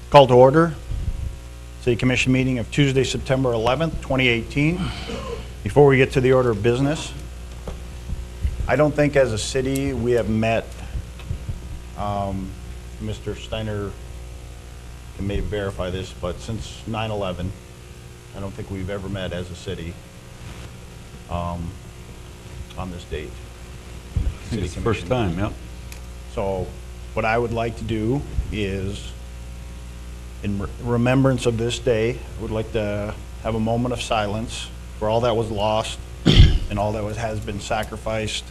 Call to order. City Commission meeting of Tuesday, September 11th, 2018. Before we get to the order of business, I don't think as a city we have met, Mr. Steiner may verify this, but since 9/11, I don't think we've ever met as a city on this date. I think it's the first time, yep. So what I would like to do is, in remembrance of this day, I would like to have a moment of silence for all that was lost and all that has been sacrificed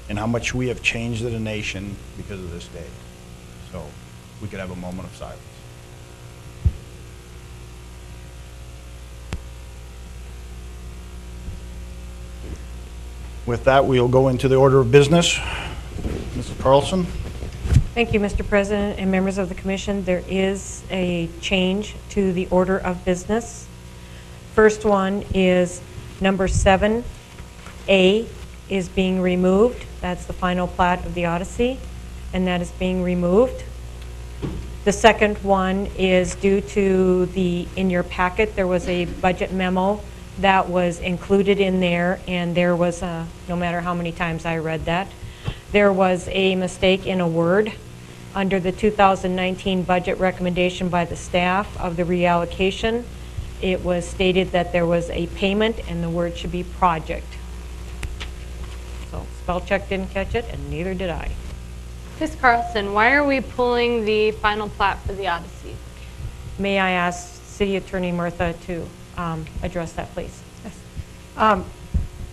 and how much we have changed as a nation because of this day. So we could have a moment of silence. With that, we'll go into the order of business. Mrs. Carlson? Thank you, Mr. President and members of the Commission. There is a change to the order of business. First one is number 7A is being removed. That's the final plat of the Odyssey, and that is being removed. The second one is due to in your packet, there was a budget memo that was included in there, and there was no matter how many times I read that, there was a mistake in a word under the 2019 budget recommendation by the staff of the reallocation. It was stated that there was a payment and the word should be project. So spell check didn't catch it, and neither did I. Ms. Carlson, why are we pulling the final plat for the Odyssey? May I ask City Attorney Murtha to address that, please? Yes.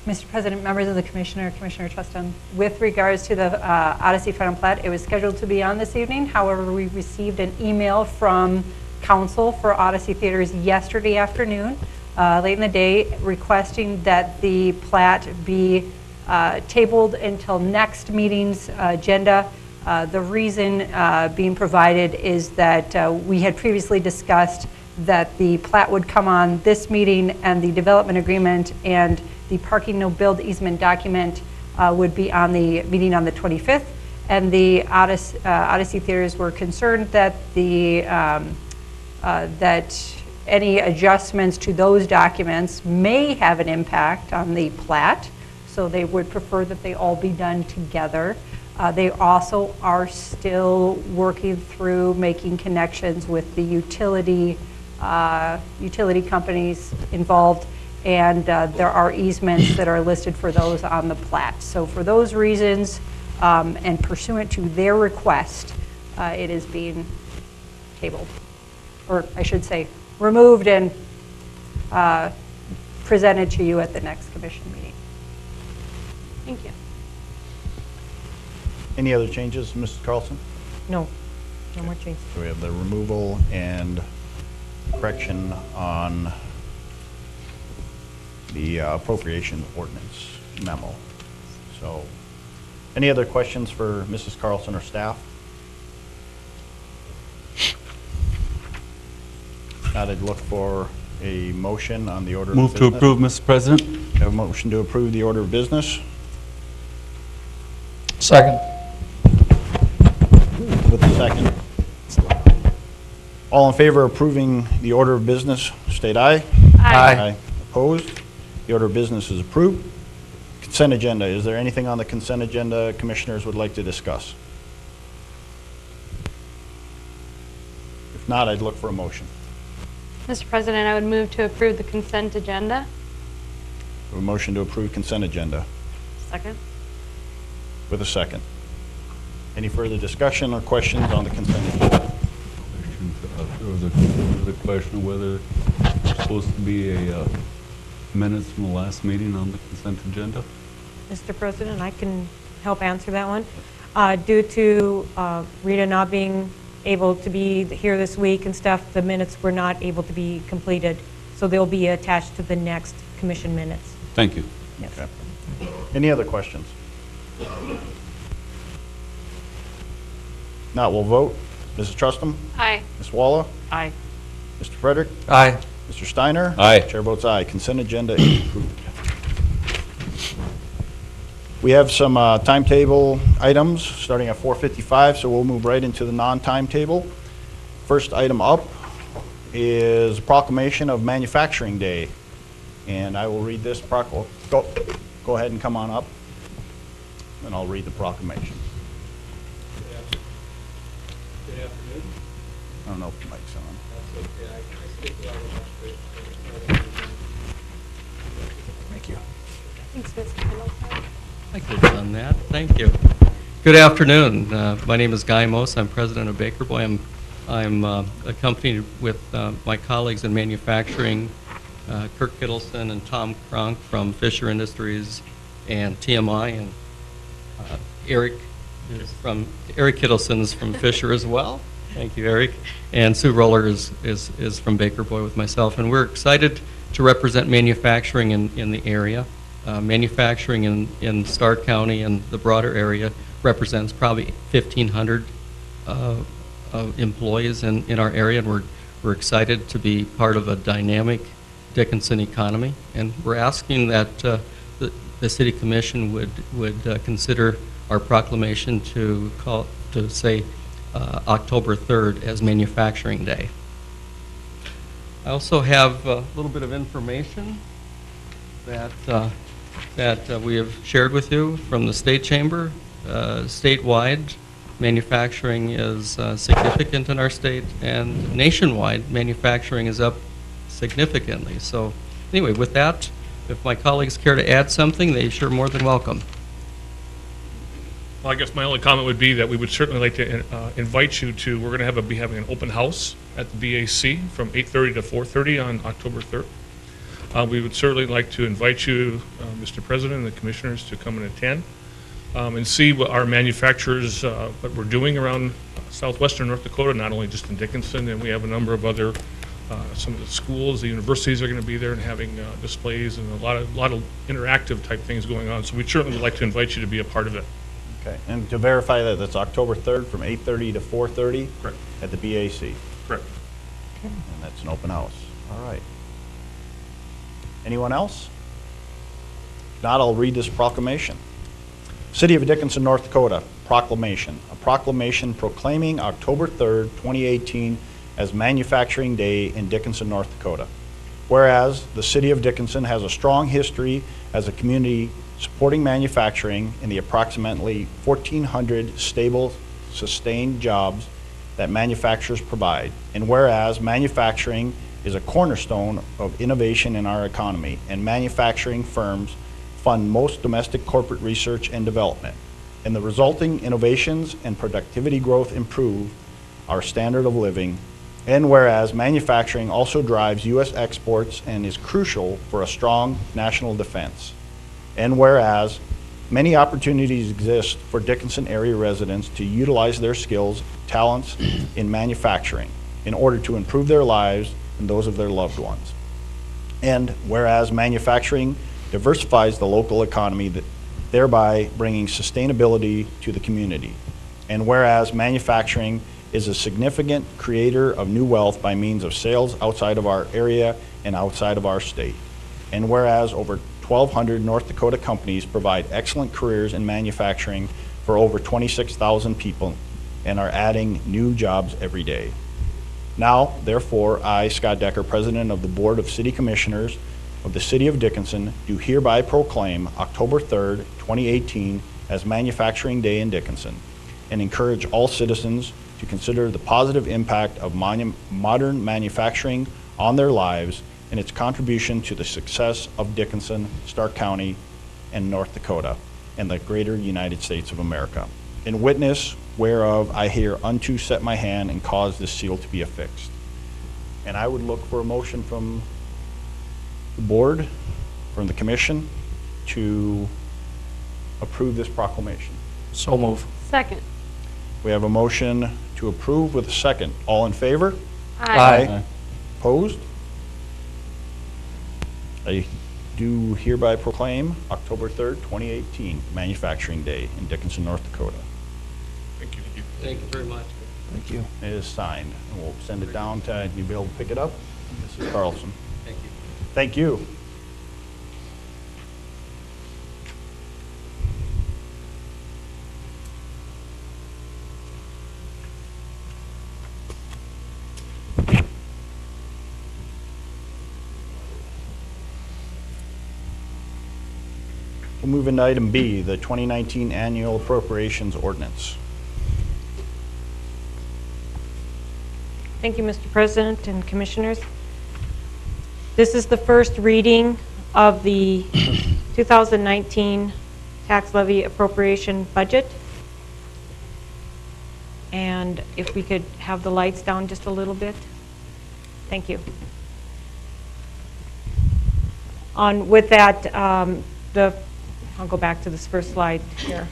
Mr. President, members of the Commissioner Trustin, with regards to the Odyssey final plat, it was scheduled to be on this evening. However, we received an email from counsel for Odyssey Theaters yesterday afternoon, late in the day, requesting that the plat be tabled until next meeting's agenda. The reason being provided is that we had previously discussed that the plat would come on this meeting, and the development agreement and the parking no build easement document would be on the meeting on the 25th. And the Odyssey Theaters were concerned that that any adjustments to those documents may have an impact on the plat, so they would prefer that they all be done together. They also are still working through making connections with the utility companies involved, and there are easements that are listed for those on the plat. So for those reasons, and pursuant to their request, it is being tabled, or I should say removed and presented to you at the next commission meeting. Thank you. Any other changes, Mrs. Carlson? No, no more changes. So we have the removal and correction on the appropriation ordinance memo. So, any other questions for Mrs. Carlson or staff? Now I'd look for a motion on the order of business. Move to approve, Mr. President. Have a motion to approve the order of business. Second. With a second. All in favor of approving the order of business, state aye. Aye. Opposed? The order of business is approved. Consent agenda. Is there anything on the consent agenda commissioners would like to discuss? If not, I'd look for a motion. Mr. President, I would move to approve the consent agenda. A motion to approve consent agenda Second? with a second. Any further discussion or questions on the consent agenda? There was a question of whether there's supposed to be a minutes from the last meeting on the consent agenda. Mr. President, I can help answer that one. Due to Rita not being able to be here this week and stuff, the minutes were not able to be completed, so they'll be attached to the next commission minutes. Thank you. Yes. Okay. Any other questions? Not, we'll vote. Mrs. Trustum? Aye. Ms. Walla? Aye. Mr. Frederick? Aye. Mr. Steiner? Aye. Chair votes aye. Consent agenda is approved. We have some timetable items starting at 4:55, so we'll move right into the non-timetable. First item up is proclamation of Manufacturing Day. And I will read this go ahead and come on up, and I'll read the proclamation. Good afternoon. I don't know if the mic's on. That's okay. I speak a lot of Thank you. Thanks, Mr. Pendleton. I could have done that. Thank you. Good afternoon. My name is Guy Mose. I'm president of Baker Boy. I'm accompanied with my colleagues in manufacturing, Kirk Kittleson and Tom Kronk from Fisher Industries and TMI, and Eric Kittleson's from Fisher as well. Thank you, Eric. And Sue Roller is from Baker Boy with myself, and we're excited to represent manufacturing in the area. Manufacturing in Stark County and the broader area represents probably 1,500 employees in our area, and we're excited to be part of a dynamic Dickinson economy. And we're asking that the City Commission would consider our proclamation to say October 3rd as Manufacturing Day. I also have a little bit of information that we have shared with you from the State Chamber. Statewide, manufacturing is significant in our state, and nationwide, manufacturing is up significantly. So anyway, with that, if my colleagues care to add something, they sure more than welcome. Well, I guess my only comment would be that we would certainly like to invite you to, we're going to be having an open house at the BAC from 8:30 to 4:30 on October 3rd. We would certainly like to invite you, Mr. President and the commissioners, to come and attend and see what our manufacturers, what we're doing around southwestern North Dakota, not only just in Dickinson, and we have a number of other, some of the schools, the universities are going to be there and having displays and a lot of interactive type things going on. So we certainly would like to invite you to be a part of it. Okay, and to verify that, that's October 3rd from 8:30 to 4:30? Correct. At the BAC. Correct. And that's an open house. All right. Anyone else? If not, I'll read this proclamation. City of Dickinson, North Dakota, proclamation. A proclamation proclaiming October 3rd, 2018 as Manufacturing Day in Dickinson, North Dakota. Whereas the City of Dickinson has a strong history as a community supporting manufacturing in the approximately 1,400 stable, sustained jobs that manufacturers provide. And whereas manufacturing is a cornerstone of innovation in our economy, and manufacturing firms fund most domestic corporate research and development, and the resulting innovations and productivity growth improve our standard of living. And whereas manufacturing also drives U.S. exports and is crucial for a strong national defense. And whereas many opportunities exist for Dickinson area residents to utilize their skills, talents in manufacturing in order to improve their lives and those of their loved ones. And whereas manufacturing diversifies the local economy, thereby bringing sustainability to the community. And whereas manufacturing is a significant creator of new wealth by means of sales outside of our area and outside of our state. And whereas over 1,200 North Dakota companies provide excellent careers in manufacturing for over 26,000 people and are adding new jobs every day. Now, therefore, I, Scott Decker, President of the Board of City Commissioners of the City of Dickinson, do hereby proclaim October 3rd, 2018 as Manufacturing Day in Dickinson, and encourage all citizens to consider the positive impact of modern manufacturing on their lives and its contribution to the success of Dickinson, Stark County, and North Dakota, and the greater United States of America. In witness whereof I hereunto set my hand and cause this seal to be affixed. And I would look for a motion from the board, from the commission, to approve this proclamation. So move. Second. We have a motion to approve with a second. All in favor? Aye. Opposed? I do hereby proclaim October 3rd, 2018, Manufacturing Day in Dickinson, North Dakota. Thank you. Thank you very much. Thank you. It is signed, and we'll send it down to, you'll be able to pick it up, Mrs. Carlson. Thank you. Thank you. We'll move into item B, the 2019 Annual Appropriations Ordinance. Thank you, Mr. President and Commissioners. This is the first reading of the 2019 tax levy appropriation budget. And if we could have the lights down just a little bit. Thank you. With that, I'll go back to this first slide here.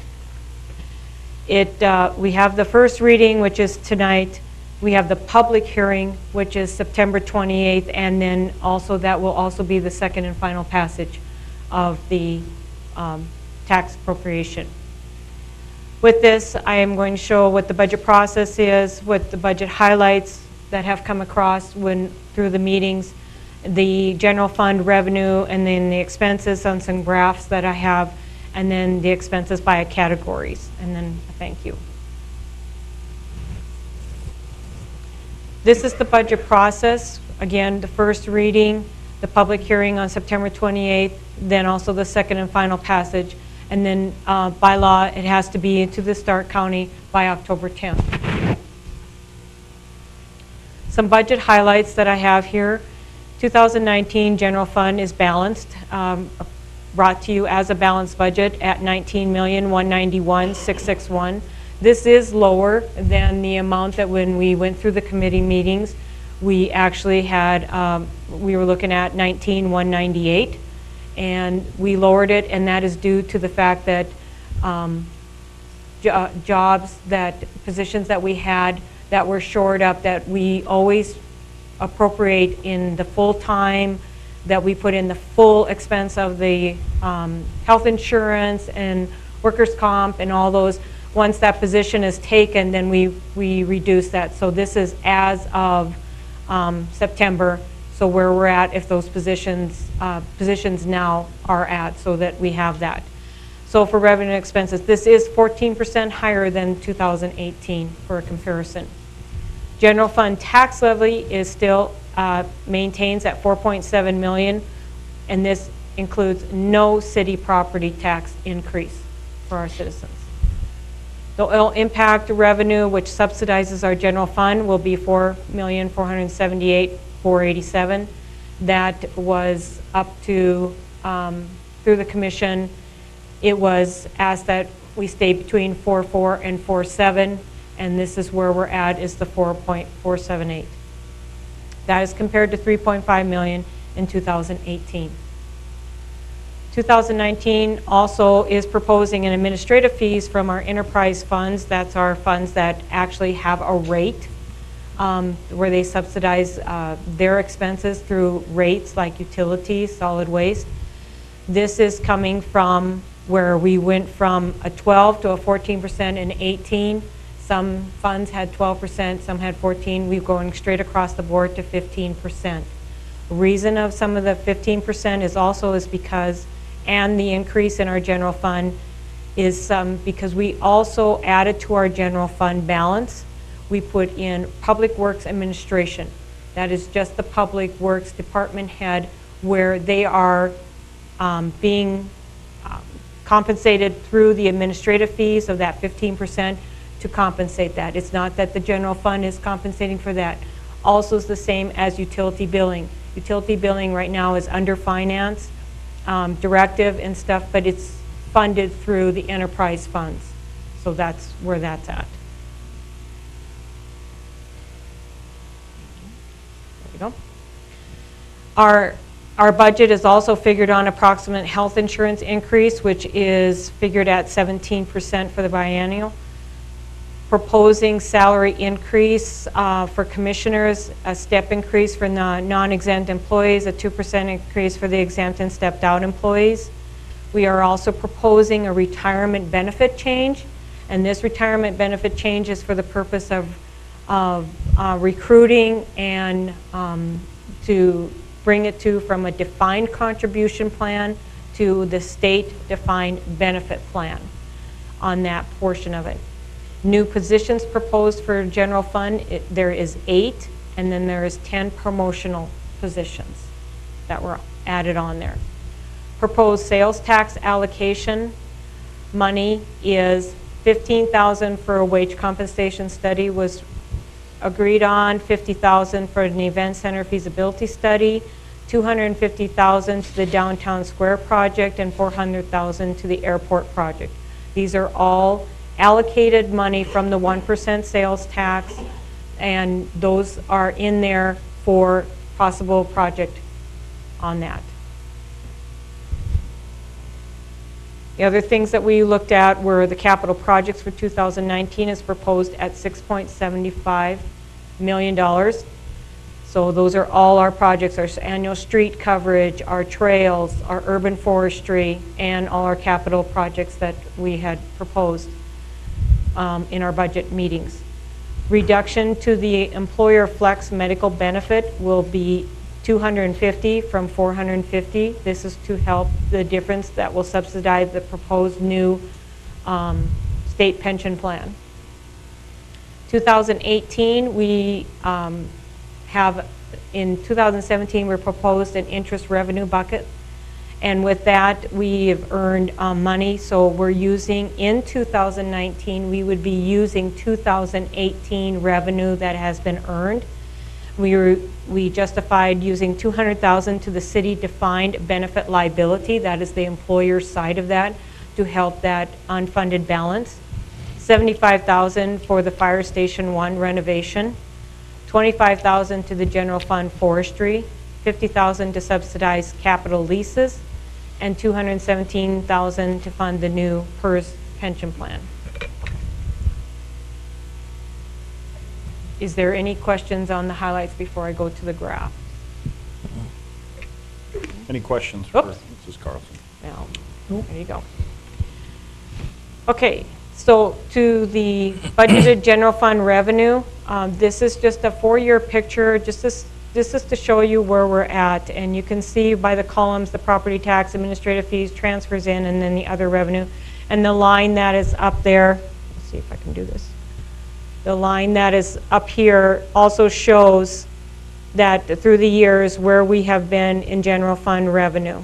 We have the first reading, which is tonight. We have the public hearing, which is September 28th, and then also that will also be the second and final passage of the tax appropriation. With this, I am going to show what the budget process is, what the budget highlights that have come across through the meetings, the general fund revenue, and then the expenses on some graphs that I have, and then the expenses by categories, and then a thank you. This is the budget process. Again, the first reading, the public hearing on September 28th, then also the second and final passage, and then by law, it has to be into the Stark County by October 10th. Some budget highlights that I have here. 2019 general fund is balanced, brought to you as a balanced budget at $19,191,661. This is lower than the amount that when we went through the committee meetings, we actually had, we were looking at $19,198, and we lowered it, and that is due to the fact that positions that we had that were shored up, that we always appropriate in the full time, that we put in the full expense of the health insurance and workers' comp and all those. Once that position is taken, then we reduce that. So this is as of September, so where we're at, if those positions now are at, so that we have that. So for revenue and expenses, this is 14% higher than 2018 for a comparison. General fund tax levy is still maintains at $4.7 million, and this includes no city property tax increase for our citizens. The oil impact revenue, which subsidizes our general fund, will be $4,478,487. That was up to, through the commission, it was asked that we stay between 4.4 and 4.7, and this is where we're at, is the 4.478. That is compared to 3.5 million in 2018. 2019 also is proposing an administrative fees from our enterprise funds. That's our funds that actually have a rate where they subsidize their expenses through rates like utilities, solid waste. This is coming from where we went from a 12 to a 14% in 18. Some funds had 12%, some had 14. We're going straight across the board to 15%. The reason of some of the 15% is also because, and the increase in our general fund is because we also added to our general fund balance, we put in Public Works Administration. That is just the Public Works Department head, where they are being compensated through the administrative fees of that 15% to compensate that. It's not that the general fund is compensating for that. Also is the same as utility billing. Utility billing right now is under finance directive and stuff, but it's funded through the enterprise funds. So that's where that's at. There we go. Our budget is also figured on approximate health insurance increase, which is figured at 17% for the biennial. Proposing salary increase for commissioners, a step increase for non-exempt employees, a 2% increase for the exempt and stepped out employees. We are also proposing a retirement benefit change, and this retirement benefit change is for the purpose of recruiting and to bring it from a defined contribution plan to the state defined benefit plan on that portion of it. New positions proposed for general fund, there is 8, and then there is 10 promotional positions that were added on there. proposed sales tax allocation money is $15,000 for a wage compensation study was agreed on, $50,000 for an event center feasibility study, $250,000 to the downtown square project, and $400,000 to the airport project. These are all allocated money from the 1% sales tax, and those are in there for possible project on that. The other things that we looked at were the capital projects for 2019 is proposed at $6.75 million. So those are all our projects, our annual street coverage, our trails, our urban forestry, and all our capital projects that we had proposed in our budget meetings. Reduction to the employer flex medical benefit will be $250 from $450. This is to help the difference that will subsidize the proposed new state pension plan. 2018, we have, in 2017, we proposed an interest revenue bucket. And with that, we have earned money. So we're using, in 2019, we would be using 2018 revenue that has been earned. We justified using $200,000 to the city defined benefit liability, that is the employer side of that, to help that unfunded balance. $75,000 for the Fire Station 1 renovation, $25,000 to the general fund forestry, $50,000 to subsidize capital leases, and $217,000 to fund the new PERS pension plan. Is there any questions on the highlights before I go to the graph? Any questions for Oops. Mrs. Carlson? Now, there you go. Okay, so to the budgeted general fund revenue, this is just a 4-year picture. This is to show you where we're at, and you can see by the columns the property tax, administrative fees, transfers in, and then the other revenue. And the line that is up there, let's see if I can do this. The line that is up here also shows that through the years where we have been in general fund revenue.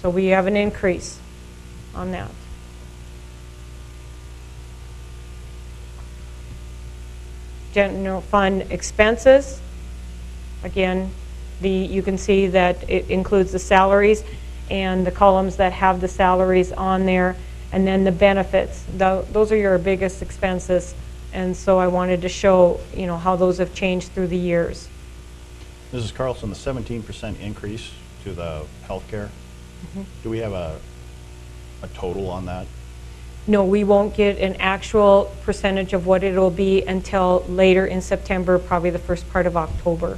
So we have an increase on that. General fund expenses, again, you can see that it includes the salaries and the columns that have the salaries on there, and then the benefits. Those are your biggest expenses, and so I wanted to show, you know, how those have changed through the years. Mrs. Carlson, the 17% increase to the healthcare, do we have a total on that? No, we won't get an actual percentage of what it'll be until later in September, probably the first part of October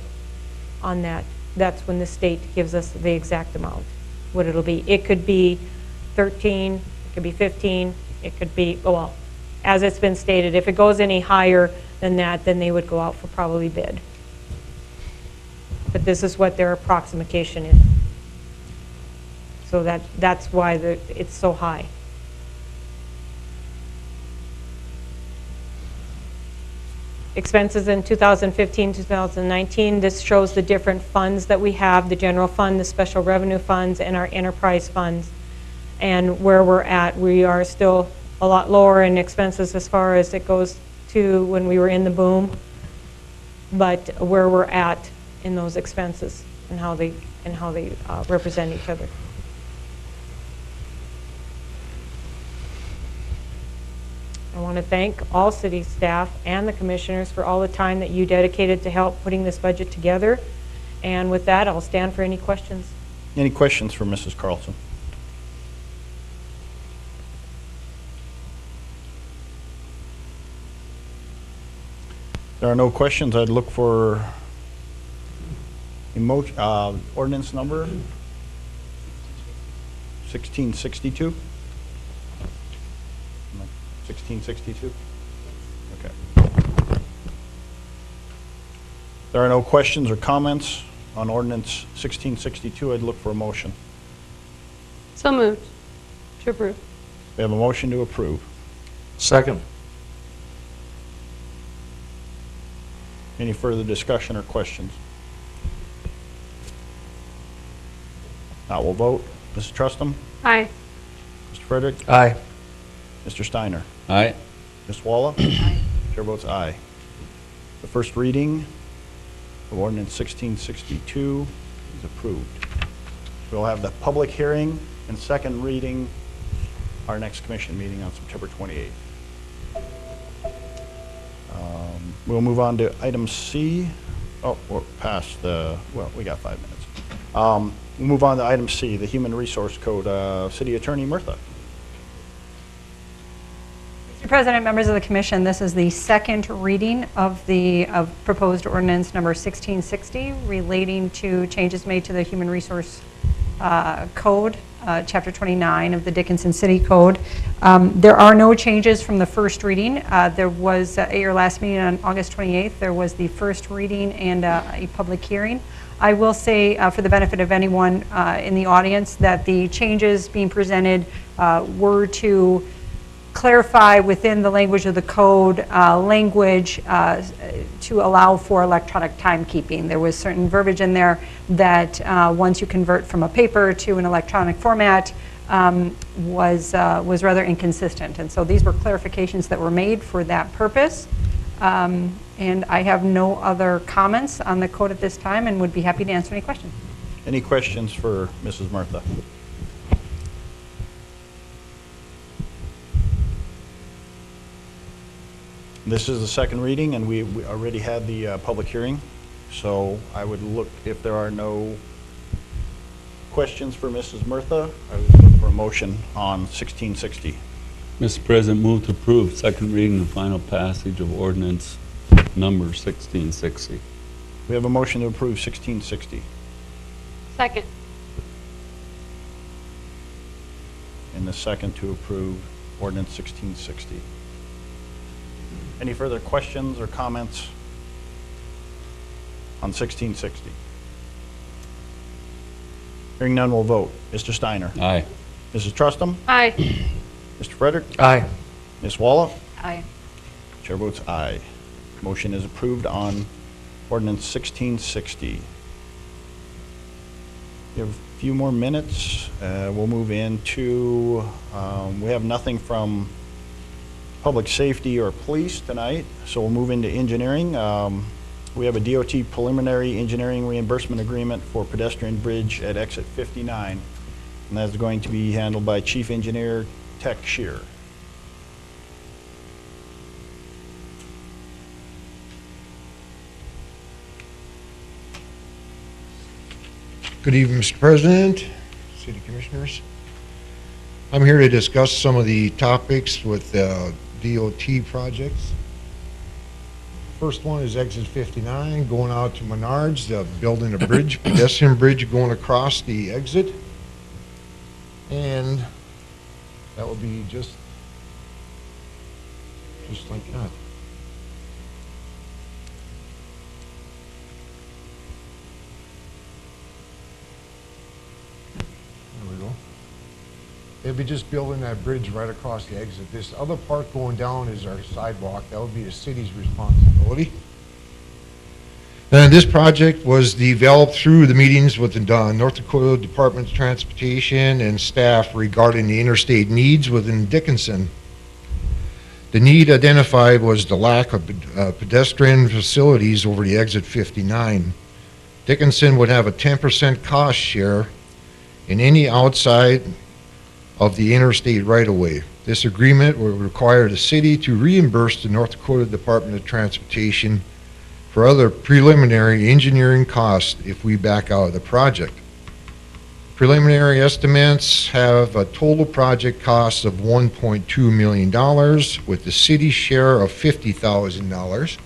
on that. That's when the state gives us the exact amount, what it'll be. It could be 13, it could be 15, it could be, well, as it's been stated, if it goes any higher than that, then they would go out for probably bid. But this is what their approximation is. So that's why it's so high. Expenses in 2015, 2019, this shows the different funds that we have, the general fund, the special revenue funds, and our enterprise funds. And where we're at, we are still a lot lower in expenses as far as it goes to when we were in the boom, but where we're at in those expenses and how they represent each other. I want to thank all city staff and the commissioners for all the time that you dedicated to help putting this budget together. And with that, I'll stand for any questions. Any questions for Mrs. Carlson? There are no questions. I'd look for ordinance number 1662. 1662? Okay. There are no questions or comments on ordinance 1662. I'd look for a motion. So moved. To approve. We have a motion to approve. Second. Any further discussion or questions? Now we'll vote. Mrs. Trustum? Aye. Mr. Frederick? Aye. Mr. Steiner? Aye. Ms. Walla? Chair votes aye. The first reading of ordinance 1662 is approved. We'll have the public hearing and second reading our next commission meeting on September 28th. We'll move on to item C. Oh, we're past the, well, we got 5 minutes. We'll move on to item C, the Human Resource Code. City Attorney Murtha. Mr. President, members of the commission, this is the second reading of the proposed ordinance number 1660 relating to changes made to the Human Resource Code, Chapter 29 of the Dickinson City Code. There are no changes from the first reading. There was, at your last meeting on August 28th, there was the first reading and a public hearing. I will say, for the benefit of anyone in the audience, that the changes being presented were to clarify within the language of the code language to allow for electronic timekeeping. There was certain verbiage in there that once you convert from a paper to an electronic format was rather inconsistent. And so these were clarifications that were made for that purpose. And I have no other comments on the code at this time and would be happy to answer any questions. Any questions for Mrs. Murtha? This is the second reading, and we already had the public hearing. So I would look, if there are no questions for Mrs. Murtha, I would look for a motion on 1660. Mr. President, move to approve second reading and final passage of ordinance number 1660. We have a motion to approve 1660. Second. And the second to approve ordinance 1660. Any further questions or comments on 1660? Hearing none, we'll vote. Mr. Steiner? Aye. Mrs. Trustum? Aye. Mr. Frederick? Aye. Ms. Walla? Aye. Chair votes aye. Motion is approved on ordinance 1660. We have a few more minutes. We'll move into, we have nothing from public safety or police tonight, so we'll move into engineering. We have a DOT preliminary engineering reimbursement agreement for pedestrian bridge at exit 59, and that's going to be handled by Chief Engineer Tech Shear. Good evening, Mr. President, City Commissioners. I'm here to discuss some of the topics with DOT projects. First one is exit 59, going out to Menards, building a bridge, pedestrian bridge going across the exit. And that will be just like that. There we go. They'll be just building that bridge right across the exit. This other part going down is our sidewalk. That would be the city's responsibility. And this project was developed through the meetings with the North Dakota Department of Transportation and staff regarding the interstate needs within Dickinson. The need identified was the lack of pedestrian facilities over the exit 59. Dickinson would have a 10% cost share in any outside of the interstate right-of-way. This agreement will require the city to reimburse the North Dakota Department of Transportation for other preliminary engineering costs if we back out of the project. Preliminary estimates have a total project cost of $1.2 million with the city's share of $50,000.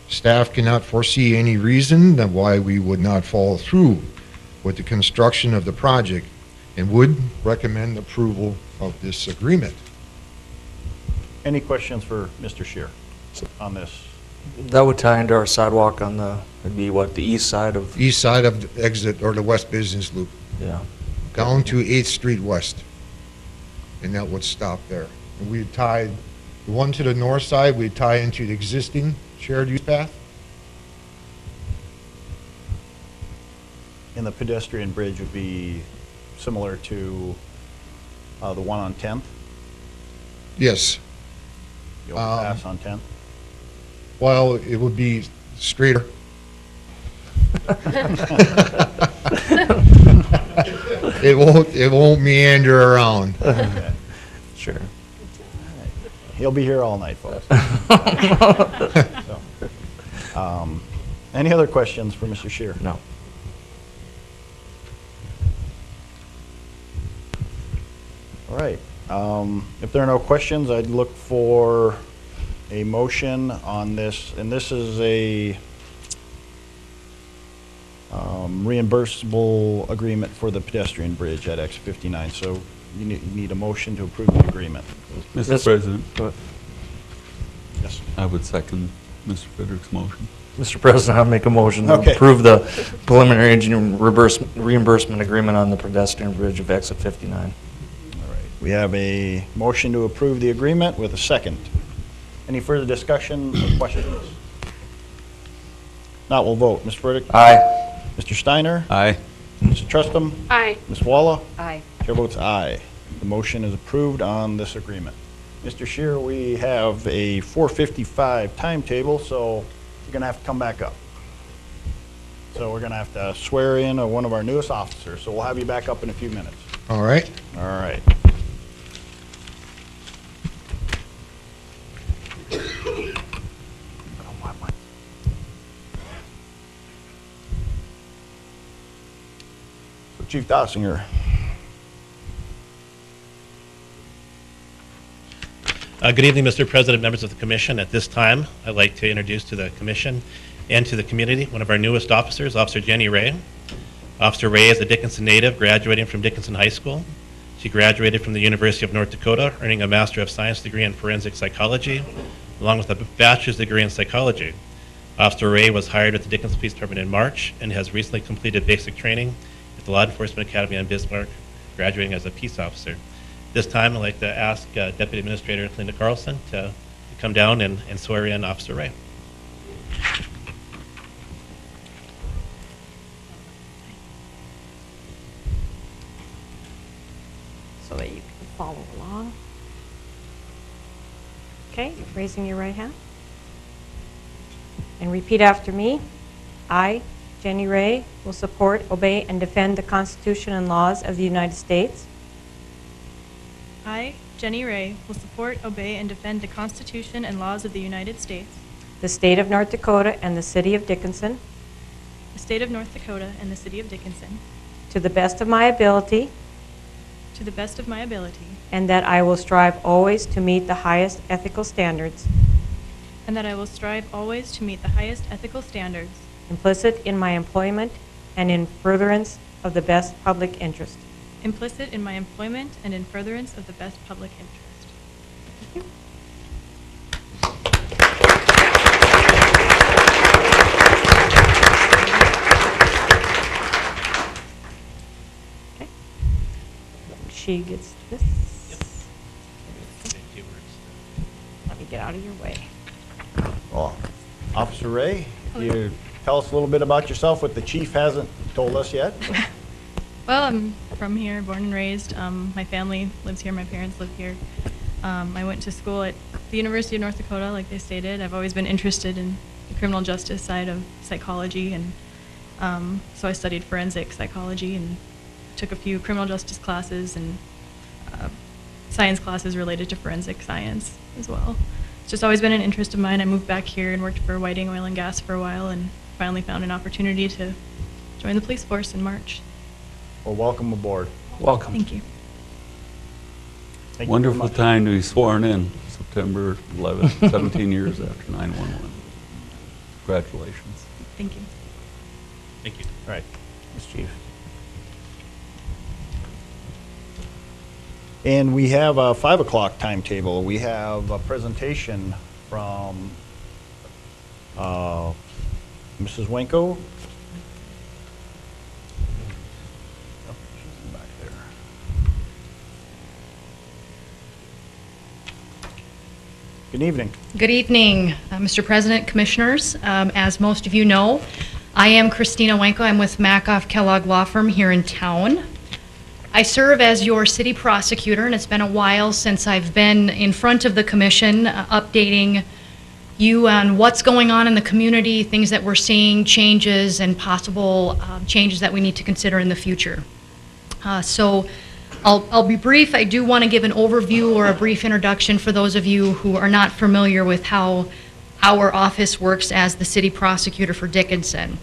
Staff cannot foresee any reason that why we would not follow through with the construction of the project and would recommend approval of this agreement. Any questions for Mr. Shear on this? That would tie into our sidewalk on the, it'd be what, the east side of, East side of the exit or the west business loop, yeah. down to 8th Street West. And that would stop there. And we'd tie, the one to the north side, we'd tie into the existing shared use path. And the pedestrian bridge would be similar to the one on 10th? Yes. The overpass on 10th? Well, it would be straighter. It won't meander around. Okay. Sure. He'll be here all night, folks. So, any other questions for Mr. Shear? No. All right. If there are no questions, I'd look for a motion on this, and this is a reimbursable agreement for the pedestrian bridge at X59. So you need a motion to approve the agreement. Mr. President, Go ahead. Yes. I would second Mr. Frederick's motion. Mr. President, I'll make a motion to Okay. approve the preliminary engineering reimbursement agreement on the pedestrian bridge of exit 59. All right. We have a motion to approve the agreement with a second. Any further discussion or questions? Not, we'll vote. Mr. Burdick? Aye. Mr. Steiner? Aye. Mr. Trustum? Aye. Ms. Walla? Aye. Chair votes aye. The motion is approved on this agreement. Mr. Shear, we have a 4:55 timetable, so you're going to have to come back up. So we're going to have to swear in one of our newest officers, so we'll have you back up in a few minutes. All right. All right. So Chief Dossinger. Good evening, Mr. President, members of the Commission. At this time, I'd like to introduce to the Commission and to the community one of our newest officers, Officer Jenny Ray. Officer Ray is a Dickinson native graduating from Dickinson High School. She graduated from the University of North Dakota, earning a Master of Science degree in Forensic Psychology, along with a bachelor's degree in Psychology. Officer Ray was hired at the Dickinson Police Department in March and has recently completed basic training at the Law Enforcement Academy in Bismarck, graduating as a peace officer. This time, I'd like to ask Deputy Administrator Linda Carlson to come down and swear in Officer Ray. So that you can follow along. Okay, raising your right hand. And repeat after me. I, Jenny Ray, will support, obey, and defend the Constitution and laws of the United States. I, Jenny Ray, will support, obey, and defend the Constitution and laws of the United States, The state of North Dakota and the city of Dickinson, the state of North Dakota, and the city of Dickinson, to the best of my ability, to the best of my ability, and that I will strive always to meet the highest ethical standards and that I will strive always to meet the highest ethical standards implicit in my employment and in furtherance of the best public interest. implicit in my employment and in furtherance of the best public interest. Thank you. Okay. She gets this. Let me get out of your way. Well, Officer Ray, you tell us a little bit about yourself, what the chief hasn't told us yet. Well, I'm from here, born and raised. My family lives here. My parents live here. I went to school at the University of North Dakota, like they stated. I've always been interested in the criminal justice side of psychology, and so I studied forensic psychology and took a few criminal justice classes and science classes related to forensic science as well. It's just always been an interest of mine. I moved back here and worked for Whiting Oil and Gas for a while, and finally found an opportunity to join the police force in March. Well, welcome aboard. Welcome. Thank you. Thank you very Wonderful much. time to be sworn in, September 11th, 17 years after 9/11. Congratulations. Thank you. Thank you. All right. Ms. Chief. And we have a 5 o'clock timetable. We have a presentation from Mrs. Wenko. Oh, she's back there. Good evening. Good evening, Mr. President, Commissioners. As most of you know, I am Christina Wenko. I'm with Makoff Kellogg Law Firm here in town. I serve as your city prosecutor, and it's been a while since I've been in front of the commission updating you on what's going on in the community, things that we're seeing, changes, and possible changes that we need to consider in the future. So I'll be brief. I do want to give an overview or a brief introduction for those of you who are not familiar with how our office works as the city prosecutor for Dickinson.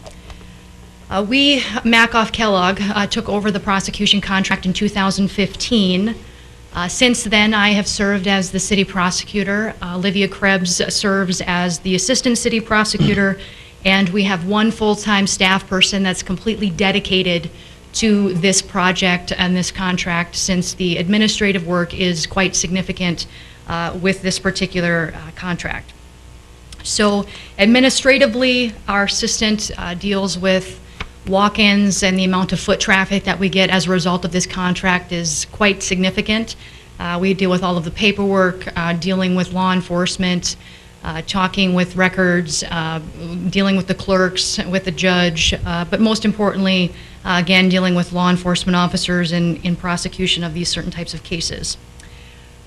We, Makoff Kellogg, took over the prosecution contract in 2015. Since then, I have served as the city prosecutor. Olivia Krebs serves as the assistant city prosecutor, and we have one full-time staff person that's completely dedicated to this project and this contract, since the administrative work is quite significant with this particular contract. So administratively, our assistant deals with walk-ins, and the amount of foot traffic that we get as a result of this contract is quite significant. We deal with all of the paperwork, dealing with law enforcement, talking with records, dealing with the clerks, with the judge, but most importantly, again, dealing with law enforcement officers in prosecution of these certain types of cases.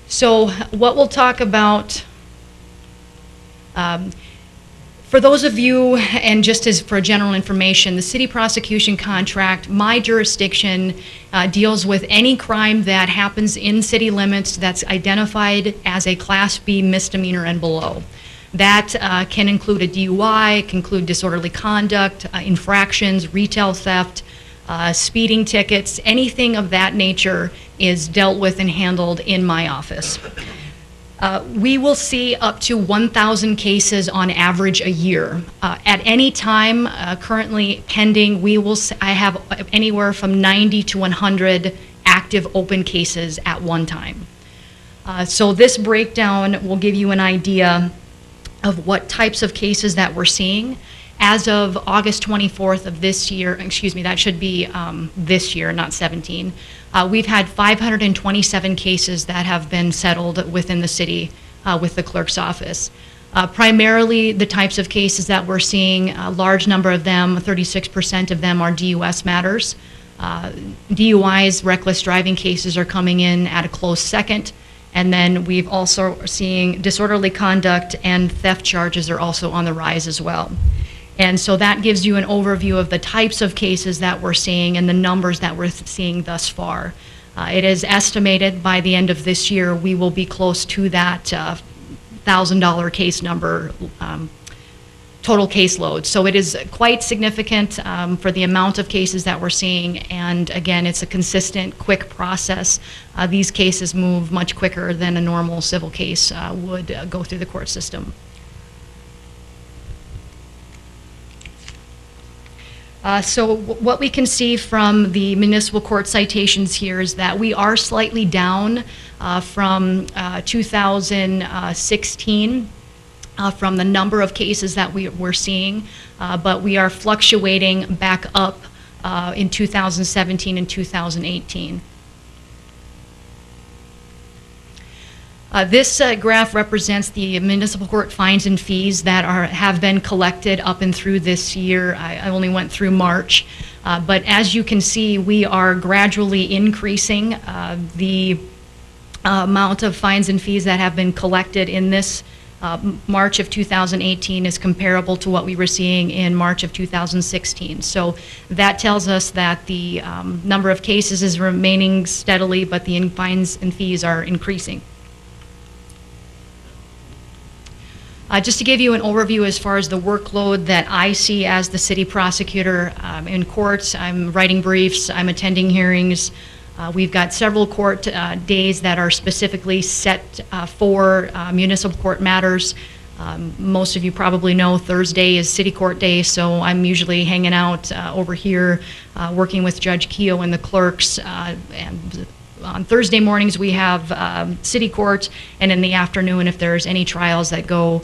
So what we'll talk about, for those of you, and just as for general information, the city prosecution contract, my jurisdiction deals with any crime that happens in city limits that's identified as a Class B misdemeanor and below. That can include a DUI, can include disorderly conduct, infractions, retail theft, speeding tickets, anything of that nature is dealt with and handled in my office. We will see up to 1,000 cases on average a year. At any time, currently pending, I have anywhere from 90 to 100 active open cases at one time. So this breakdown will give you an idea of what types of cases that we're seeing. As of August 24th of this year, excuse me, that should be this year, not 17, we've had 527 cases that have been settled within the city with the clerk's office. Primarily the types of cases that we're seeing, a large number of them, 36% of them are DUS matters. DUIs, reckless driving cases, are coming in at a close second. And then we've also seeing disorderly conduct and theft charges are also on the rise as well. And so that gives you an overview of the types of cases that we're seeing and the numbers that we're seeing thus far. It is estimated by the end of this year we will be close to that $1,000 case number, total caseload. So it is quite significant for the amount of cases that we're seeing. And again, it's a consistent, quick process. These cases move much quicker than a normal civil case would go through the court system. So what we can see from the municipal court citations here is that we are slightly down from 2016 from the number of cases that we're seeing, but we are fluctuating back up in 2017 and 2018. This graph represents the municipal court fines and fees that have been collected up and through this year. I only went through March, but as you can see, we are gradually increasing the amount of fines and fees that have been collected in this March of 2018 is comparable to what we were seeing in March of 2016. So that tells us that the number of cases is remaining steadily, but the fines and fees are increasing. Just to give you an overview as far as the workload that I see as the city prosecutor in courts, I'm writing briefs, I'm attending hearings. We've got several court days that are specifically set for municipal court matters. Most of you probably know Thursday is city court day, so I'm usually hanging out over here working with Judge Keogh and the clerks. And on Thursday mornings we have city court, and in the afternoon, if there's any trials that go,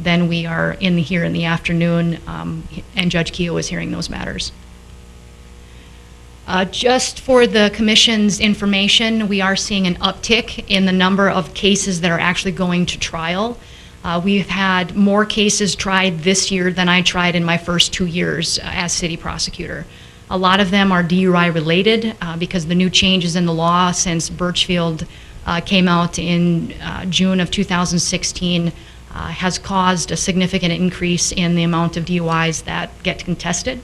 then we are here in the afternoon, and Judge Keogh is hearing those matters. Just for the commission's information, we are seeing an uptick in the number of cases that are actually going to trial. We've had more cases tried this year than I tried in my first 2 years as city prosecutor. A lot of them are DUI related because the new changes in the law since Birchfield came out in June of 2016 has caused a significant increase in the amount of DUIs that get contested.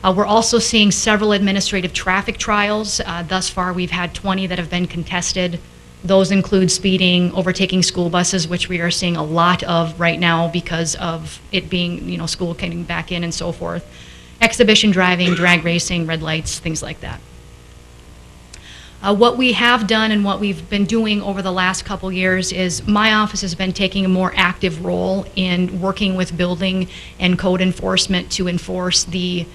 We're also seeing several administrative traffic trials. Thus far, we've had 20 that have been contested. Those include speeding, overtaking school buses, which we are seeing a lot of right now because of it being, you know, school coming back in and so forth. Exhibition driving, drag racing, red lights, things like that. What we have done and what we've been doing over the last couple years is my office has been taking a more active role in working with building and code enforcement to enforce the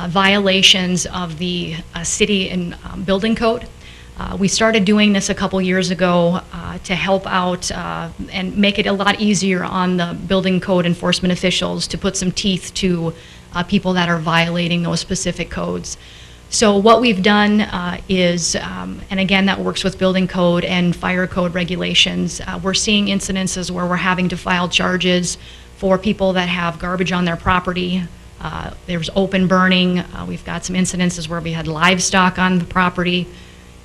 violations of the city and building code. We started doing this a couple years ago to help out and make it a lot easier on the building code enforcement officials to put some teeth to people that are violating those specific codes. So what we've done is, and again that works with building code and fire code regulations, we're seeing incidences where we're having to file charges for people that have garbage on their property. There's open burning. We've got some incidences where we had livestock on the property,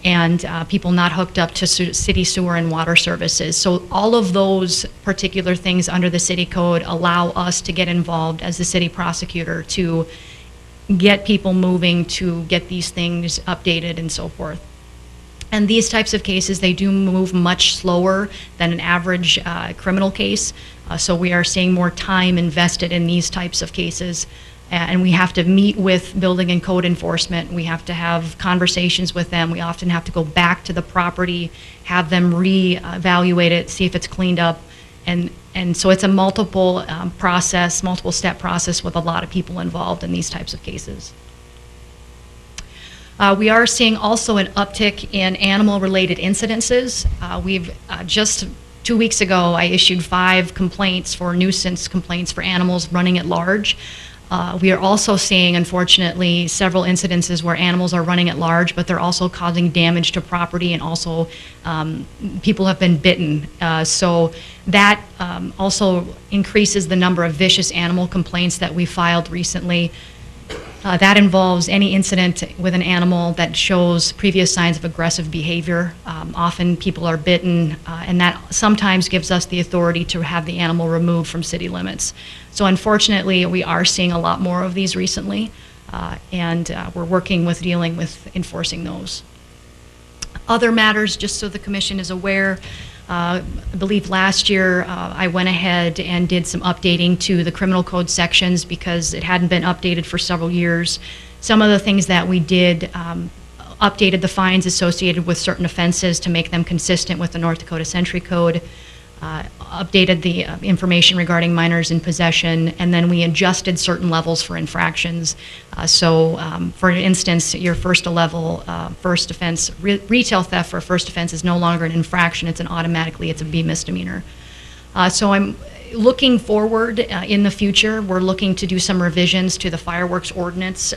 and people not hooked up to city sewer and water services. So all of those particular things under the city code allow us to get involved as the city prosecutor to get people moving, to get these things updated and so forth. And these types of cases, they do move much slower than an average criminal case. So we are seeing more time invested in these types of cases. And we have to meet with building and code enforcement. We have to have conversations with them. We often have to go back to the property, have them re-evaluate it, see if it's cleaned up. And so it's a multiple process, multiple step process with a lot of people involved in these types of cases. We are seeing also an uptick in animal-related incidences. We've just 2 weeks ago, I issued 5 complaints for nuisance complaints for animals running at large. We are also seeing, unfortunately, several incidences where animals are running at large, but they're also causing damage to property, and also people have been bitten. So that also increases the number of vicious animal complaints that we filed recently. That involves any incident with an animal that shows previous signs of aggressive behavior. Often people are bitten, and that sometimes gives us the authority to have the animal removed from city limits. So unfortunately, we are seeing a lot more of these recently, and we're working with dealing with enforcing those. Other matters, just so the commission is aware, I believe last year I went ahead and did some updating to the criminal code sections because it hadn't been updated for several years. Some of the things that we did, updated the fines associated with certain offenses to make them consistent with the North Dakota Century Code, updated the information regarding minors in possession, and then we adjusted certain levels for infractions. For instance, your first offense, retail theft for a first offense is no longer an infraction, it's a B misdemeanor. So I'm looking forward in the future, we're looking to do some revisions to the fireworks ordinance.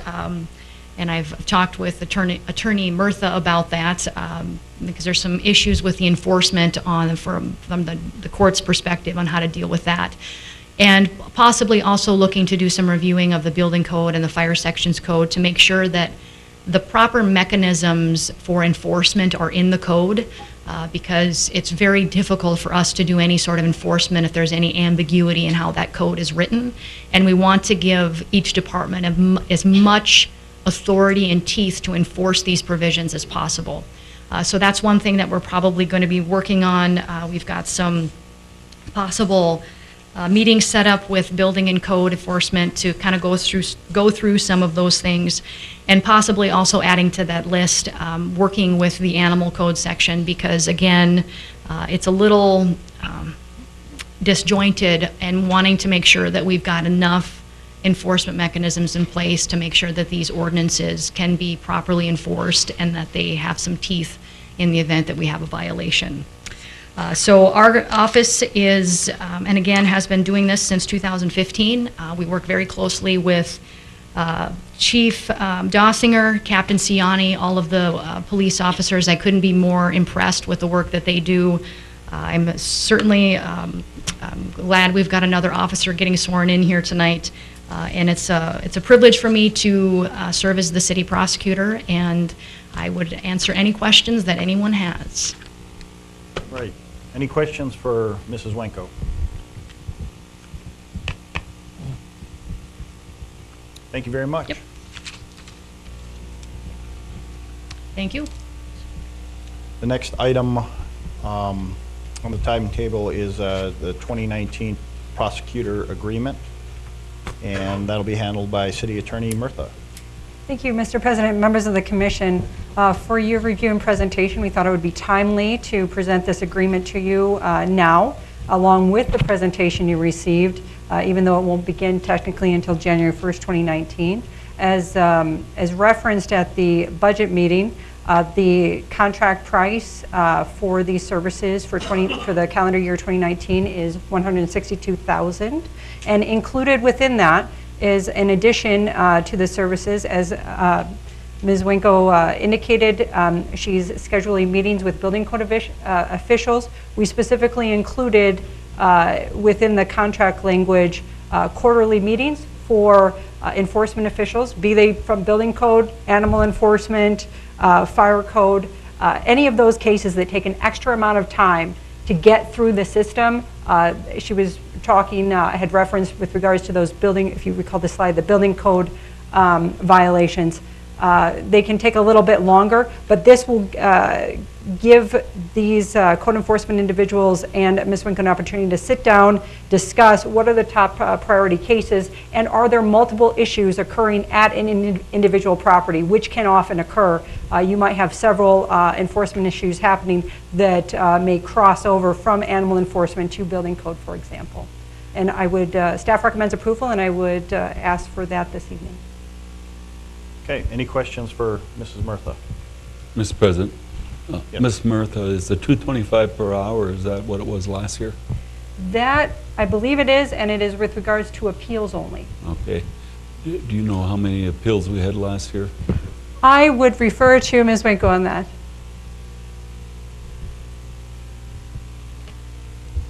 And I've talked with Attorney Murtha about that because there's some issues with the enforcement from the court's perspective on how to deal with that. And possibly also looking to do some reviewing of the building code and the fire sections code to make sure that the proper mechanisms for enforcement are in the code because it's very difficult for us to do any sort of enforcement if there's any ambiguity in how that code is written. And we want to give each department as much authority and teeth to enforce these provisions as possible. So that's one thing that we're probably going to be working on. We've got some possible meetings set up with building and code enforcement to kind of go through some of those things, and possibly also adding to that list working with the animal code section because again it's a little disjointed, and wanting to make sure that we've got enough enforcement mechanisms in place to make sure that these ordinances can be properly enforced and that they have some teeth in the event that we have a violation. So our office is, and again, has been doing this since 2015. We work very closely with Chief Dossinger, Captain Ciani, all of the police officers. I couldn't be more impressed with the work that they do. I'm certainly I'm glad we've got another officer getting sworn in here tonight. And it's a privilege for me to serve as the city prosecutor, and I would answer any questions that anyone has. Right. Any questions for Mrs. Wenko? Thank you very much. Yep. Thank you. The next item on the timetable is the 2019 prosecutor agreement, and that'll be handled by City Attorney Murtha. Thank you, Mr. President, members of the commission. For your review and presentation, we thought it would be timely to present this agreement to you now, along with the presentation you received, even though it won't begin technically until January 1st, 2019. As referenced at the budget meeting, the contract price for these services for the calendar year 2019 is $162,000, and included within that is in addition to the services, as Ms. Wenko indicated, she's scheduling meetings with building code officials. We specifically included within the contract language quarterly meetings for enforcement officials, be they from building code, animal enforcement, fire code, any of those cases that take an extra amount of time to get through the system. She was talking, had referenced with regards to those building, if you recall the slide, the building code violations. They can take a little bit longer, but this will give these code enforcement individuals and Ms. Wenko an opportunity to sit down, discuss what are the top priority cases, and are there multiple issues occurring at an individual property, which can often occur. You might have several enforcement issues happening that may cross over from animal enforcement to building code, for example. And I would, staff recommends approval, and I would ask for that this evening. Okay, any questions for Mrs. Murtha? Mr. President, Yes. Ms. Murtha, is the $225 per hour, is that what it was last year? That, I believe it is, and it is with regards to appeals only. Okay. Do you know how many appeals we had last year? I would refer to Ms. Wenko on that.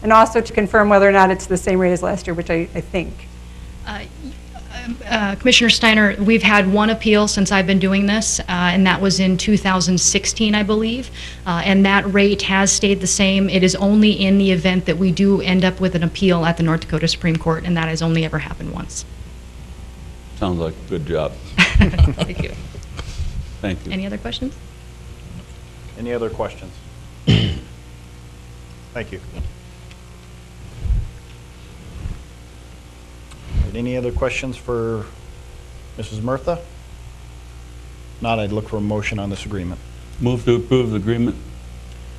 And also to confirm whether or not it's the same rate as last year, which I think. Commissioner Steiner, we've had one appeal since I've been doing this, and that was in 2016, I believe. And that rate has stayed the same. It is only in the event that we do end up with an appeal at the North Dakota Supreme Court, and that has only ever happened once. Sounds like a good job. Thank you. Thank you. Any other questions? Any other questions? Thank you. Any other questions for Mrs. Murtha? Not, I'd look for a motion on this agreement. Move to approve the agreement.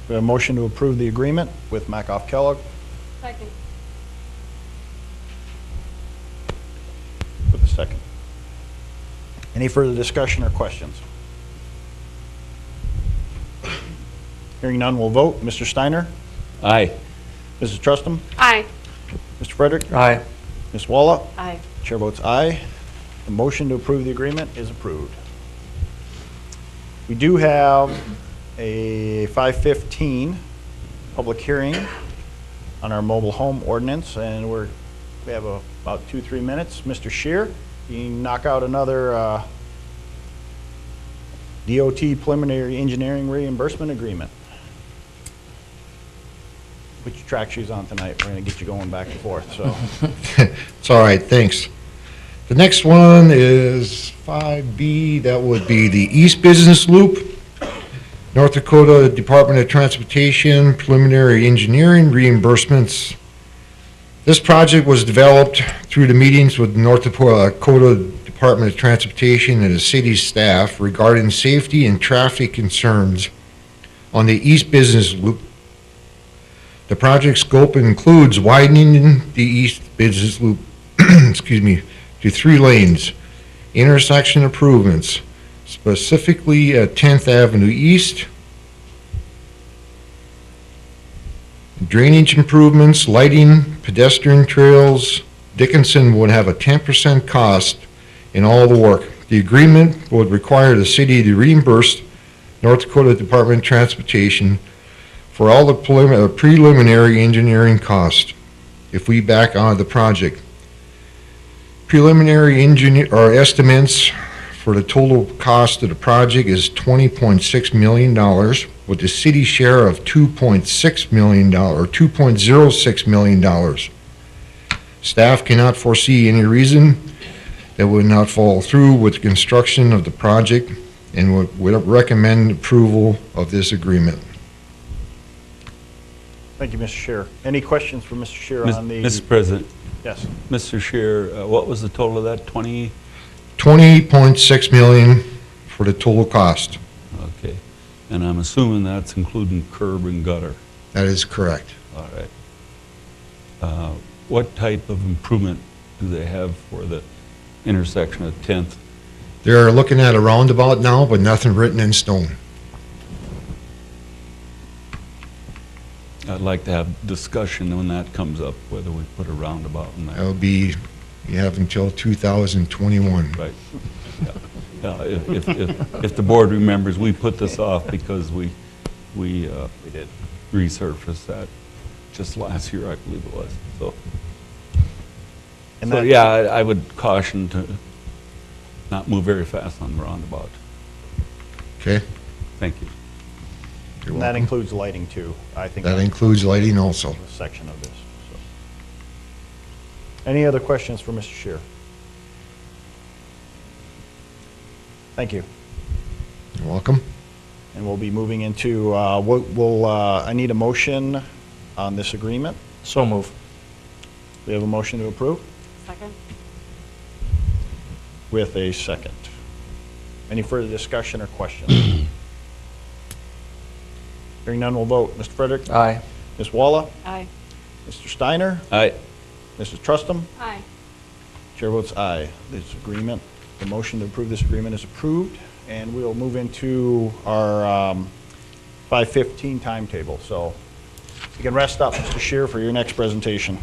We have a motion to approve the agreement with Makoff Kellogg. Second. With a second. Any further discussion or questions? Hearing none, we'll vote. Mr. Steiner? Aye. Mrs. Trustum? Aye. Mr. Frederick? Aye. Ms. Walla? Aye. Chair votes aye. The motion to approve the agreement is approved. We do have a 5:15 public hearing on our mobile home ordinance, and we have about 2-3 minutes. Mr. Scheer, you can knock out another DOT preliminary engineering reimbursement agreement. Put your track shoes on tonight. We're going to get you going back and forth. So, It's all right, thanks. The next one is 5B, that would be the East Business Loop, North Dakota Department of Transportation preliminary engineering reimbursements. This project was developed through the meetings with North Dakota Department of Transportation and the city's staff regarding safety and traffic concerns on the East Business Loop. The project scope includes widening the East Business Loop excuse me, to 3 lanes, intersection improvements, specifically at 10th Avenue East, drainage improvements, lighting, pedestrian trails. Dickinson would have a 10% cost in all the work. The agreement would require the city to reimburse North Dakota Department of Transportation for all the preliminary engineering cost, if we back out of the project. Preliminary engineer, or estimates for the total cost of the project is $20.6 million, with the city share of $2.6 million, or $2.06 million. Staff cannot foresee any reason that would not follow through with the construction of the project and would recommend approval of this agreement. Thank you, Mr. Scheer. Any questions for Mr. Scheer on the? Mr. President, Yes. Mr. Scheer, what was the total of that, 20? $20.6 million for the total cost. Okay. And I'm assuming that's including curb and gutter. That is correct. All right. What type of improvement do they have for the intersection of 10th? They're looking at a roundabout now, but nothing written in stone. I'd like to have discussion when that comes up, whether we put a roundabout in there. That'll be, you have until 2021. Right. Yeah. If the board remembers, we put this off because we did resurface that just last year, I believe it was. So, And so that- yeah, I would caution to not move very fast on the roundabout. Okay? Thank you. You're And that welcome. includes lighting too, I think. That includes lighting also. A section of this. So. Any other questions for Mr. Scheer? Thank you. You're welcome. And we'll be moving into, I need a motion on this agreement. So move. We have a motion to approve Second? with a second. Any further discussion or questions? Hearing none, we'll vote. Mr. Frederick? Aye. Ms. Walla? Aye. Mr. Steiner? Aye. Mrs. Trustum? Aye. Chair votes aye. This agreement, the motion to approve this agreement is approved, and we'll move into our 5:15 timetable. So you can rest up, Mr. Scheer, for your next presentation.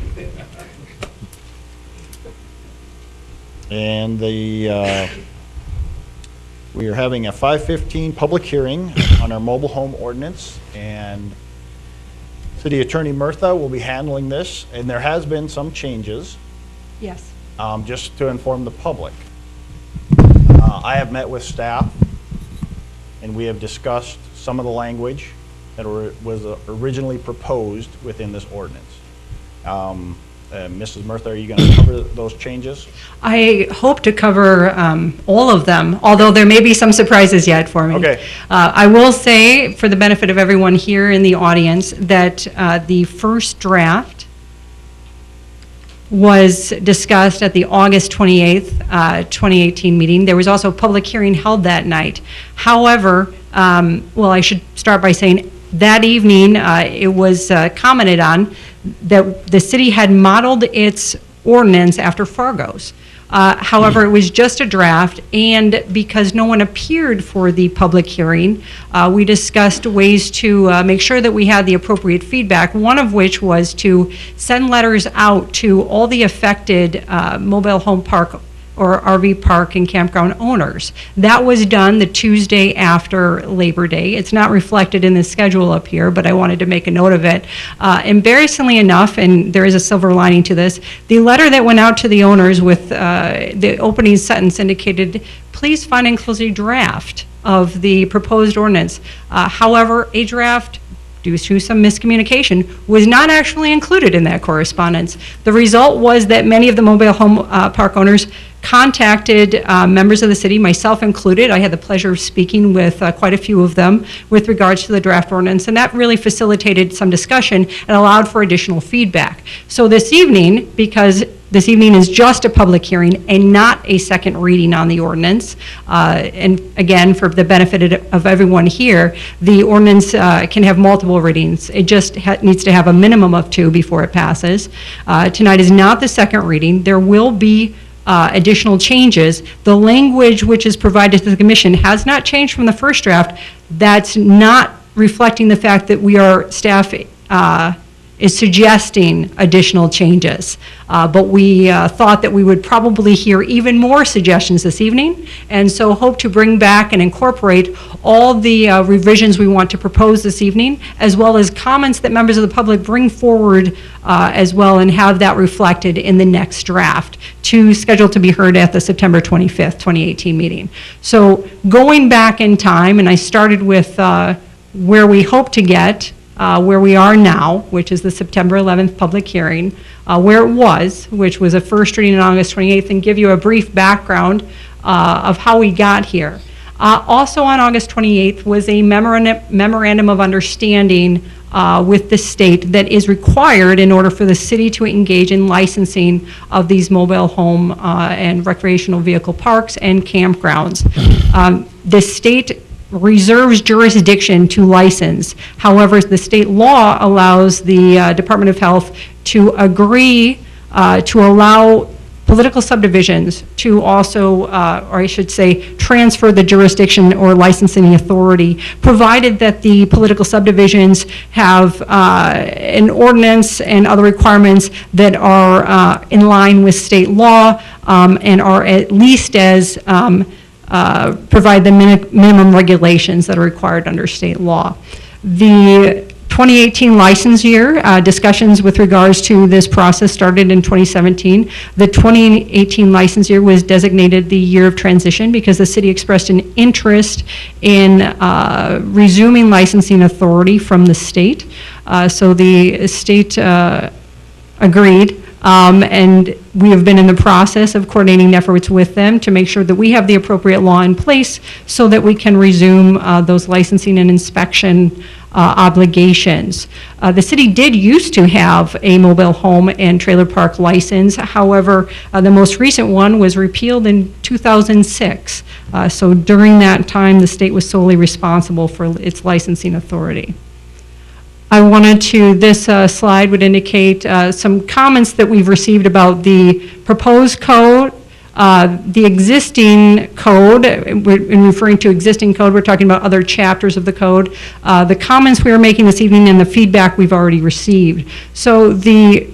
And we are having a 5:15 public hearing on our mobile home ordinance, and City Attorney Murtha will be handling this, and there has been some changes. Yes. Just to inform the public. I have met with staff, and we have discussed some of the language that was originally proposed within this ordinance. Mrs. Murtha, are you going to cover those changes? I hope to cover all of them, although there may be some surprises yet for me. Okay. I will say, for the benefit of everyone here in the audience, that the first draft was discussed at the August 28th, 2018 meeting. There was also a public hearing held that night. However, well, I should start by saying that evening it was commented on that the city had modeled its ordinance after Fargo's. However, it was just a draft, and because no one appeared for the public hearing, we discussed ways to make sure that we had the appropriate feedback, one of which was to send letters out to all the affected mobile home park or RV park and campground owners. That was done the Tuesday after Labor Day. It's not reflected in the schedule up here, but I wanted to make a note of it. Embarrassingly enough, and there is a silver lining to this, the letter that went out to the owners with the opening sentence indicated, please find and enclose a draft of the proposed ordinance. However, a draft, due to some miscommunication, was not actually included in that correspondence. The result was that many of the mobile home park owners contacted members of the city, myself included. I had the pleasure of speaking with quite a few of them with regards to the draft ordinance, and that really facilitated some discussion and allowed for additional feedback. So this evening, because this evening is just a public hearing and not a second reading on the ordinance, and again, for the benefit of everyone here, the ordinance can have multiple readings. It just needs to have a minimum of 2 before it passes. Tonight is not the second reading. There will be additional changes. The language which is provided to the commission has not changed from the first draft. That's not reflecting the fact that we are staff is suggesting additional changes. But we thought that we would probably hear even more suggestions this evening, and so hope to bring back and incorporate all the revisions we want to propose this evening, as well as comments that members of the public bring forward as well, and have that reflected in the next draft, scheduled to be heard at the September 25th, 2018 meeting. So going back in time, and I started with where we hope to get, where we are now, which is the September 11th public hearing, where it was, which was a first reading on August 28th, and give you a brief background of how we got here. Also on August 28th was a memorandum of understanding with the state that is required in order for the city to engage in licensing of these mobile home and recreational vehicle parks and campgrounds. The state reserves jurisdiction to license. However, the state law allows the Department of Health to agree to allow political subdivisions to also, or I should say, transfer the jurisdiction or licensing authority, provided that the political subdivisions have an ordinance and other requirements that are in line with state law and are at least as provide the minimum regulations that are required under state law. The 2018 license year, discussions with regards to this process started in 2017. The 2018 license year was designated the year of transition because the city expressed an interest in resuming licensing authority from the state. So the state agreed. And we have been in the process of coordinating efforts with them to make sure that we have the appropriate law in place so that we can resume those licensing and inspection obligations. The city did used to have a mobile home and trailer park license. However, the most recent one was repealed in 2006. So during that time, the state was solely responsible for its licensing authority. I wanted to, this slide would indicate some comments that we've received about the proposed code, the existing code. In referring to existing code, we're talking about other chapters of the code. The comments we are making this evening and the feedback we've already received. So the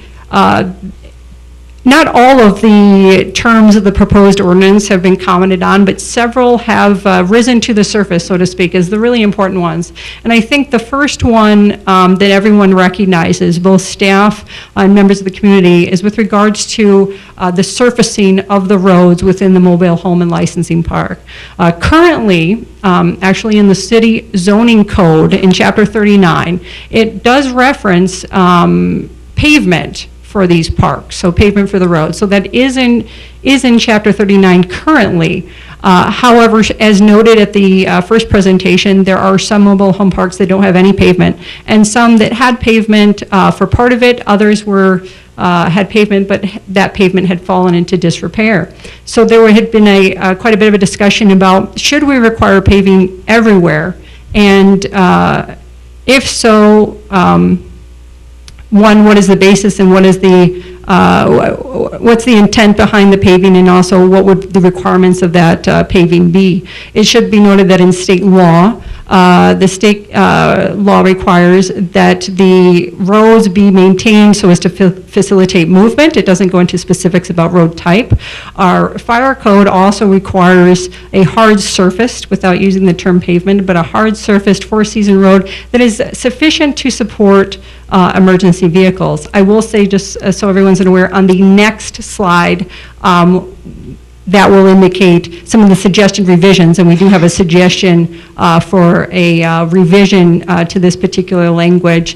not all of the terms of the proposed ordinance have been commented on, but several have risen to the surface, so to speak, as the really important ones. And I think the first one that everyone recognizes, both staff and members of the community, is with regards to the surfacing of the roads within the mobile home and licensing park. Currently, actually in the city zoning code in Chapter 39, it does reference pavement for these parks, so pavement for the road. So that is in Chapter 39 currently. However, as noted at the first presentation, there are some mobile home parks that don't have any pavement, and some that had pavement for part of it. Others were had pavement, but that pavement had fallen into disrepair. So there had been quite a bit of a discussion about, should we require paving everywhere? And if so, one, what is the basis and what is the, what's the intent behind the paving, and also what would the requirements of that paving be? It should be noted that in state law, the state law requires that the roads be maintained so as to facilitate movement. It doesn't go into specifics about road type. Our fire code also requires a hard surfaced, without using the term pavement, but a hard surfaced four-season road that is sufficient to support emergency vehicles. I will say, just so everyone's aware, on the next slide, that will indicate some of the suggested revisions, and we do have a suggestion for a revision to this particular language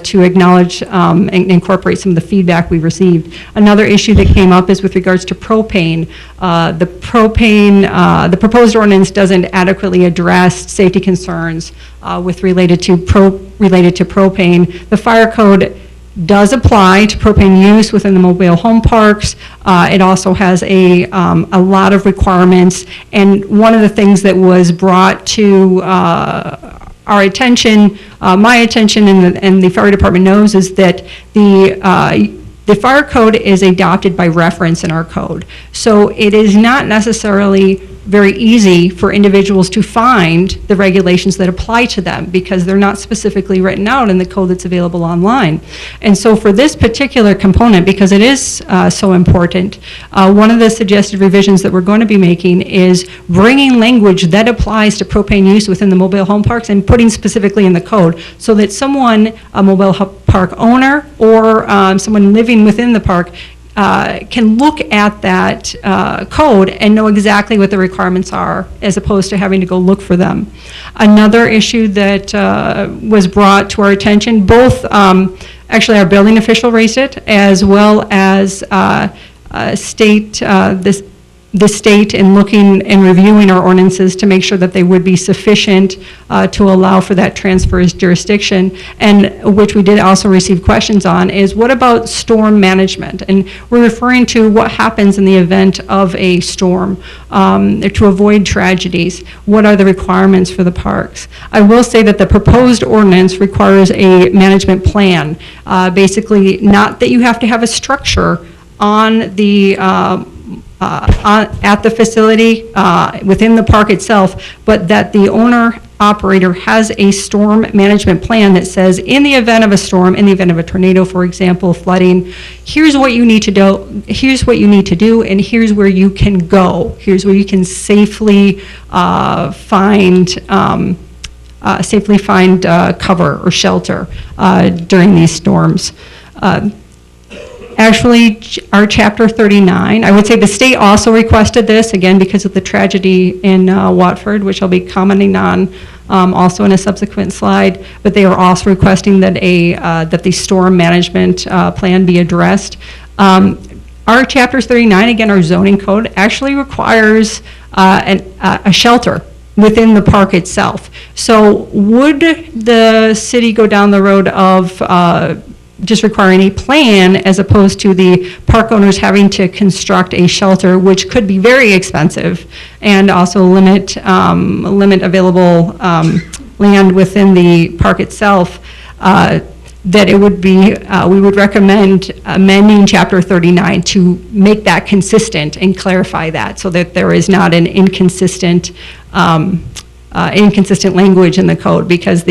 to acknowledge and incorporate some of the feedback we received. Another issue that came up is with regards to propane. The proposed ordinance doesn't adequately address safety concerns related to propane. The fire code does apply to propane use within the mobile home parks. It also has a lot of requirements, and one of the things that was brought to our attention, my attention, and the fire department knows, is that the fire code is adopted by reference in our code. So it is not necessarily very easy for individuals to find the regulations that apply to them because they're not specifically written out in the code that's available online. And so for this particular component, because it is so important, one of the suggested revisions that we're going to be making is bringing language that applies to propane use within the mobile home parks and putting specifically in the code so that someone, a mobile park owner or someone living within the park, can look at that code and know exactly what the requirements are as opposed to having to go look for them. Another issue that was brought to our attention, both actually our building official raised it as well as the state in looking and reviewing our ordinances to make sure that they would be sufficient to allow for that transfer as jurisdiction, and which we did also receive questions on, is what about storm management? And we're referring to what happens in the event of a storm to avoid tragedies. What are the requirements for the parks? I will say that the proposed ordinance requires a management plan. Basically, not that you have to have a structure on the at the facility within the park itself, but that the owner-operator has a storm management plan that says, in the event of a storm, in the event of a tornado, for example, flooding, here's what you need to do, and here's where you can go. Here's where you can safely find cover or shelter during these storms. Actually, our Chapter 39, I would say the state also requested this, again, because of the tragedy in Watford, which I'll be commenting on also in a subsequent slide, but they are also requesting that that the storm management plan be addressed. Our Chapter 39, again, our zoning code, actually requires a shelter within the park itself. So would the city go down the road of just requiring a plan as opposed to the park owners having to construct a shelter, which could be very expensive and also limit available land within the park itself, that it would be, we would recommend amending Chapter 39 to make that consistent and clarify that so that there is not an inconsistent language in the code, because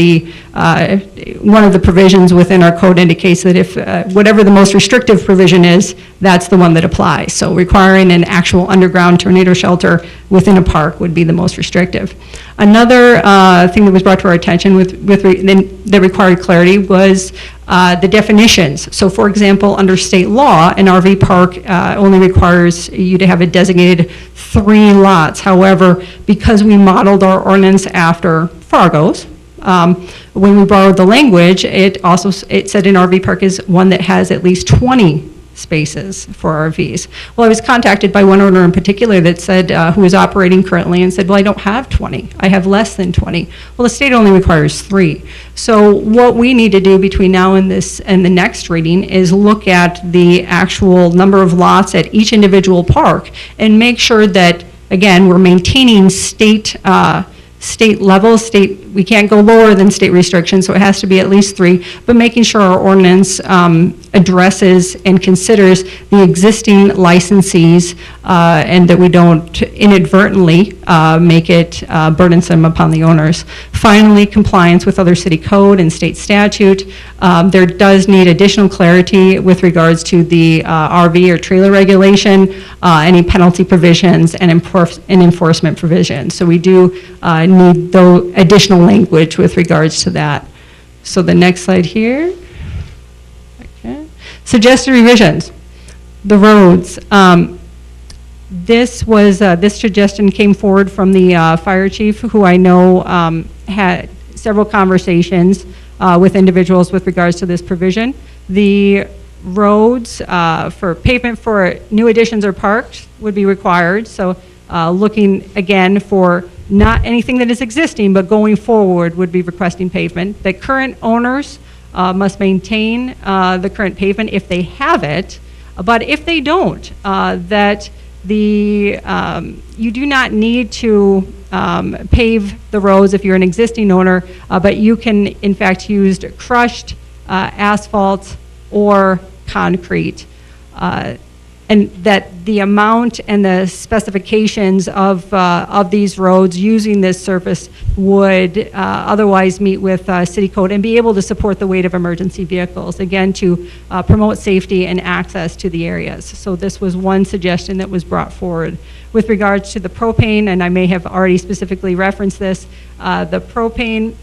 one of the provisions within our code indicates that if whatever the most restrictive provision is, that's the one that applies. So requiring an actual underground tornado shelter within a park would be the most restrictive. Another thing that was brought to our attention that required clarity was the definitions. So for example, under state law, an RV park only requires you to have a designated 3 lots. However, because we modeled our ordinance after Fargo's, when we borrowed the language, it said an RV park is one that has at least 20 spaces for RVs. Well, I was contacted by one owner in particular that said, who is operating currently, and said, well, I don't have 20. I have less than 20. Well, the state only requires 3. So what we need to do between now and the next reading is look at the actual number of lots at each individual park and make sure that, again, we're maintaining state levels. We can't go lower than state restrictions, so it has to be at least 3, but making sure our ordinance addresses and considers the existing licensees and that we don't inadvertently make it burdensome upon the owners. Finally, compliance with other city code and state statute. There does need additional clarity with regards to the RV or trailer regulation, any penalty provisions, and enforcement provisions. So we do need the additional language with regards to that. So the next slide here. Okay. Suggested revisions. The roads. This suggestion came forward from the fire chief, who I know had several conversations with individuals with regards to this provision. The roads for pavement for new additions or parks would be required. So looking again for not anything that is existing, but going forward would be requesting pavement. The current owners must maintain the current pavement if they have it, but if they don't, that you do not need to pave the roads if you're an existing owner, but you can in fact use crushed asphalt or concrete. and that the amount and the specifications of these roads using this surface would otherwise meet with city code and be able to support the weight of emergency vehicles, again, to promote safety and access to the areas. So this was one suggestion that was brought forward. With regards to the propane, and I may have already specifically referenced this, the propane,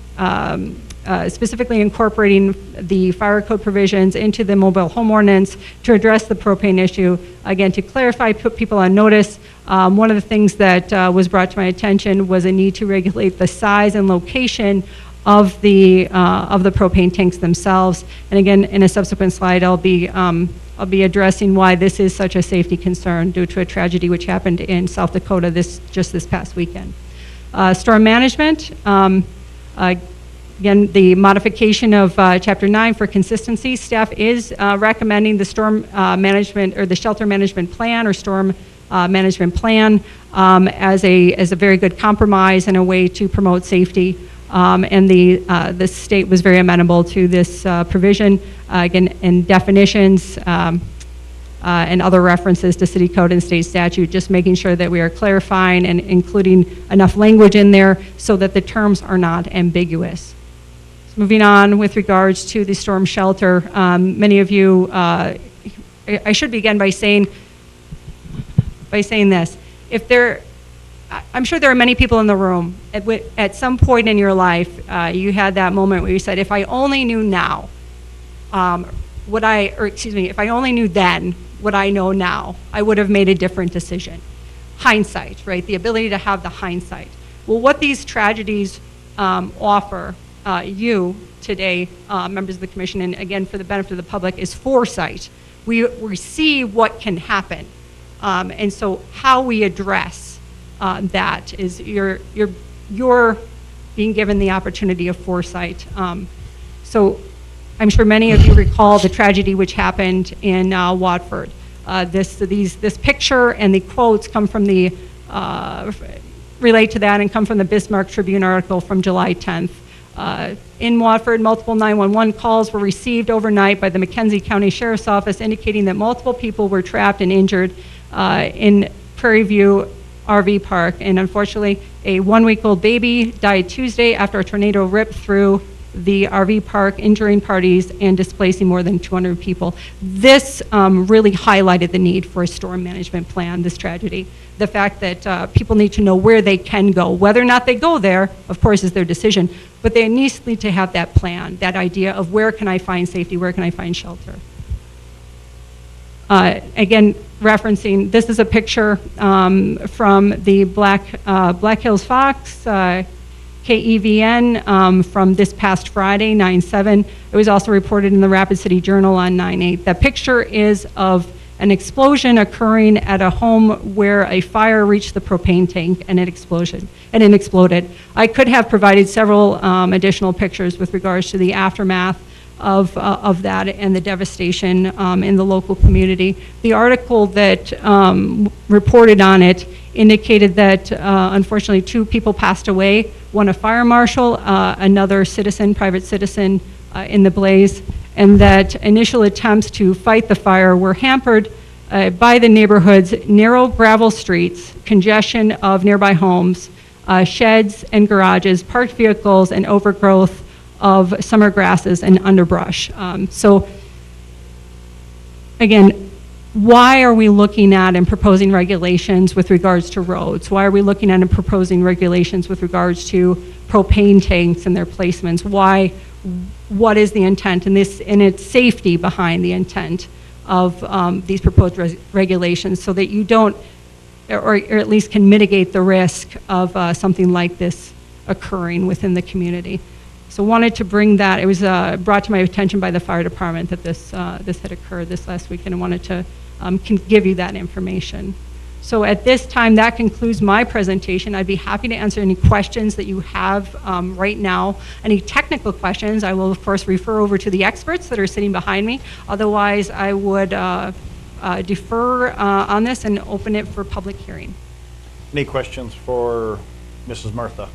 specifically incorporating the fire code provisions into the mobile home ordinance to address the propane issue. Again, to clarify, put people on notice, one of the things that was brought to my attention was a need to regulate the size and location of the propane tanks themselves. And again, in a subsequent slide, I'll be addressing why this is such a safety concern due to a tragedy which happened in South Dakota just this past weekend. Storm management. Again, the modification of Chapter 9 for consistency, staff is recommending the storm management or the shelter management plan or storm management plan as a very good compromise and a way to promote safety. And the state was very amenable to this provision, again, in definitions and other references to city code and state statute, just making sure that we are clarifying and including enough language in there so that the terms are not ambiguous. Moving on with regards to the storm shelter, many of you, I should begin by saying this. I'm sure there are many people in the room, at some point in your life, you had that moment where you said, if I only knew now, if I only knew then what I know now, I would have made a different decision. Hindsight, right? The ability to have the hindsight. Well, what these tragedies offer you today, members of the commission, and again for the benefit of the public, is foresight. We see what can happen, and so how we address that is you're being given the opportunity of foresight. So I'm sure many of you recall the tragedy which happened in Watford. This picture and the quotes come from the relate to that and come from the Bismarck Tribune article from July 10th. In Watford, multiple 911 calls were received overnight by the McKenzie County Sheriff's Office indicating that multiple people were trapped and injured in Prairie View RV Park. And unfortunately, a 1-week-old baby died Tuesday after a tornado ripped through the RV park, injuring parties and displacing more than 200 people. This really highlighted the need for a storm management plan, this tragedy. The fact that people need to know where they can go. Whether or not they go there, of course, is their decision, but they need to have that plan, that idea of where can I find safety, where can I find shelter. Again, referencing, this is a picture from the Black Hills Fox, KEVN from this past Friday, 9/7. It was also reported in the Rapid City Journal on 9/8. The picture is of an explosion occurring at a home where a fire reached the propane tank and it exploded. I could have provided several additional pictures with regards to the aftermath of that and the devastation in the local community. The article that reported on it indicated that unfortunately 2 people passed away, one a fire marshal, another citizen, private citizen in the blaze, and that initial attempts to fight the fire were hampered by the neighborhood's narrow gravel streets, congestion of nearby homes, sheds and garages, parked vehicles, and overgrowth of summer grasses and underbrush. So again, why are we looking at and proposing regulations with regards to roads? Why are we looking at and proposing regulations with regards to propane tanks and their placements? Why? What is the intent and its safety behind the intent of these proposed regulations, so that you don't, or at least can mitigate the risk of something like this occurring within the community. So wanted to bring that. It was brought to my attention by the fire department that this had occurred this last weekend, and wanted to give you that information. So at this time, that concludes my presentation. I'd be happy to answer any questions that you have right now. Any technical questions, I will of course refer over to the experts that are sitting behind me. Otherwise, I would defer on this and open it for public hearing. Any questions for Mrs. Murtha?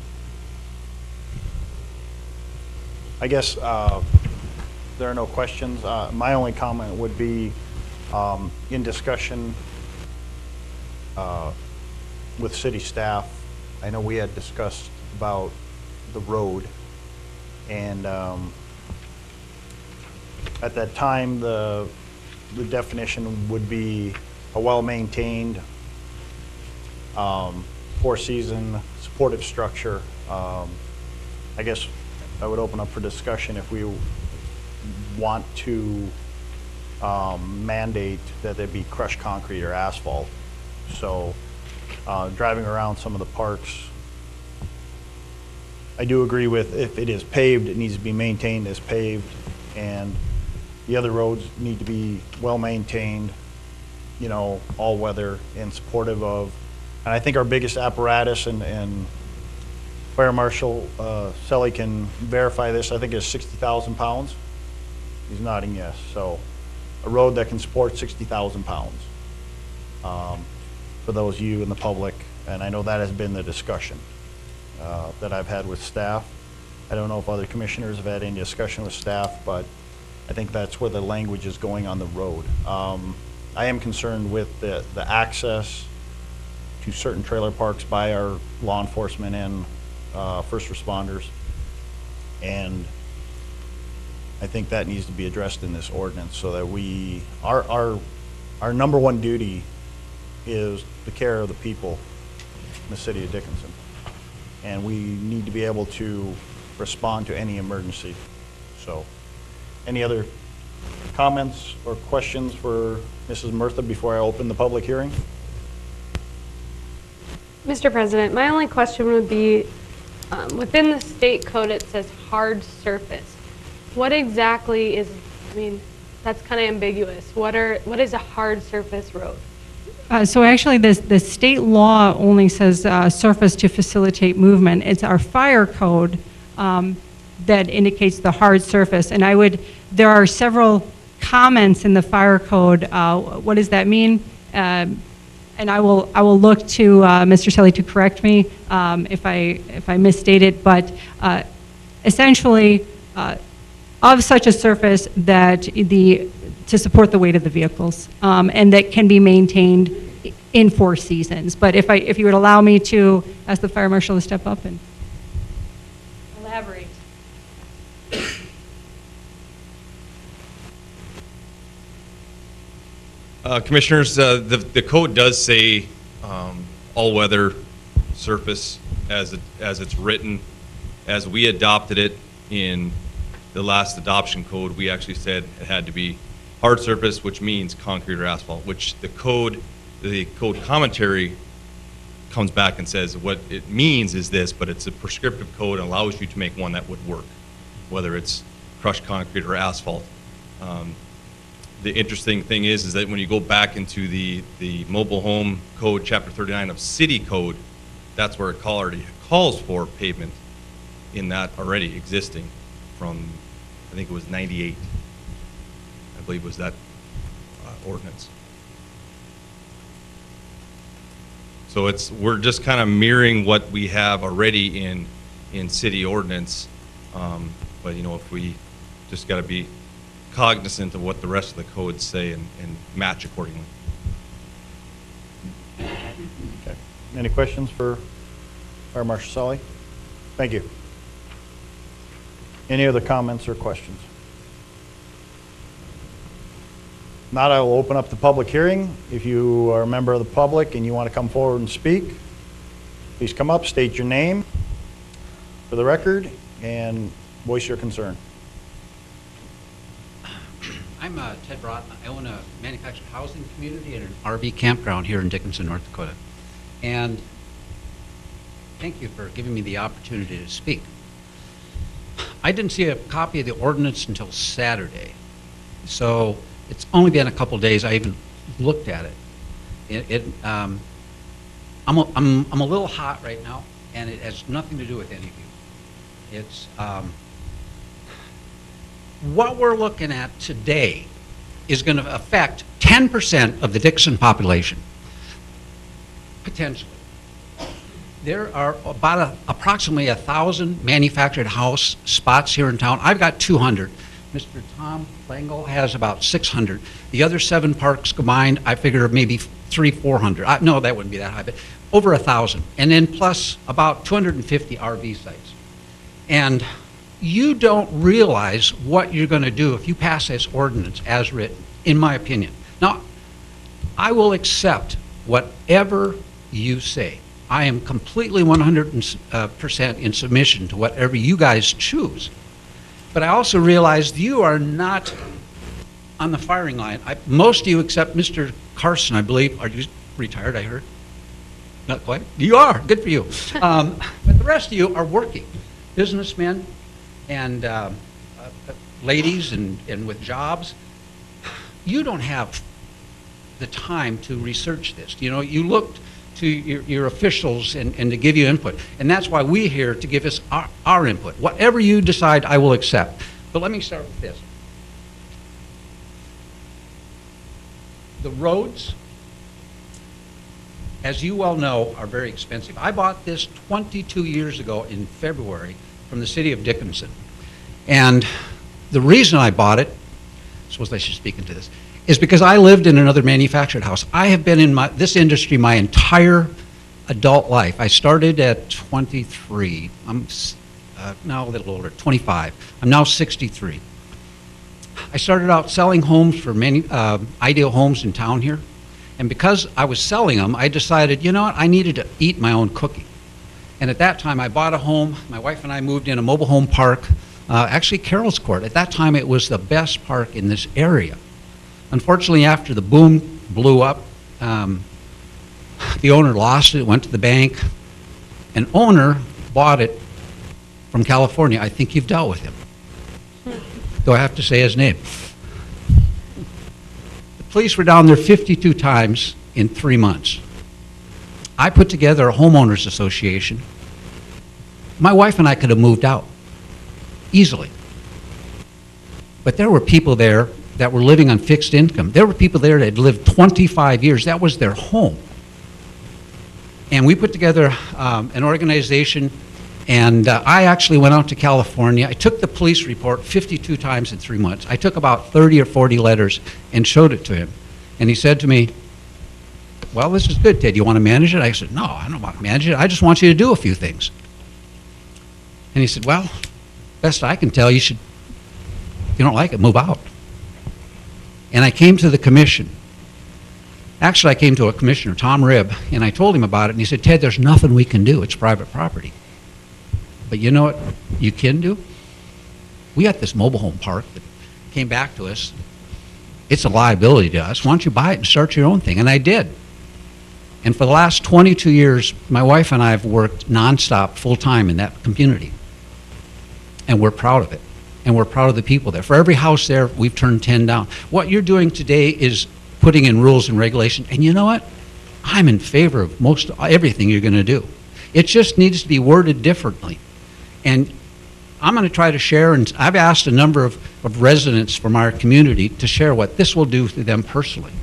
I guess there are no questions. My only comment would be In discussion with city staff, I know we had discussed about the road, and at that time, the definition would be a well-maintained, four-season supportive structure. I guess I would open up for discussion if we want to mandate that there be crushed concrete or asphalt. So driving around some of the parks, I do agree with if it is paved, it needs to be maintained as paved, and the other roads need to be well-maintained, you know, all-weather and supportive of. And I think our biggest apparatus, and Fire Marshal Selly can verify this, I think is 60,000 pounds. He's nodding yes. So a road that can support 60,000 pounds for those of you in the public. And I know that has been the discussion that I've had with staff. I don't know if other commissioners have had any discussion with staff, but I think that's where the language is going on the road. I am concerned with the access to certain trailer parks by our law enforcement and first responders. And I think that needs to be addressed in this ordinance so that our number one duty is the care of the people in the city of Dickinson. And we need to be able to respond to any emergency. So, any other comments or questions for Mrs. Murtha before I open the public hearing? Mr. President, my only question would be, within the state code it says hard surface. What exactly is, I mean, that's kind of ambiguous. What is a hard surface road? So actually, the state law only says surface to facilitate movement. It's our fire code that indicates the hard surface. And there are several comments in the fire code. What does that mean? And I will look to Mr. Selly to correct me if I misstate it. But essentially, of such a surface that to support the weight of the vehicles, and that can be maintained in 4 seasons. But if you would allow me to ask the fire marshal to step up and elaborate. Commissioners, the code does say all-weather surface as it's written. As we adopted it in the last adoption code, we actually said it had to be hard surface, which means concrete or asphalt, which the code commentary comes back and says what it means is this, but it's a prescriptive code and allows you to make one that would work, whether it's crushed concrete or asphalt. The interesting thing is that when you go back into the mobile home code, chapter 39 of city code, that's where it already calls for pavement in that already existing from, I think it was 98, I believe was that ordinance. So we're just kind of mirroring what we have already in city ordinance, but you know, if we just got to be cognizant of what the rest of the codes say and match accordingly. Okay. Any questions for Fire Marshal Selly? Thank you. Any other comments or questions? Not, I will open up the public hearing. If you are a member of the public and you want to come forward and speak, please come up, state your name for the record, and voice your concern. I'm Ted Broughton. I own a manufactured housing community and an RV campground here in Dickinson, North Dakota. And thank you for giving me the opportunity to speak. I didn't see a copy of the ordinance until Saturday. So it's only been a couple days I even looked at it. I'm a little hot right now, and it has nothing to do with any of you. It's what we're looking at today is going to affect 10% of the Dickinson population, potentially. There are approximately 1,000 manufactured house spots here in town. I've got 200. Mr. Tom Langle has about 600. The other 7 parks combined, I figure maybe 400. No, that wouldn't be that high, but over 1,000. And then plus about 250 RV sites. And you don't realize what you're going to do if you pass this ordinance as written, in my opinion. Now, I will accept whatever you say. I am completely 100% in submission to whatever you guys choose. But I also realize you are not on the firing line. Most of you, except Mr. Carson, I believe, are you retired, I heard? Not quite? You are. Good for you. But the rest of you are working. Businessmen and ladies and with jobs. You don't have the time to research this. You know, you looked to your officials and to give you input. And that's why we're here, to give us our input. Whatever you decide, I will accept. But let me start with this. The roads, as you well know, are very expensive. I bought this 22 years ago in February from the city of Dickinson. And the reason I bought it, I suppose I should speak into this, is because I lived in another manufactured house. I have been in this industry my entire adult life. I started at 23. I'm now a little older, 25. I'm now 63. I started out selling homes for many Ideal Homes in town here. And because I was selling them, I decided, you know what, I needed to eat my own cooking. And at that time, I bought a home. My wife and I moved in a mobile home park, actually Carroll's Court. At that time, it was the best park in this area. Unfortunately, after the boom blew up, the owner lost it, went to the bank. An owner bought it from California. I think you've dealt with him. Do I have to say his name? The police were down there 52 times in 3 months. I put together a homeowners association. My wife and I could have moved out easily. But there were people there that were living on fixed income. There were people there that had lived 25 years. That was their home. And we put together an organization, and I actually went out to California. I took the police report 52 times in 3 months. I took about 30 or 40 letters and showed it to him. And he said to me, well, this is good, Ted. You want to manage it? I said, no, I don't want to manage it. I just want you to do a few things. And he said, well, best I can tell, if you don't like it, move out. And I came to the commission. Actually, I came to a commissioner, Tom Ribb, and I told him about it, and he said, Ted, there's nothing we can do. It's private property. But you know what you can do? We got this mobile home park that came back to us. It's a liability to us. Why don't you buy it and start your own thing? And I did. And for the last 22 years, my wife and I have worked nonstop, full-time in that community. And we're proud of it. And we're proud of the people there. For every house there, we've turned 10 down. What you're doing today is putting in rules and regulation. And you know what? I'm in favor of most everything you're going to do. It just needs to be worded differently. And I'm going to try to share, and I've asked a number of residents from our community to share what this will do to them personally.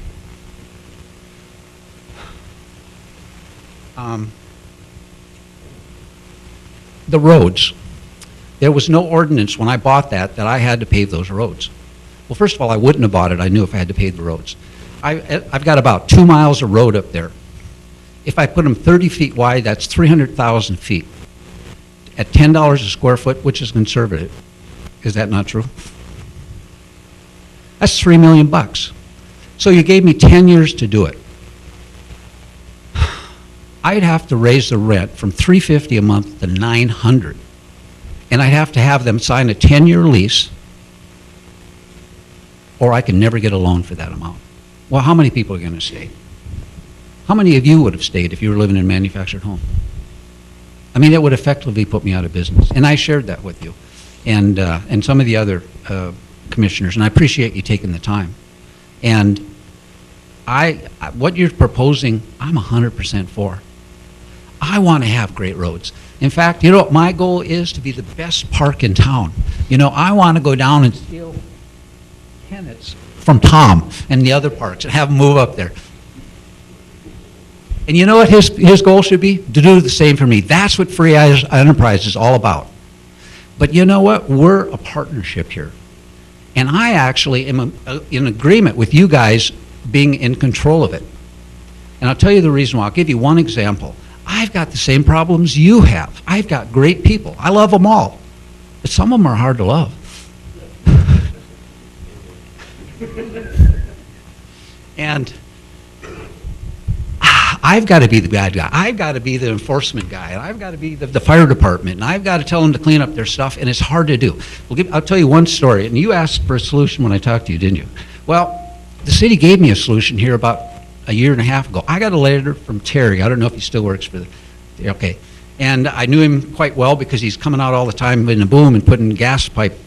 The roads. There was no ordinance when I bought that I had to pave those roads. Well, first of all, I wouldn't have bought it. I knew if I had to pave the roads. I've got about 2 miles of road up there. If I put them 30 feet wide, that's 300,000 feet. At $10 a square foot, which is conservative. Is that not true? That's $3 million bucks. So you gave me 10 years to do it. I'd have to raise the rent from $350 a month to $900. And I'd have to have them sign a 10-year lease, or I could never get a loan for that amount. Well, how many people are going to stay? How many of you would have stayed if you were living in a manufactured home? I mean, it would effectively put me out of business. And I shared that with you and some of the other commissioners, and I appreciate you taking the time. And what you're proposing, I'm 100% for. I want to have great roads. In fact, you know what my goal is? To be the best park in town. You know, I want to go down and steal tenants from Tom and the other parks and have them move up there. And you know what his goal should be? To do the same for me. That's what Free Enterprise is all about. But you know what? We're a partnership here. And I actually am in agreement with you guys being in control of it. And I'll tell you the reason why. I'll give you one example. I've got the same problems you have. I've got great people. I love them all. But some of them are hard to love. And I've got to be the bad guy. I've got to be the enforcement guy. And I've got to be the fire department. And I've got to tell them to clean up their stuff. And it's hard to do. I'll tell you one story. And you asked for a solution when I talked to you, didn't you? Well, the city gave me a solution here about a year and a half ago. I got a letter from Terry. I don't know if he still works for the, okay. And I knew him quite well because he's coming out all the time in the boom and putting gas pipe,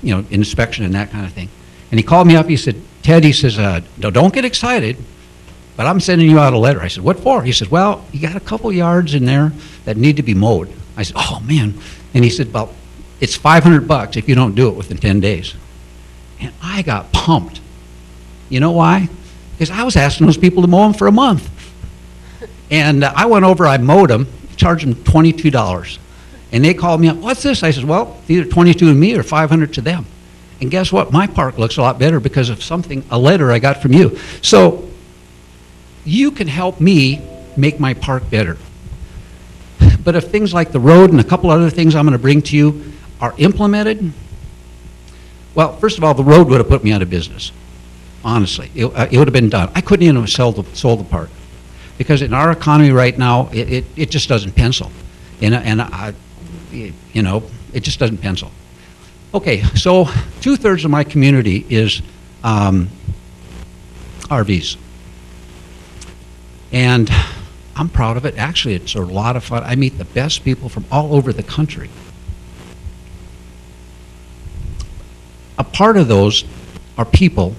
inspection and that kind of thing. And he called me up. He said, Ted, he says, no, don't get excited, but I'm sending you out a letter. I said, what for? He said, well, you got a couple yards in there that need to be mowed. I said, oh, man. And he said, well, it's $500 if you don't do it within 10 days. And I got pumped. You know why? Because I was asking those people to mow them for a month. And I went over, I mowed them, charged them $22. And they called me up, what's this? I said, well, it's either $22 to me or $500 to them. And guess what? My park looks a lot better because of a letter I got from you. So you can help me make my park better. But if things like the road and a couple other things I'm going to bring to you are implemented, well, first of all, the road would have put me out of business. Honestly, it would have been done. I couldn't even have sold the park because in our economy right now, it just doesn't pencil. It just doesn't pencil. Okay, so 2/3 of my community is RVs. And I'm proud of it. Actually, it's a lot of fun. I meet the best people from all over the country. A part of those are people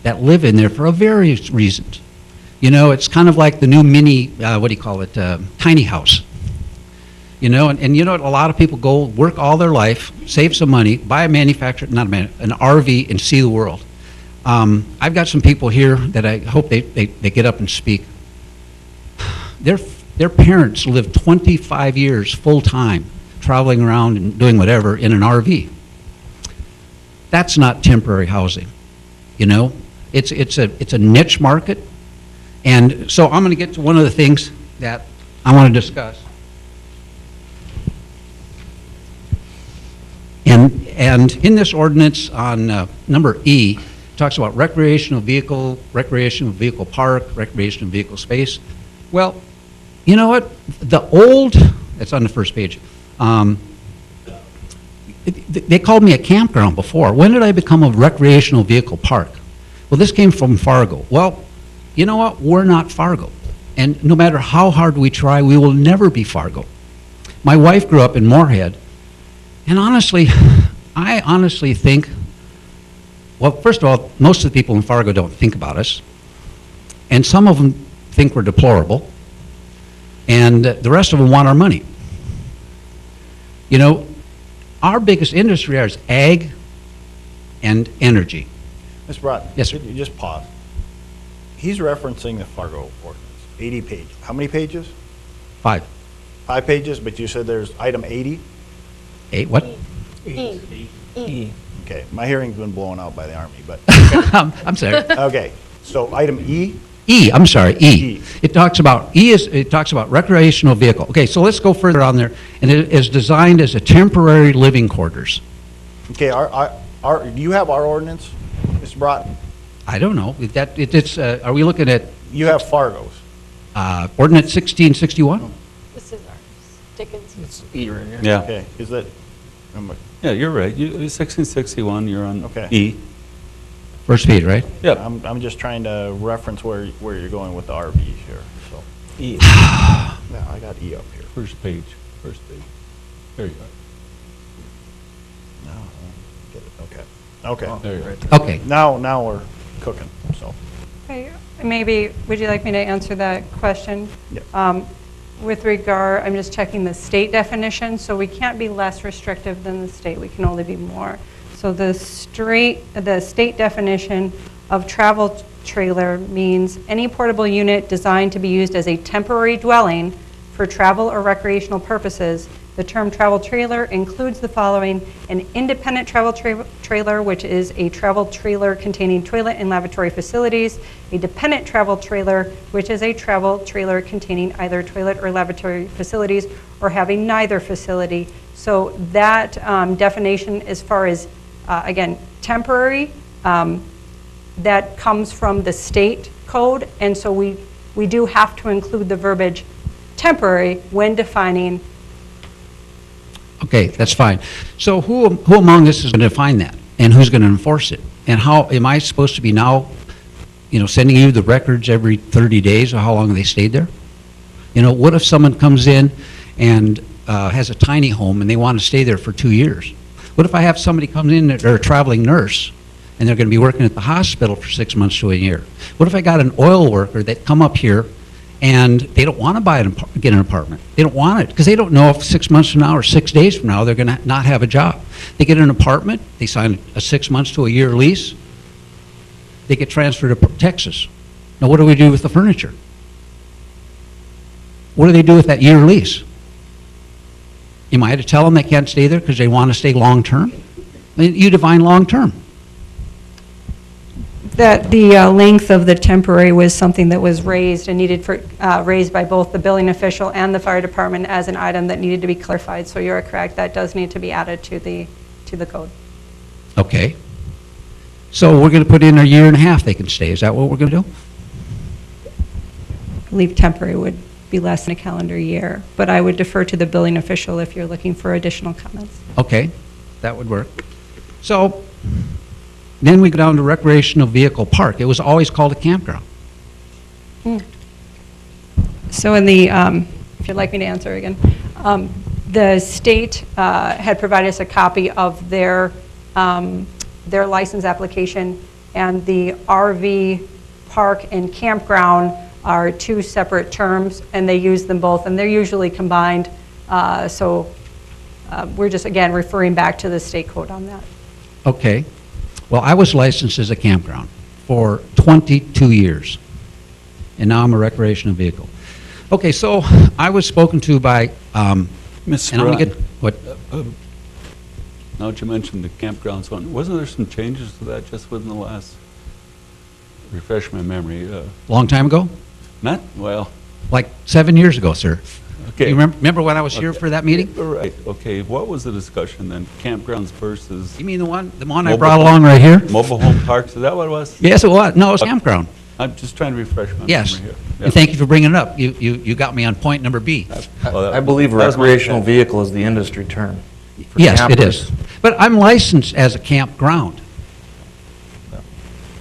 that live in there for various reasons. You know, it's kind of like the new mini, tiny house. You know, and you know, a lot of people go work all their life, save some money, buy an RV and see the world. I've got some people here that I hope they get up and speak. Their parents lived 25 years full-time, traveling around and doing whatever in an RV. That's not temporary housing, you know? It's a niche market. And so I'm going to get to one of the things that I want to discuss. And in this ordinance on number E, it talks about recreational vehicle park, recreational vehicle space. Well, you know what? That's on the first page. They called me a campground before. When did I become a recreational vehicle park? Well, this came from Fargo. Well, you know what? We're not Fargo. And no matter how hard we try, we will never be Fargo. My wife grew up in Moorhead. And honestly, I honestly think, well, first of all, most of the people in Fargo don't think about us. And some of them think we're deplorable. And the rest of them want our money. You know, our biggest industry is ag and energy. Mr. Broughton? Yes, sir. Could you just pause? He's referencing the Fargo ordinance, 80 pages. How many pages? 5. 5 pages, but you said there's item 80? 8 what? E. Okay, my hearing's been blown out by the Army, but. I'm sorry. Okay, so item E? I'm sorry, E. It talks about recreational vehicle. Okay, so let's go further on there. And it is designed as a temporary living quarters. Okay, do you have our ordinance, Mr. Broughton? I don't know. Are we looking at? You have Fargo's. Ordinance 1661? This is ours. Dickinson. It's E right here. Yeah. Okay, is that? Yeah, you're right. 1661, you're on Okay. E. First page, right? Yep. I'm just trying to reference where you're going with the RVs here, so. E. Yeah, I got E up here. First page. There you go. No, get it, okay. Okay. There you go. Okay. Now we're cooking, so. Okay, maybe, would you like me to answer that question? Yeah. With regard, I'm just checking the state definition, so we can't be less restrictive than the state, we can only be more. So the state definition of travel trailer means any portable unit designed to be used as a temporary dwelling for travel or recreational purposes The term travel trailer includes the following: an independent travel trailer, which is a travel trailer containing toilet and lavatory facilities, a dependent travel trailer, which is a travel trailer containing either toilet or lavatory facilities or having neither facility. So that definition, as far as, again, temporary, that comes from the state code, and so we do have to include the verbiage temporary when defining. Okay, that's fine. So who among us is going to define that? And who's going to enforce it? And how, am I supposed to be now, sending you the records every 30 days of how long they stayed there? What if someone comes in and has a tiny home and they want to stay there for 2 years? What if I have somebody come in, they're a traveling nurse, and they're going to be working at the hospital for 6 months to a year? What if I got an oil worker that come up here and they don't want to get an apartment? They don't want it because they don't know if 6 months from now or 6 days from now they're going to not have a job. They get an apartment, they sign a 6 months to a year lease, they get transferred to Texas. Now what do we do with the furniture? What do they do with that year lease? Am I to tell them they can't stay there because they want to stay long term? I mean, you define long term. That the length of the temporary was something that was raised and needed for, raised by both the building official and the fire department as an item that needed to be clarified. So you're correct, that does need to be added to the code. Okay. So we're going to put in a year and a half they can stay. Is that what we're going to do? I believe temporary would be less than a calendar year, but I would defer to the building official if you're looking for additional comments. Okay, that would work. So then we go down to recreational vehicle park. It was always called a campground. So in the, if you'd like me to answer again, the state had provided us a copy of their license application, and the RV park and campground are two separate terms, and they use them both, and they're usually combined. So we're just, again, referring back to the state code on that. Okay. Well, I was licensed as a campground for 22 years, and now I'm a recreational vehicle. Okay, so I was spoken to by, Mr. and I'm going to get, what? Now that you mentioned the campgrounds one, wasn't there some changes to that just within the last, refresh my memory? Long time ago? Not, well. Like 7 years ago, sir. Okay. You remember when I was here for that meeting? Right, okay. What was the discussion then? Campgrounds versus? You mean the one I brought along right here? Mobile home parks, is that what it was? Yes, it was. No, it was campground. I'm just trying to refresh my Yes. memory here. And thank you for bringing it up. You got me on point number B. I believe recreational vehicle is the industry term. for Yes, it campers. is. But I'm licensed as a campground.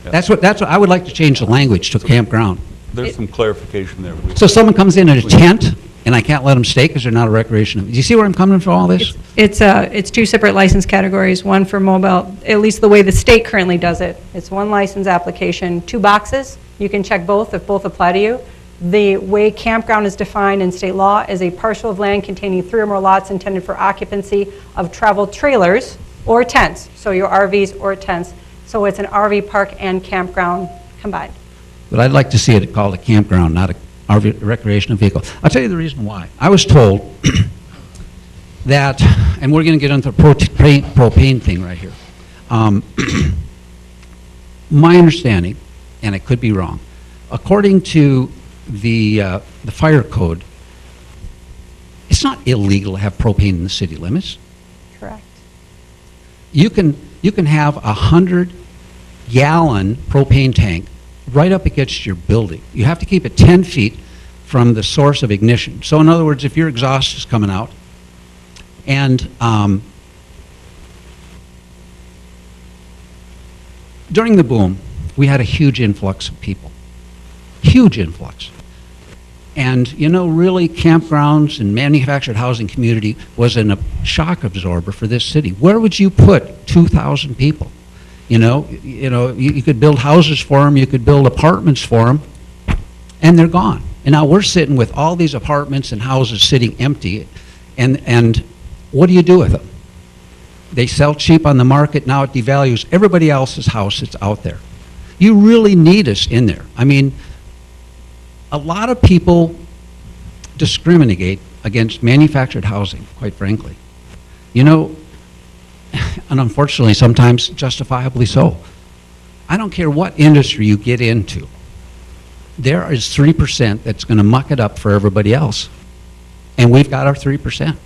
That's what I would like to change the language to campground. There's some clarification there. So someone comes in a tent, and I can't let them stay because they're not a recreational. Do you see where I'm coming from all this? It's two separate license categories, one for mobile, at least the way the state currently does it. It's one license application, 2 boxes. You can check both if both apply to you. The way campground is defined in state law is a parcel of land containing 3 or more lots intended for occupancy of travel trailers or tents, so your RVs or tents. So it's an RV park and campground combined. But I'd like to see it called a campground, not a RV recreational vehicle. I'll tell you the reason why. I was told that, and we're going to get into the propane thing right here. My understanding, and I could be wrong, according to the fire code, it's not illegal to have propane in the city limits. Correct. You can have 100-gallon propane tank right up against your building. You have to keep it 10 feet from the source of ignition. So in other words, if your exhaust is coming out, and during the boom, we had a huge influx of people. Huge influx. And, you know, really, campgrounds and manufactured housing community was a shock absorber for this city. Where would you put 2,000 people? You could build houses for them, you could build apartments for them, and they're gone. And now we're sitting with all these apartments and houses sitting empty, and what do you do with them? They sell cheap on the market, now it devalues everybody else's house that's out there. You really need us in there. I mean, a lot of people discriminate against manufactured housing, quite frankly. You know, and unfortunately, sometimes justifiably so. I don't care what industry you get into, there is 3% that's going to muck it up for everybody else. And we've got our 3%.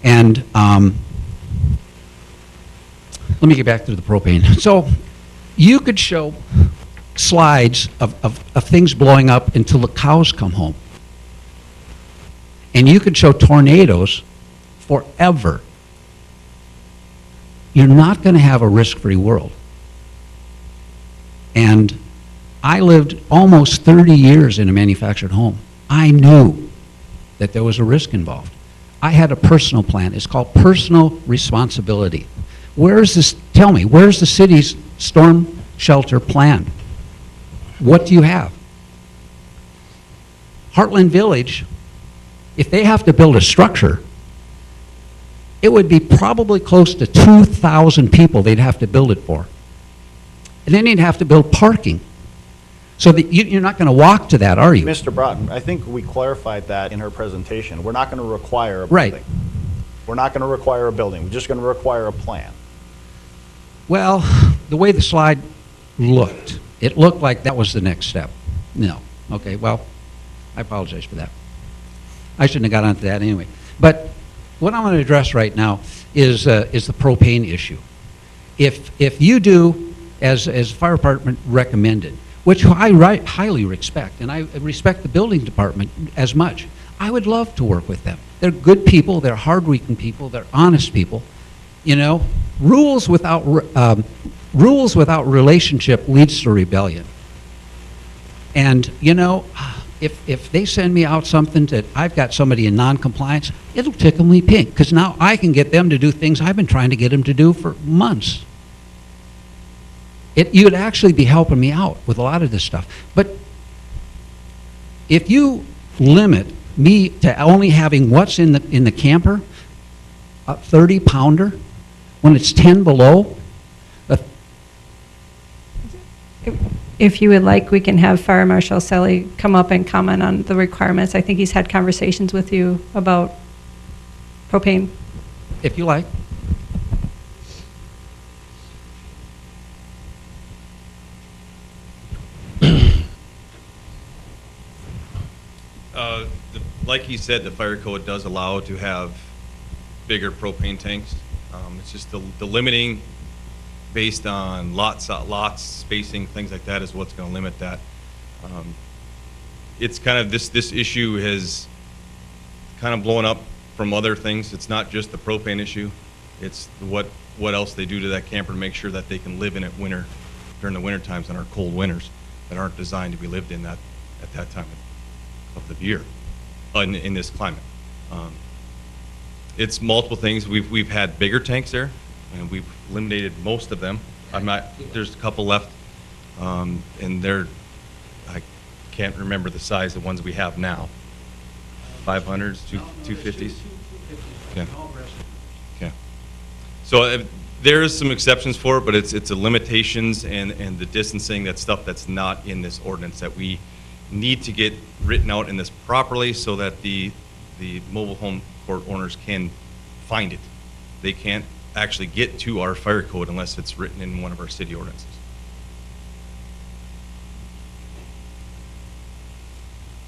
And let me get back to the propane. So you could show slides of things blowing up until the cows come home. And you could show tornadoes forever. You're not going to have a risk-free world. And I lived almost 30 years in a manufactured home. I knew that there was a risk involved. I had a personal plan. It's called personal responsibility. Where's this, tell me, where's the city's storm shelter plan? What do you have? Heartland Village, if they have to build a structure, it would be probably close to 2,000 people they'd have to build it for. And then you'd have to build parking. So that you're not going to walk to that, are you? Mr. Broughton, I think we clarified that in her presentation. We're not going to require a Right. building. We're not going to require a building. We're just going to require a plan. Well, the way the slide looked, it looked like that was the next step. No. Okay, well, I apologize for that. I shouldn't have got onto that anyway. But what I'm going to address right now is the propane issue. If you do, as the fire department recommended, which I highly respect, and I respect the building department as much, I would love to work with them. They're good people, they're hardworking people, they're honest people. You know, rules without relationship leads to rebellion. And, you know, if they send me out something that I've got somebody in non-compliance, it'll tickle me pink, because now I can get them to do things I've been trying to get them to do for months. You'd actually be helping me out with a lot of this stuff. But if you limit me to only having what's in the camper, a 30-pounder, when it's 10 below, If you would like, we can have Fire Marshal Selly come up and comment on the requirements. I think he's had conversations with you about propane. if you like. Like he said, the fire code does allow to have bigger propane tanks. It's just the limiting based on lots, spacing, things like that is what's going to limit that. It's kind of this issue has kind of blown up from other things. It's not just the propane issue. It's what else they do to that camper to make sure that they can live in it during the winter times and our cold winters that aren't designed to be lived in at that time of the year in this climate. It's multiple things. We've had bigger tanks there, and we've eliminated most of them. There's a couple left, and I can't remember the size of the ones we have now. 500s, 250s? Yeah. Okay. So there is some exceptions for it, but it's the limitations and the distancing, that stuff that's not in this ordinance that we need to get written out in this properly so that the mobile home court owners can find it. They can't actually get to our fire code unless it's written in one of our city ordinances.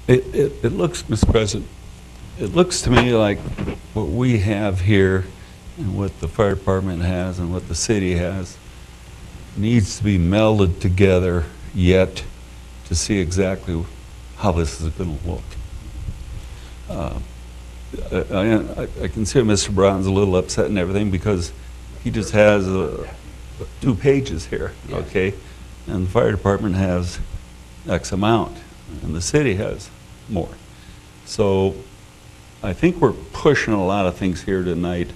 It looks, Mr. President, it looks to me like what we have here and what the fire department has and what the city has needs to be melded together yet to see exactly how this is going to look. I can see Mr. Brown's a little upset and everything because he just has 2 pages here, okay? And the fire department has X amount, and the city has more. So I think we're pushing a lot of things here tonight,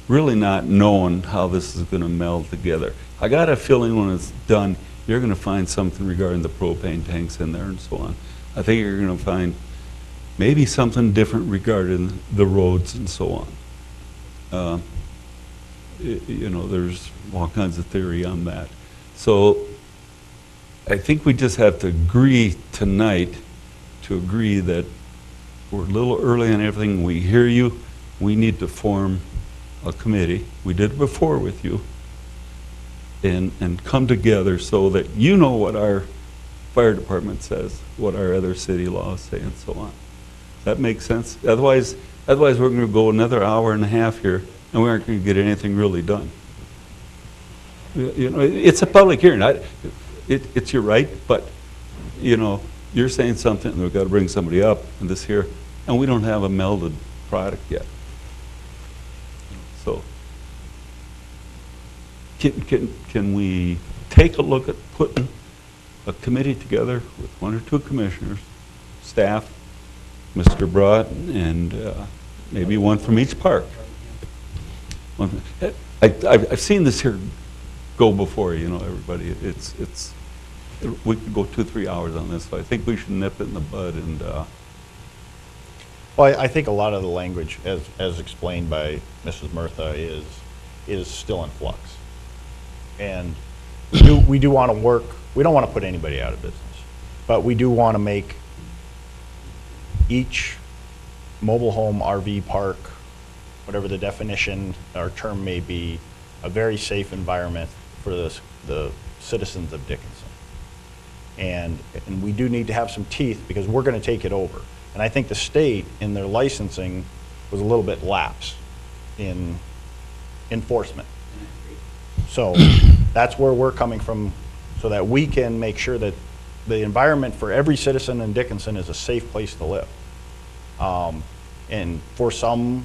really not knowing how this is going to meld together. I got a feeling when it's done, you're going to find something regarding the propane tanks in there and so on. I think you're going to find maybe something different regarding the roads and so on. You know, there's all kinds of theory on that. So I think we just have to agree tonight to agree that we're a little early on everything. We hear you. We need to form a committee. We did it before with you. And come together so that you know what our fire department says, what our other city laws say, and so on. That makes sense? Otherwise we're going to go another hour and a half here, and we aren't going to get anything really done. You know, it's a public hearing. It's your right, but, you know, you're saying something, and we've got to bring somebody up, and this here, and we don't have a melded product yet. So, can we take a look at putting a committee together with 1 or 2 commissioners, staff, Mr. Broughton, and maybe one from each park? I've seen this here go before, you know, everybody. We could go 2-3 hours on this, so I think we should nip it in the bud. And Well, I think a lot of the language, as explained by Mrs. Murtha, is still in flux. And we do want to work, we don't want to put anybody out of business, but we do want to make each mobile home RV park, whatever the definition or term may be, a very safe environment for the citizens of Dickinson. And we do need to have some teeth because we're going to take it over. And I think the state in their licensing was a little bit lax in enforcement. So that's where we're coming from, so that we can make sure that the environment for every citizen in Dickinson is a safe place to live. And for some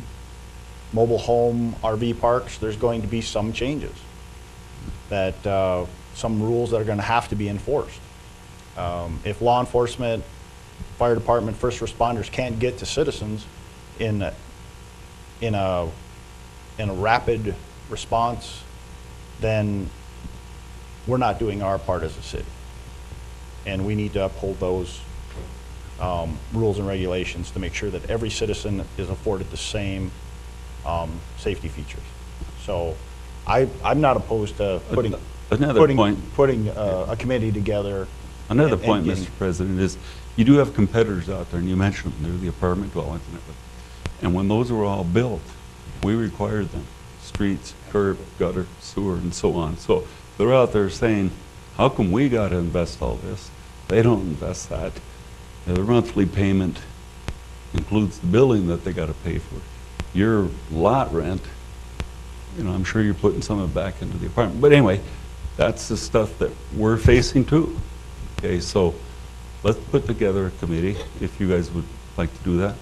mobile home RV parks, there's going to be some changes, that some rules that are going to have to be enforced. If law enforcement, fire department, first responders can't get to citizens in a rapid response, then we're not doing our part as a city. And we need to uphold those rules and regulations to make sure that every citizen is afforded the same safety features. So I'm not opposed to putting a committee together. Another point, Mr. President, is you do have competitors out there, and you mentioned them. They're the apartment dwellings and everything. And when those were all built, we required them. Streets, curb, gutter, sewer, and so on. So they're out there saying, how come we got to invest all this? They don't invest that. Their monthly payment includes the building that they got to pay for. Your lot rent, you know, I'm sure you're putting some of it back into the apartment. But anyway, that's the stuff that we're facing too. Okay, so let's put together a committee, if you guys would like to do that.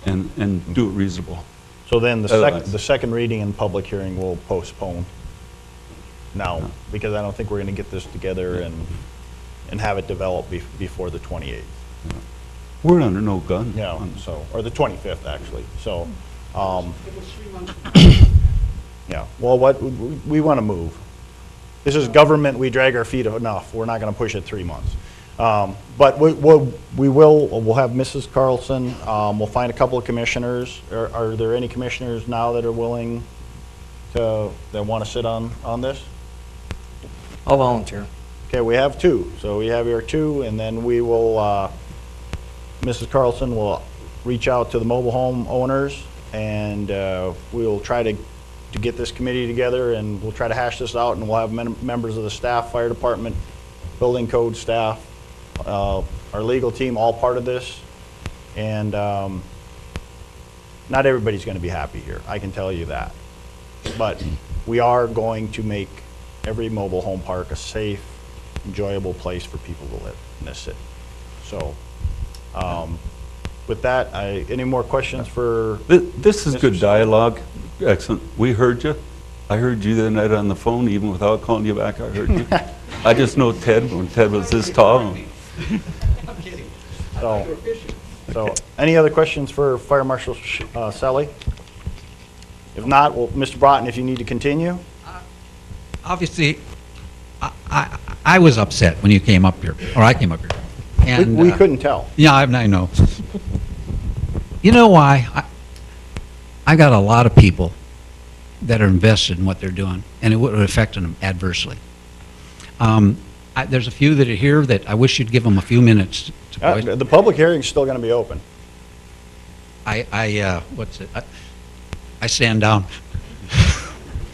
And do it reasonable. So then the second reading and public hearing will postpone now, because I don't think we're going to get this together and have it developed before the 28th. Yeah. We're under no gun. Yeah, so, or the 25th, actually. So, yeah, well, we want to move. This is government, we drag our feet enough. We're not going to push it 3 months. But we'll have Mrs. Carlson, we'll find a couple of commissioners. Are there any commissioners now that are willing that want to sit on this? I'll volunteer. Okay, we have 2. So we have here 2, and then we will, Mrs. Carlson will reach out to the mobile home owners, and we'll try to get this committee together, and we'll try to hash this out, and we'll have members of the staff, fire department, building code staff, our legal team, all part of this. And not everybody's going to be happy here, I can tell you that. But we are going to make every mobile home park a safe, enjoyable place for people to live in this city. So with that, any more questions for This is good dialogue. Excellent. We heard you. I heard you the night on the phone, even without calling you back, I heard you. I just know Ted, when Ted was this tall. I'm kidding. So any other questions for Fire Marshal Selly? If not, well, Mr. Broughton, if you need to continue. Obviously, I was upset when you came up here, or I came up here. And, we couldn't tell. Yeah, I know. You know why? I got a lot of people that are invested in what they're doing, and it would affect them adversely. There's a few that are here that I wish you'd give them a few minutes Boyd. The public hearing's still going to be open. I stand down.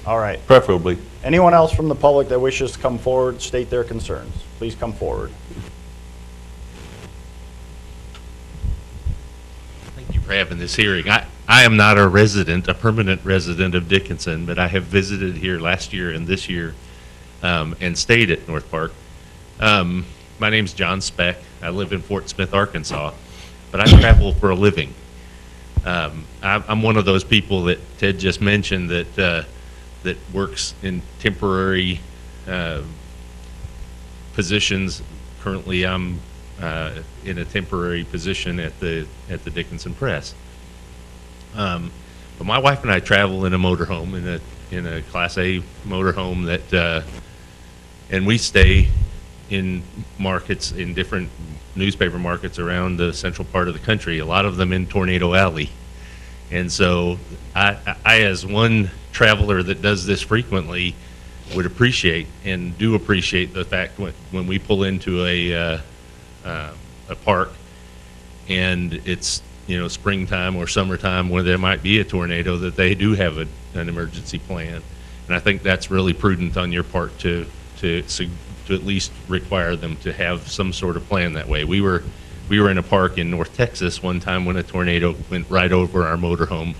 All right. Preferably. Anyone else from the public that wishes to come forward, state their concerns, please come forward. Thank you for having this hearing. I am not a permanent resident of Dickinson, but I have visited here last year and this year and stayed at North Park. My name's John Speck. I live in Fort Smith, Arkansas, but I travel for a living. I'm one of those people that Ted just mentioned that works in temporary positions. Currently, I'm in a temporary position at the Dickinson Press. But my wife and I travel in a motorhome, in a Class A motorhome and we stay in markets, in different newspaper markets around the central part of the country, a lot of them in Tornado Alley. And so I as one traveler that does this frequently, would appreciate and do appreciate the fact when we pull into a park and it's, springtime or summertime where there might be a tornado, that they do have an emergency plan. And I think that's really prudent on your part to at least require them to have some sort of plan that way. We were in a park in North Texas one time when a tornado went right over our motorhome.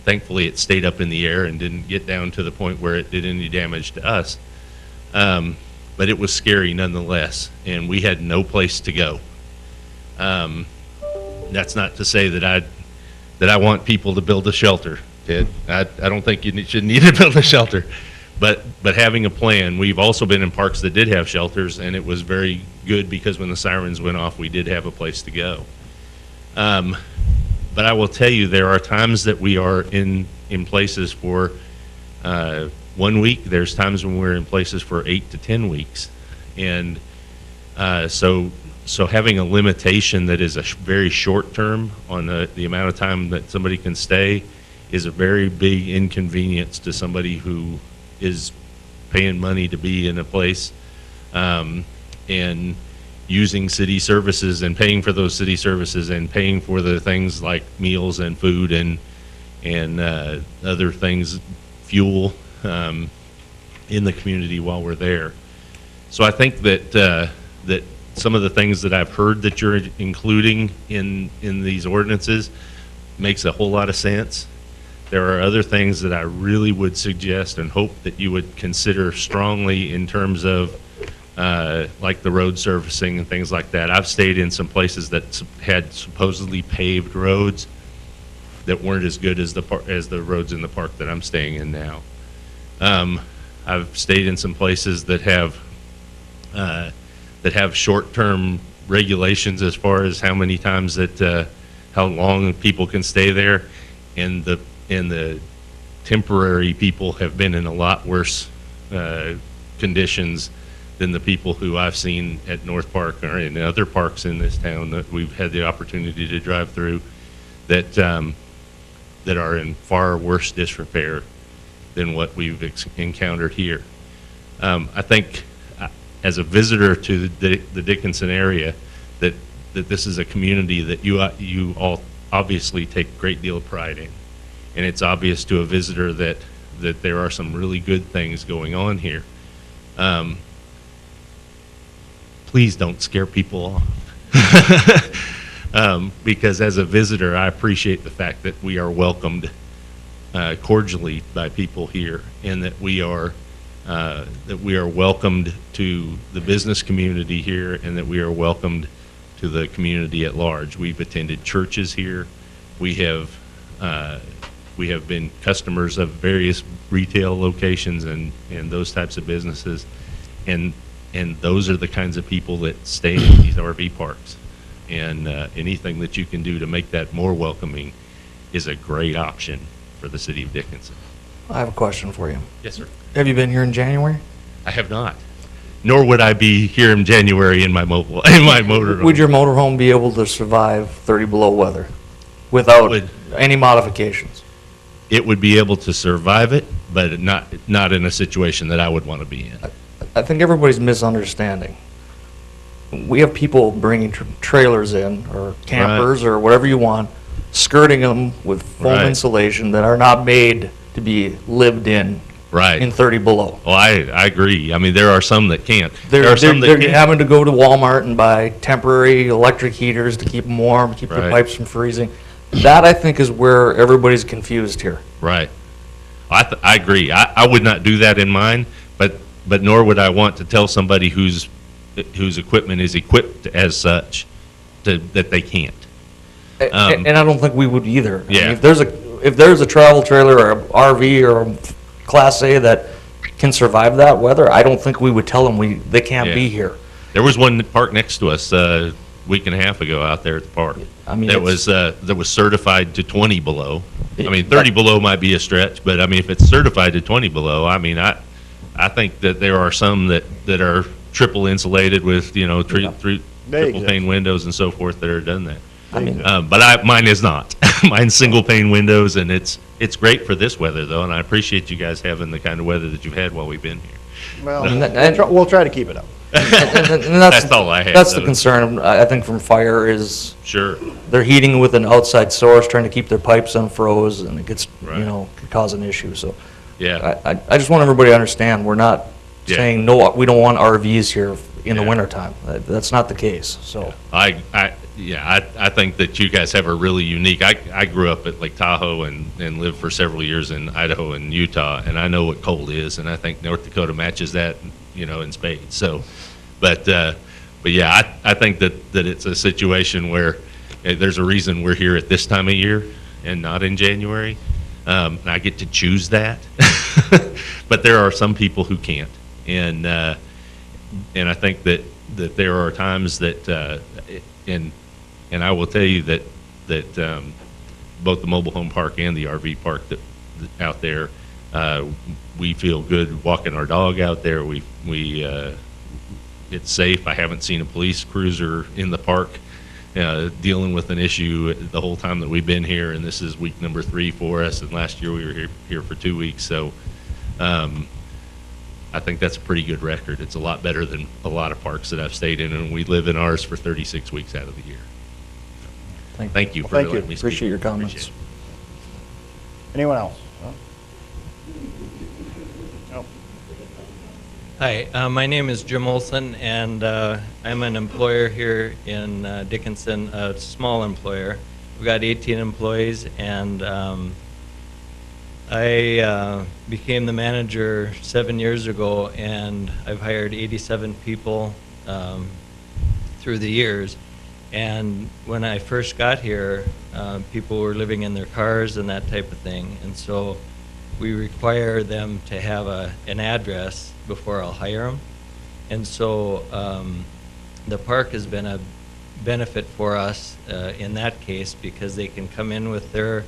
Thankfully, it stayed up in the air and didn't get down to the point where it did any damage to us. But it was scary nonetheless, and we had no place to go. That's not to say that I want people to build a shelter, Ted. I don't think you should need to build a shelter. But having a plan, we've also been in parks that did have shelters, and it was very good because when the sirens went off, we did have a place to go. But I will tell you, there are times that we are in places for 1 week. There's times when we're in places for 8 to 10 weeks. And so having a limitation that is a very short term on the amount of time that somebody can stay is a very big inconvenience to somebody who is paying money to be in a place and using city services and paying for those city services and paying for the things like meals and food and other things, fuel in the community while we're there. So I think that some of the things that I've heard that you're including in these ordinances makes a whole lot of sense. There are other things that I really would suggest and hope that you would consider strongly in terms of like the road surfacing and things like that. I've stayed in some places that had supposedly paved roads that weren't as good as the roads in the park that I'm staying in now. I've stayed in some places that have short-term regulations as far as how many times how long people can stay there, and the temporary people have been in a lot worse conditions than the people who I've seen at North Park or in other parks in this town that we've had the opportunity to drive through that are in far worse disrepair than what we've encountered here. I think as a visitor to the Dickinson area that this is a community that you all obviously take a great deal of pride in. And it's obvious to a visitor that there are some really good things going on here. Please don't scare people off. Because as a visitor, I appreciate the fact that we are welcomed cordially by people here, and that we are welcomed to the business community here, and that we are welcomed to the community at large. We've attended churches here. We have been customers of various retail locations and those types of businesses, and those are the kinds of people that stay in these RV parks. And anything that you can do to make that more welcoming is a great option for the city of Dickinson. I have a question for you. Yes, sir. Have you been here in January? I have not. Nor would I be here in January in my motorhome. Would your motorhome be able to survive 30 below weather without any modifications? It would be able to survive it, but not in a situation that I would want to be in. I think everybody's misunderstanding. we have people bringing trailers in, or campers, or whatever you want, skirting them with foam Right. insulation that are not made to be lived in Right. in 30 below. Well, I agree. I mean, there are some that can't. There They're, are some that they're can't. having to go to Walmart and buy temporary electric heaters to keep them warm, keep their Right. pipes from freezing. That, I think, is where everybody's confused here. Right. I agree. I would not do that in mine, but nor would I want to tell somebody whose equipment is equipped as such that they can't. And I don't think we would either. I mean, Yeah. if there's a travel trailer or a RV or a Class A that can survive that weather, I don't think we would tell them they can't Yeah. be here. There was one park next to us a week and a half ago out there at the park. I mean, that was certified to 20 below. I mean, 30 below might be a stretch, but I mean, if it's certified to 20 below, I mean, I think that there are some that are triple insulated with, you know, triple pane windows and so forth that are done that. I mean, But mine is not. Mine's single pane windows, and it's great for this weather though, and I appreciate you guys having the kind of weather that you've had while we've been here. Well, we'll try to keep it up. and That's all I had, That's the though. concern, I think, from fire is Sure. they're heating with an outside source, trying to keep their pipes unfroze, and it gets, Right. you know, could cause an issue. So Yeah. I just want everybody to understand, we're not Yeah. saying, no, we don't want RVs here in the Yeah. wintertime. That's not the case, so. I think that you guys have a really unique, I grew up at Lake Tahoe and lived for several years in Idaho and Utah, and I know what cold is, and I think North Dakota matches that, you know, in spades. So, but yeah, I think that it's a situation where there's a reason we're here at this time of year and not in January. And I get to choose that, but there are some people who can't, and I think that there are times that and I will tell you that both the mobile home park and the RV park that out there, we feel good walking our dog out there. It's safe. I haven't seen a police cruiser in the park dealing with an issue the whole time that we've been here, and this is week number 3 for us, and last year we were here for 2 weeks. So I think that's a pretty good record. It's a lot better than a lot of parks that I've stayed in, and we live in ours for 36 weeks out of the year. Thank you for Thank you. letting me speak. Appreciate your comments. Appreciate Anyone else? No? Hi, my name is Jim Olson, and I'm an employer here in Dickinson, a small employer. We've got 18 employees, and I became the manager 7 years ago, and I've hired 87 people through the years. And when I first got here, people were living in their cars and that type of thing, and so we require them to have an address before I'll hire them. And so the park has been a benefit for us in that case, because they can come in with their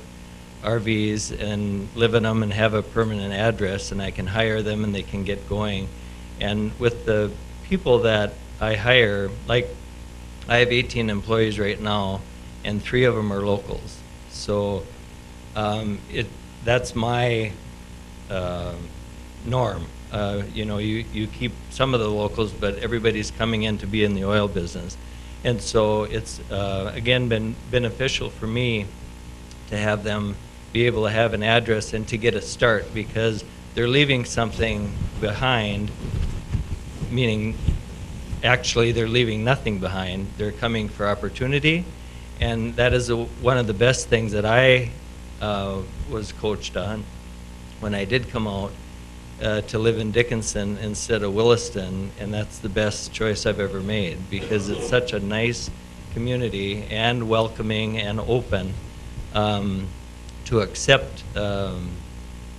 RVs and live in them and have a permanent address, and I can hire them and they can get going. And with the people that I hire, like I have 18 employees right now, and 3 of them are locals. So that's my norm. You know, you keep some of the locals, but everybody's coming in to be in the oil business. And so it's, again, been beneficial for me to have them be able to have an address and to get a start, because they're leaving something behind, meaning actually they're leaving nothing behind. They're coming for opportunity, and that is one of the best things that I was coached on when I did come out to live in Dickinson instead of Williston, and that's the best choice I've ever made, because it's such a nice community and welcoming and open to accept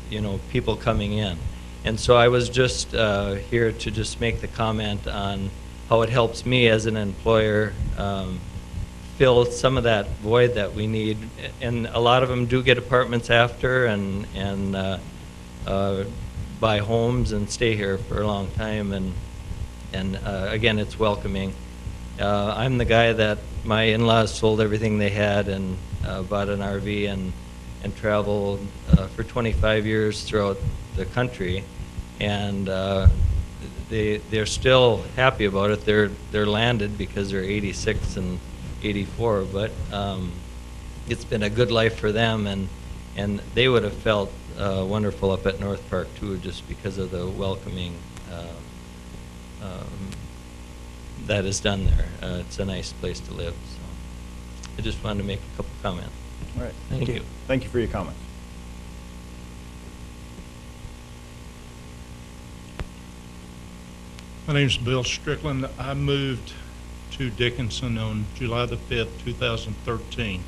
you know, people coming in. And so I was just here to just make the comment on how it helps me as an employer fill some of that void that we need. And a lot of them do get apartments after and buy homes and stay here for a long time. And again, it's welcoming. I'm the guy that my in-laws sold everything they had and bought an RV and traveled for 25 years throughout the country. And they're still happy about it. They're landed because they're 86 and 84, but it's been a good life for them, and they would have felt wonderful up at North Park too, just because of the welcoming that is done there. It's a nice place to live. So I just wanted to make a couple comments. All right. Thank you. Thank you for your comments. My name's Bill Strickland. I moved to Dickinson on July the 5th, 2013.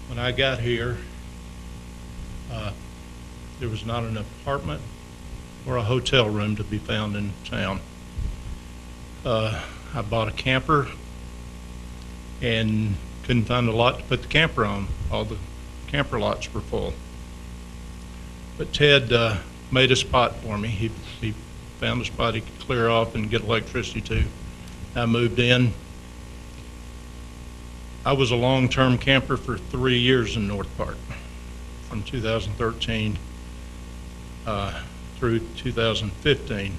When I got here, there was not an apartment or a hotel room to be found in town. I bought a camper and couldn't find a lot to put the camper on. All the camper lots were full. But Ted made a spot for me. He found a spot he could clear off and get electricity to. I moved in. I was a long-term camper for 3 years in North Park, from 2013 through 2015.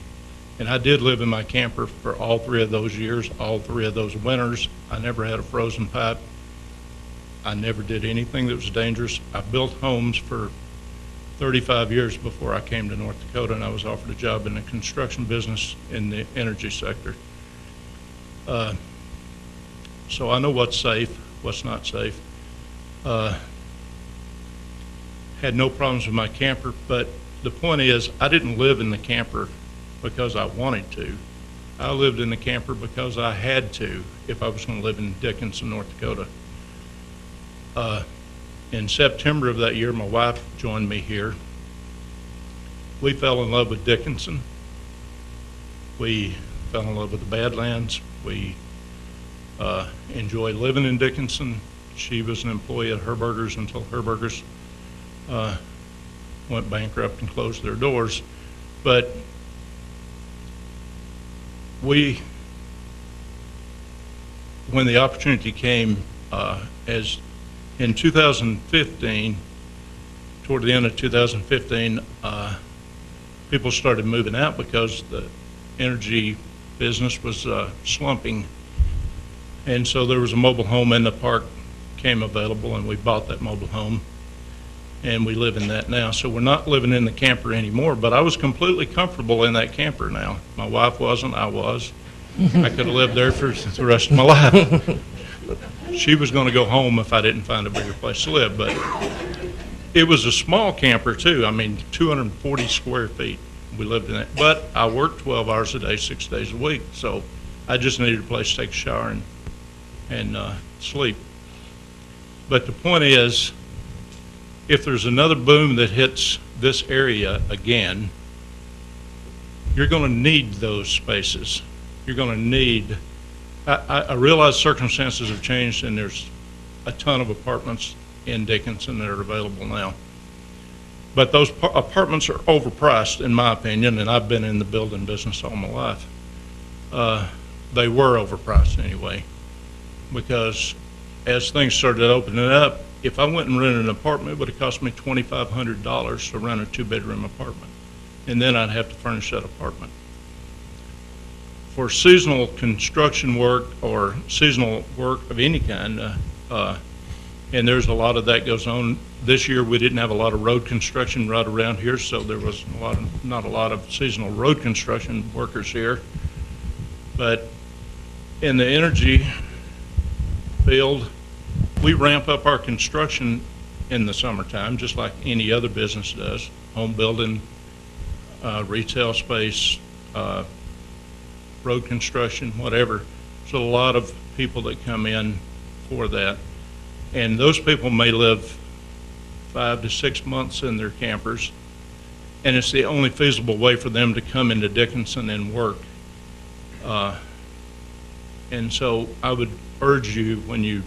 And I did live in my camper for all 3 of those years, all 3 of those winters. I never had a frozen pipe. I never did anything that was dangerous. I built homes for 35 years before I came to North Dakota, and I was offered a job in the construction business in the energy sector. So I know what's safe, what's not safe. Had no problems with my camper, but the point is, I didn't live in the camper because I wanted to. I lived in the camper because I had to if I was going to live in Dickinson, North Dakota. In September of that year, my wife joined me here. We fell in love with Dickinson. We fell in love with the Badlands. We enjoyed living in Dickinson. She was an employee at Herberger's until Herberger's went bankrupt and closed their doors. But when the opportunity came, as in 2015, toward the end of 2015, people started moving out because the energy business was slumping. And so there was a mobile home in the park came available, and we bought that mobile home, and we live in that now. So we're not living in the camper anymore, but I was completely comfortable in that camper now. My wife wasn't, I was. I could have lived there for the rest of my life. She was going to go home if I didn't find a bigger place to live, but it was a small camper too. I mean, 240 square feet. We lived in it, but I worked 12 hours a day, 6 days a week. So I just needed a place to take a shower and sleep. But the point is, if there's another boom that hits this area again, you're going to need those spaces. You're going to need, I realize circumstances have changed and there's a ton of apartments in Dickinson that are available now. But those apartments are overpriced, in my opinion, and I've been in the building business all my life. They were overpriced anyway, because as things started opening up, if I went and rented an apartment, it would have cost me $2,500 to rent a 2-bedroom apartment, and then I'd have to furnish that apartment. For seasonal construction work or seasonal work of any kind, and there's a lot of that goes on. This year we didn't have a lot of road construction right around here, so there was not a lot of seasonal road construction workers here. But in the energy field, we ramp up our construction in the summertime, just like any other business does. Home building, retail space, road construction, whatever. So a lot of people that come in for that. And those people may live 5 to 6 months in their campers, and it's the only feasible way for them to come into Dickinson and work. And so I would urge you, when you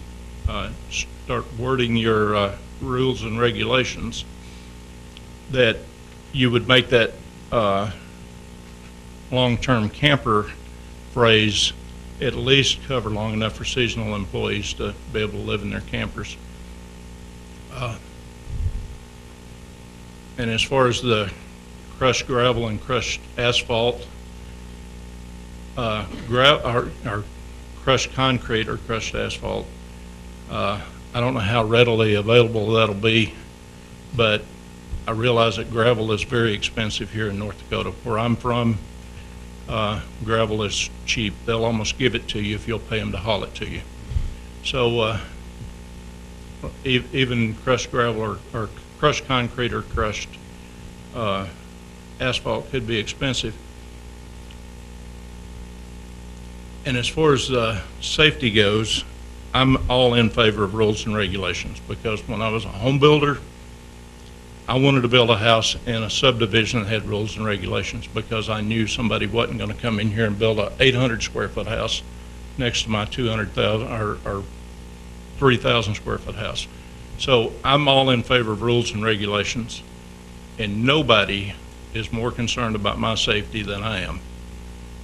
start wording your rules and regulations, that you would make that long-term camper phrase at least cover long enough for seasonal employees to be able to live in their campers. And as far as the crushed gravel and crushed asphalt, or crushed concrete or crushed asphalt. I don't know how readily available that'll be, but I realize that gravel is very expensive here in North Dakota. Where I'm from, gravel is cheap. They'll almost give it to you if you'll pay them to haul it to you. So even crushed gravel or crushed concrete or crushed asphalt could be expensive. And as far as safety goes, I'm all in favor of rules and regulations, because when I was a home builder, I wanted to build a house in a subdivision that had rules and regulations, because I knew somebody wasn't going to come in here and build a 800 square foot house next to my 200,000 or 3,000 square foot house. So I'm all in favor of rules and regulations, and nobody is more concerned about my safety than I am.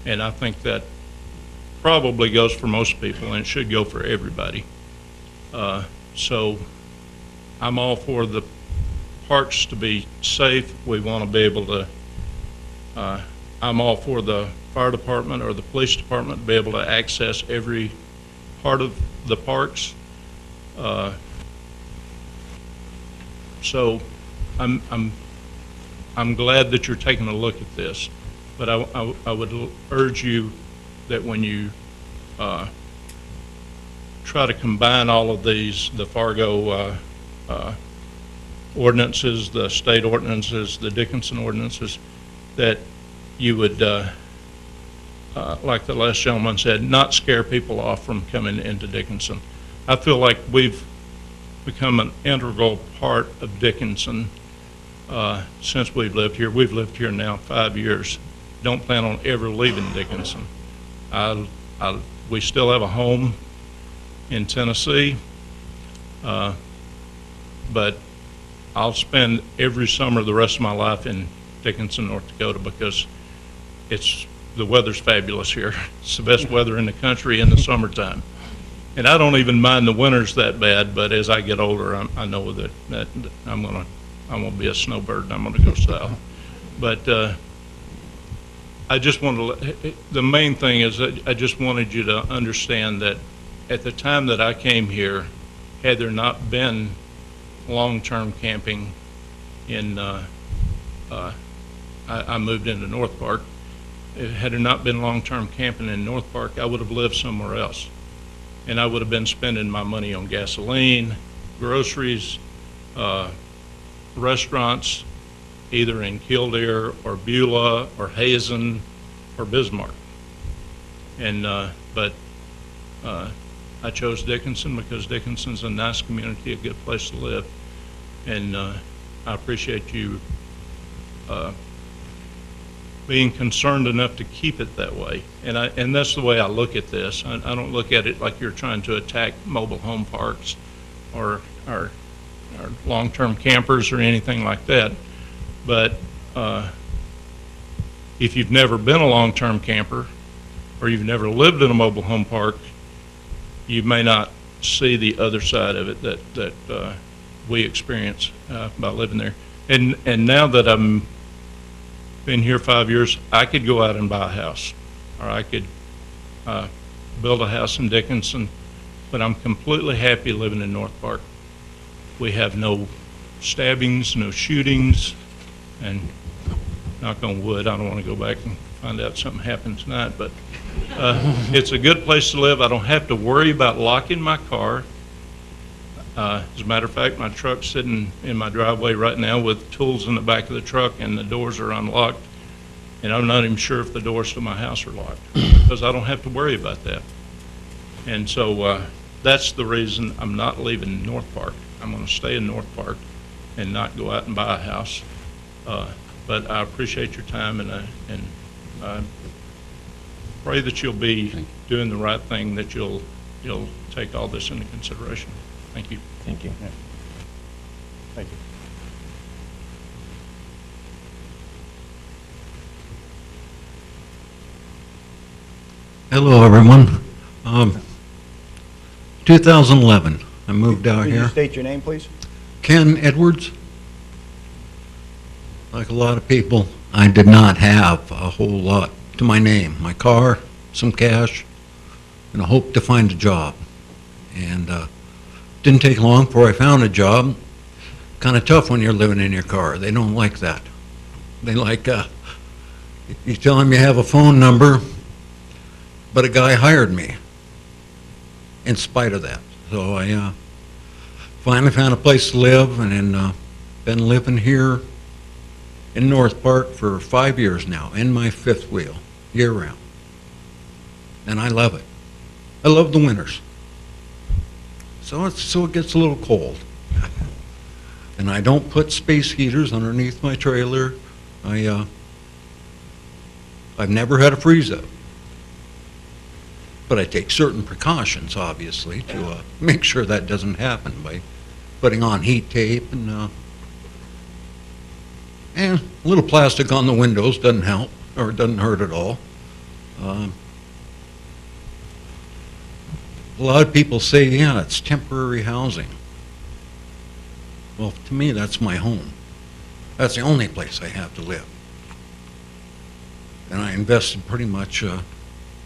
And I think that probably goes for most people, and it should go for everybody. So I'm all for the parks to be safe. We want to be able to, I'm all for the fire department or the police department to be able to access every part of the parks. So I'm glad that you're taking a look at this, but I would urge you that when you try to combine all of these, the Fargo ordinances, the state ordinances, the Dickinson ordinances, that you would, like the last gentleman said, not scare people off from coming into Dickinson. I feel like we've become an integral part of Dickinson since we've lived here. We've lived here now 5 years. Don't plan on ever leaving Dickinson. We still have a home in Tennessee, but I'll spend every summer the rest of my life in Dickinson, North Dakota, because the weather's fabulous here. It's the best weather in the country in the summertime. And I don't even mind the winters that bad, but as I get older, I know that I'm gonna be a snowbird and I'm gonna go south. But I just want to, the main thing is that I just wanted you to understand that at the time that I came here, had there not been long-term camping in, I moved into North Park. Had there not been long-term camping in North Park, I would have lived somewhere else. And I would have been spending my money on gasoline, groceries, restaurants, either in Kildare or Beulah or Hazen or Bismarck. And but I chose Dickinson because Dickinson's a nice community, a good place to live. And I appreciate you being concerned enough to keep it that way. And that's the way I look at this. I don't look at it like you're trying to attack mobile home parks or long-term campers or anything like that. But if you've never been a long-term camper or you've never lived in a mobile home park, you may not see the other side of it that we experience by living there. And now that I'm been here 5 years, I could go out and buy a house, or I could build a house in Dickinson, but I'm completely happy living in North Park. We have no stabbings, no shootings, and knock on wood, I don't want to go back and find out something happened tonight, but it's a good place to live. I don't have to worry about locking my car. As a matter of fact, my truck's sitting in my driveway right now with tools in the back of the truck, and the doors are unlocked, and I'm not even sure if the doors to my house are locked, because I don't have to worry about that. And so that's the reason I'm not leaving North Park. I'm going to stay in North Park and not go out and buy a house. But I appreciate your time, and I pray that you'll be doing the right thing, that you'll take all this into consideration. Thank you. Thank you. Yeah. Thank you. Hello, everyone. 2011, I moved out Could here. you state your name, please? Ken Edwards. Like a lot of people, I did not have a whole lot to my name. My car, some cash, and a hope to find a job. And didn't take long before I found a job. Kind of tough when you're living in your car. They don't like that. They like, you tell them you have a phone number, but a guy hired me in spite of that. So I finally found a place to live, and then been living here in North Park for 5 years now, in my fifth wheel, year-round. And I love it. I love the winters. So it gets a little cold. And I don't put space heaters underneath my trailer. I've never had a freeze-up. But I take certain precautions, obviously, to make sure that doesn't happen by putting on heat tape and a little plastic on the windows doesn't help, or it doesn't hurt at all. A lot of people say, yeah, it's temporary housing. Well, to me, that's my home. That's the only place I have to live. And I invested pretty much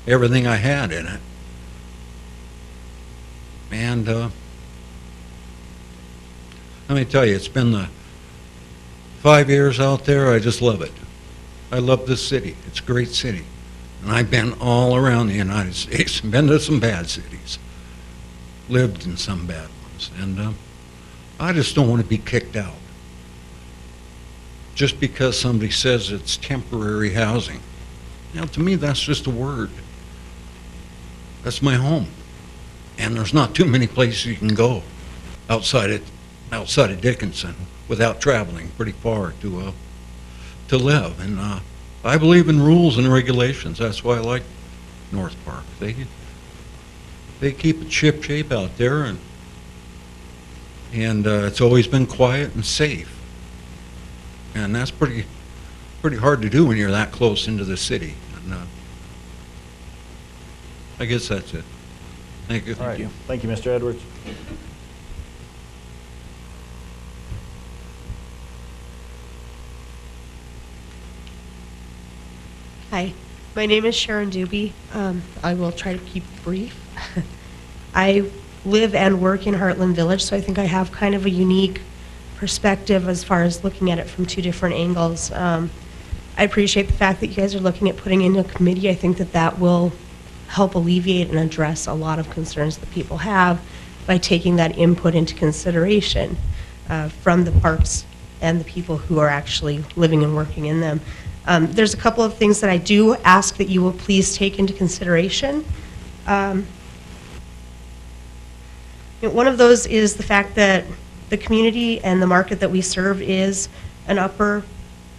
everything I had in it. And let me tell you, it's been the 5 years out there. I just love it. I love this city. It's a great city. And I've been all around the United States, been to some bad cities, lived in some bad ones. And I just don't want to be kicked out just because somebody says it's temporary housing. Now, to me, that's just a word. That's my home. And there's not too many places you can go outside of Dickinson without traveling pretty far to live. And I believe in rules and regulations. That's why I like North Park. They keep it ship-shape out there, and it's always been quiet and safe. And that's pretty hard to do when you're that close into the city. And I guess that's it. Thank you. All right. Thank you, Mr. Edwards. Hi, my name is Sharon Doobie. I will try to keep brief. I live and work in Heartland Village, so I think I have kind of a unique perspective as far as looking at it from two different angles. I appreciate the fact that you guys are looking at putting in a committee. I think that will help alleviate and address a lot of concerns that people have by taking that input into consideration from the parks and the people who are actually living and working in them. There's a couple of things that I do ask that you will please take into consideration. One of those is the fact that the community and the market that we serve is an upper,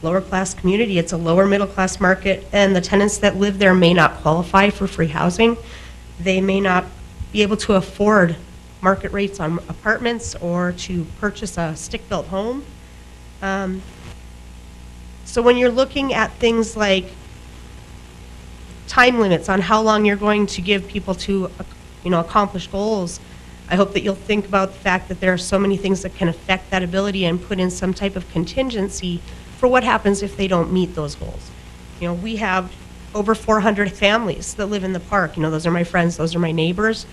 lower class community. It's a lower middle class market, and the tenants that live there may not qualify for free housing. They may not be able to afford market rates on apartments or to purchase a stick-built home. So when you're looking at things like time limits on how long you're going to give people to, accomplish goals, I hope that you'll think about the fact that there are so many things that can affect that ability and put in some type of contingency for what happens if they don't meet those goals. We have over 400 families that live in the park. Those are my friends, those are my neighbors.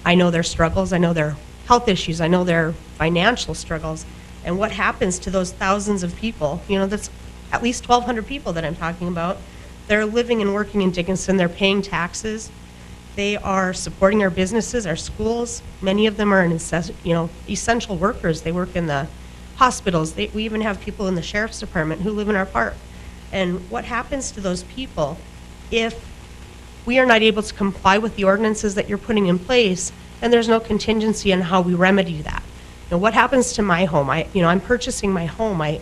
I know their struggles, I know their health issues, I know their financial struggles. And what happens to those thousands of people? That's at least 1,200 people that I'm talking about. They're living and working in Dickinson, they're paying taxes. They are supporting our businesses, our schools. Many of them are essential workers. They work in the hospitals. We even have people in the sheriff's department who live in our park. And what happens to those people if we are not able to comply with the ordinances that you're putting in place and there's no contingency on how we remedy that? What happens to my home? I'm purchasing my home. I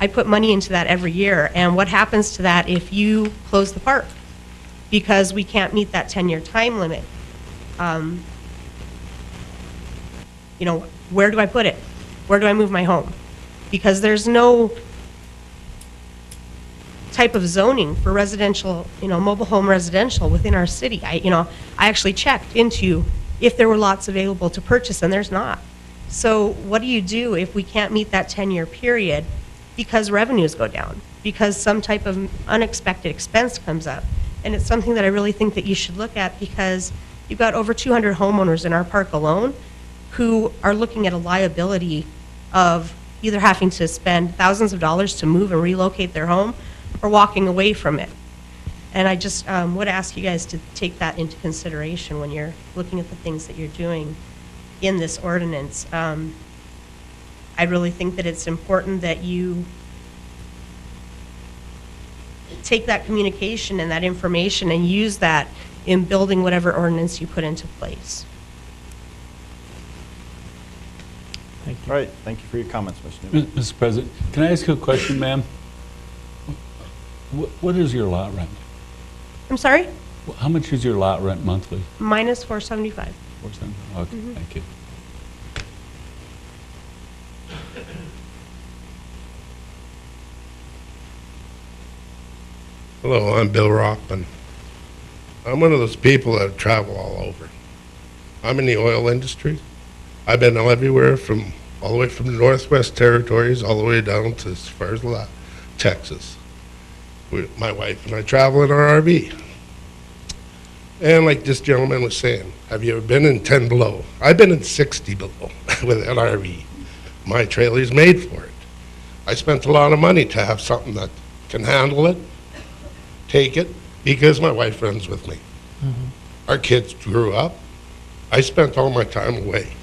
put money into that every year. And what happens to that if you close the park because we can't meet that 10-year time limit? Where do I put it? Where do I move my home? Because there's no type of zoning for residential, mobile home residential within our city. I actually checked into if there were lots available to purchase, and there's not. So what do you do if we can't meet that 10-year period because revenues go down, because some type of unexpected expense comes up. And it's something that I really think that you should look at, because you've got over 200 homeowners in our park alone who are looking at a liability of either having to spend thousands of dollars to move and relocate their home or walking away from it. And I just would ask you guys to take that into consideration when you're looking at the things that you're doing in this ordinance. I really think that it's important that you take that communication and that information and use that in building whatever ordinance you put into place. Thank you. All right, thank you for your comments, Ms. Newman. Mr. President, can I ask you a question, ma'am? What is your lot rent? I'm sorry? How much is your lot rent monthly? Minus 475. Okay, thank you. Hello, I'm Bill Rockman. I'm one of those people that travel all over. I'm in the oil industry. I've been everywhere, from all the way from the Northwest Territories all the way down to as far as Texas. My wife and I travel in our RV. And like this gentleman was saying, have you ever been in 10 below? I've been in 60 below with an RV. My trailer's made for it. I spent a lot of money to have something that can handle it, take it, because my wife runs with me. Our kids grew up. I spent all my time away.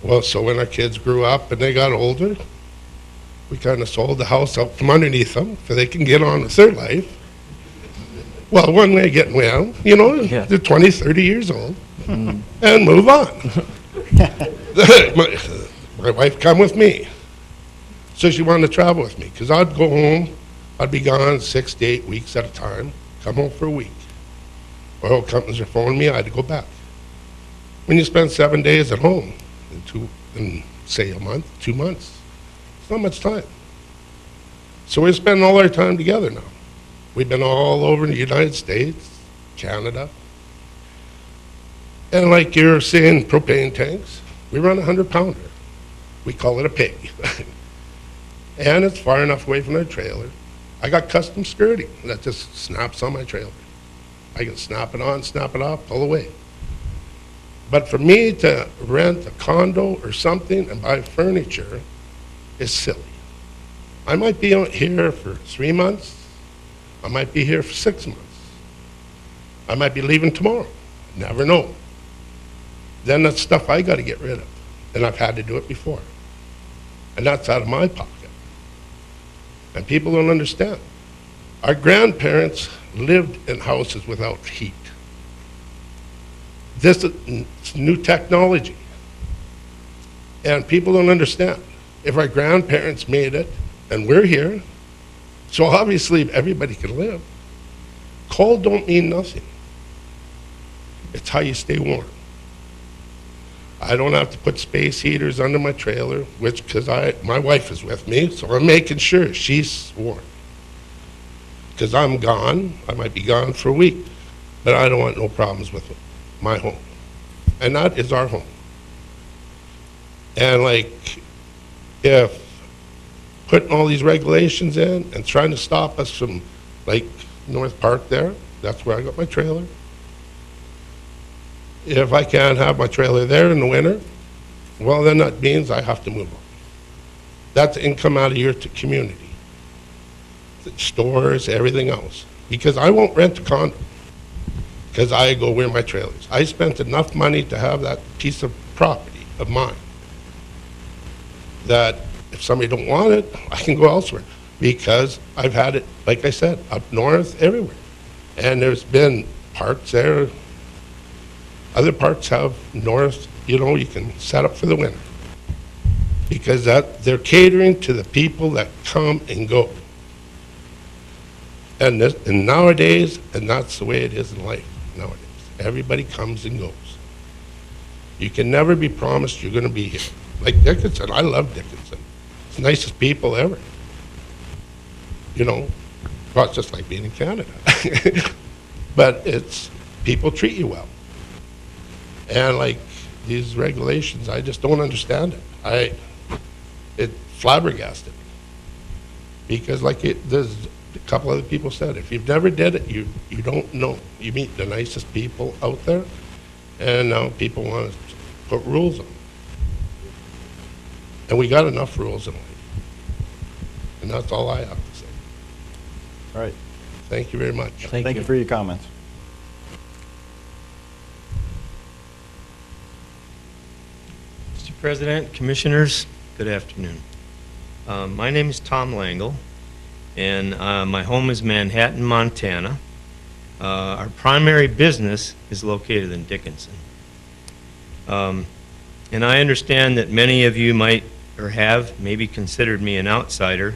Well, so when our kids grew up and they got older, we kind of sold the house out from underneath them so they can get on with their life. Well, when they're getting, well, you know, they're 20, 30 years old, and move on. My wife come with me. So she wanted to travel with me, because I'd go home, I'd be gone 6 to 8 weeks at a time, come home for a week. Oil companies are phoning me, I had to go back. When you spend 7 days at home, in say a month, 2 months, it's not much time. So we're spending all our time together now. We've been all over the United States, Canada. And like you're saying, propane tanks, we run a 100-pounder. We call it a pig. And it's far enough away from our trailer. I got custom skirting that just snaps on my trailer. I can snap it on, snap it off, pull away. But for me to rent a condo or something and buy furniture is silly. I might be here for 3 months. I might be here for 6 months. I might be leaving tomorrow. Never know. Then that's stuff I got to get rid of. And I've had to do it before. And that's out of my pocket. And people don't understand. Our grandparents lived in houses without heat. This is new technology. And people don't understand. If our grandparents made it, and we're here, so obviously everybody can live. Cold don't mean nothing. It's how you stay warm. I don't have to put space heaters under my trailer, which, because my wife is with me, so I'm making sure she's warm. Because I'm gone, I might be gone for a week, but I don't want no problems with my home. And that is our home. And like, if putting all these regulations in and trying to stop us from, like, North Park there, that's where I got my trailer. If I can't have my trailer there in the winter, well, then that means I have to move on. That's income out of your community. The stores, everything else. Because I won't rent a condo, because I go where my trailer is. I spent enough money to have that piece of property of mine that if somebody don't want it, I can go elsewhere, because I've had it, like I said, up north, everywhere. And there's been parks there. Other parks have north, you know, you can set up for the winter. Because they're catering to the people that come and go. And nowadays, and that's the way it is in life nowadays. Everybody comes and goes. You can never be promised you're going to be here. Like Dickinson, I love Dickinson. It's the nicest people ever. You know, well, it's just like being in Canada. But it's, people treat you well. And like these regulations, I just don't understand it. it flabbergasted me. Because there's a couple other people said, if you've never did it, you don't know. You meet the nicest people out there, and now people want to put rules on it. And we got enough rules in life. And that's all I have to say. All right. Thank you very much. Thank you for your comments. Mr. President, Commissioners, good afternoon. My name is Tom Langle, and my home is Manhattan, Montana. Our primary business is located in Dickinson. And I understand that many of you might or have maybe considered me an outsider,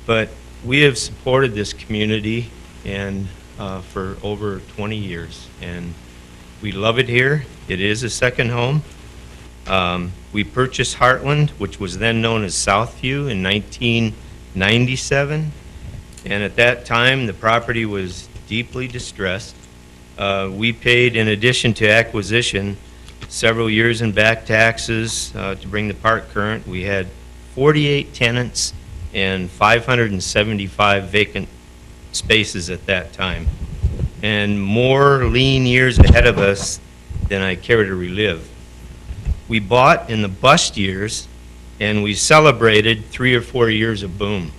but we have supported this community and for over 20 years, and we love it here. It is a second home. We purchased Heartland, which was then known as Southview, in 1997, and at that time the property was deeply distressed. We paid, in addition to acquisition, several years in back taxes to bring the park current. We had 48 tenants and 575 vacant spaces at that time, and more lean years ahead of us than I care to relive. We bought in the bust years, and we celebrated 3 or 4 years of boom.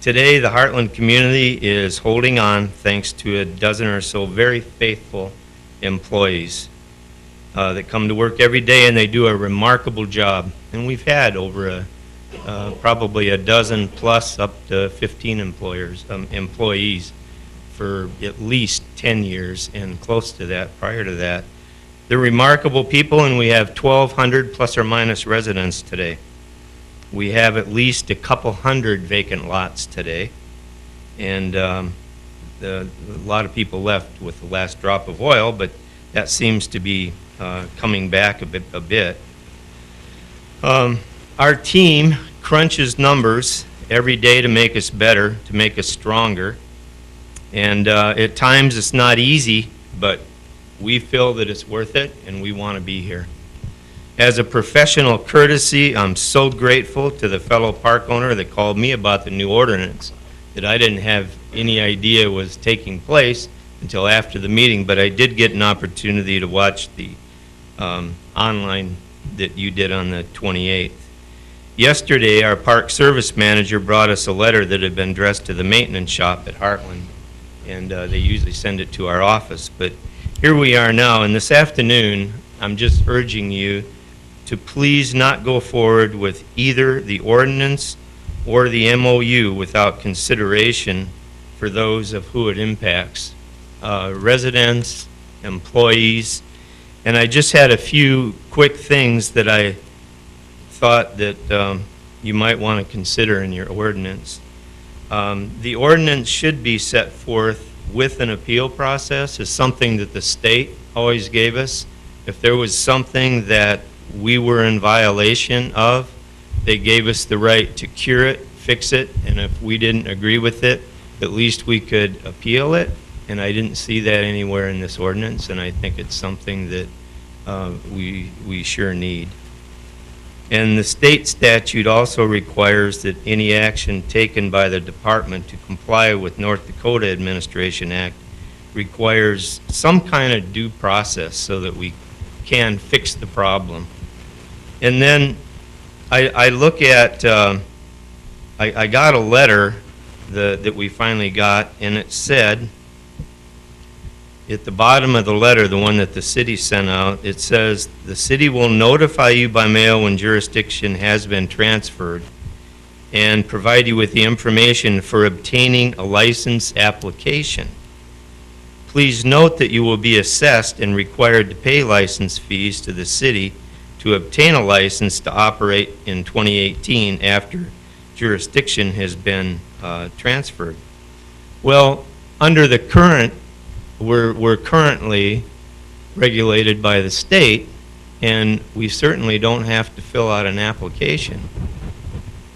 Today, the Heartland community is holding on thanks to a dozen or so very faithful employees that come to work every day, and they do a remarkable job. And we've had over probably a dozen plus up to 15 employees for at least 10 years and close to that prior to that. They're remarkable people, and we have 1,200 plus or minus residents today. We have at least a couple hundred vacant lots today, and a lot of people left with the last drop of oil, but that seems to be coming back a bit. Our team crunches numbers every day to make us better, to make us stronger, and at times it's not easy, but we feel that it's worth it, and we want to be here. As a professional courtesy, I'm so grateful to the fellow park owner that called me about the new ordinance that I didn't have any idea was taking place until after the meeting, but I did get an opportunity to watch the online that you did on the 28th. Yesterday, our park service manager brought us a letter that had been addressed to the maintenance shop at Heartland, and they usually send it to our office. But here we are now, and this afternoon, I'm just urging you to please not go forward with either the ordinance or the MOU without consideration for those of who it impacts, residents, employees. And I just had a few quick things that I thought that you might want to consider in your ordinance. The ordinance should be set forth with an appeal process. Is something that the state always gave us. If there was something that we were in violation of, they gave us the right to cure it, fix it, and if we didn't agree with it, at least we could appeal it. And I didn't see that anywhere in this ordinance, and I think it's something that we sure need. And the state statute also requires that any action taken by the department to comply with North Dakota Administration Act requires some kind of due process so that we can fix the problem. And then I look at, I got a letter that we finally got, and it said, at the bottom of the letter, the one that the city sent out, it says, the city will notify you by mail when jurisdiction has been transferred and provide you with the information for obtaining a license application. Please note that you will be assessed and required to pay license fees to the city to obtain a license to operate in 2018 after jurisdiction has been transferred. Well, under the current, we're currently regulated by the state, and we certainly don't have to fill out an application.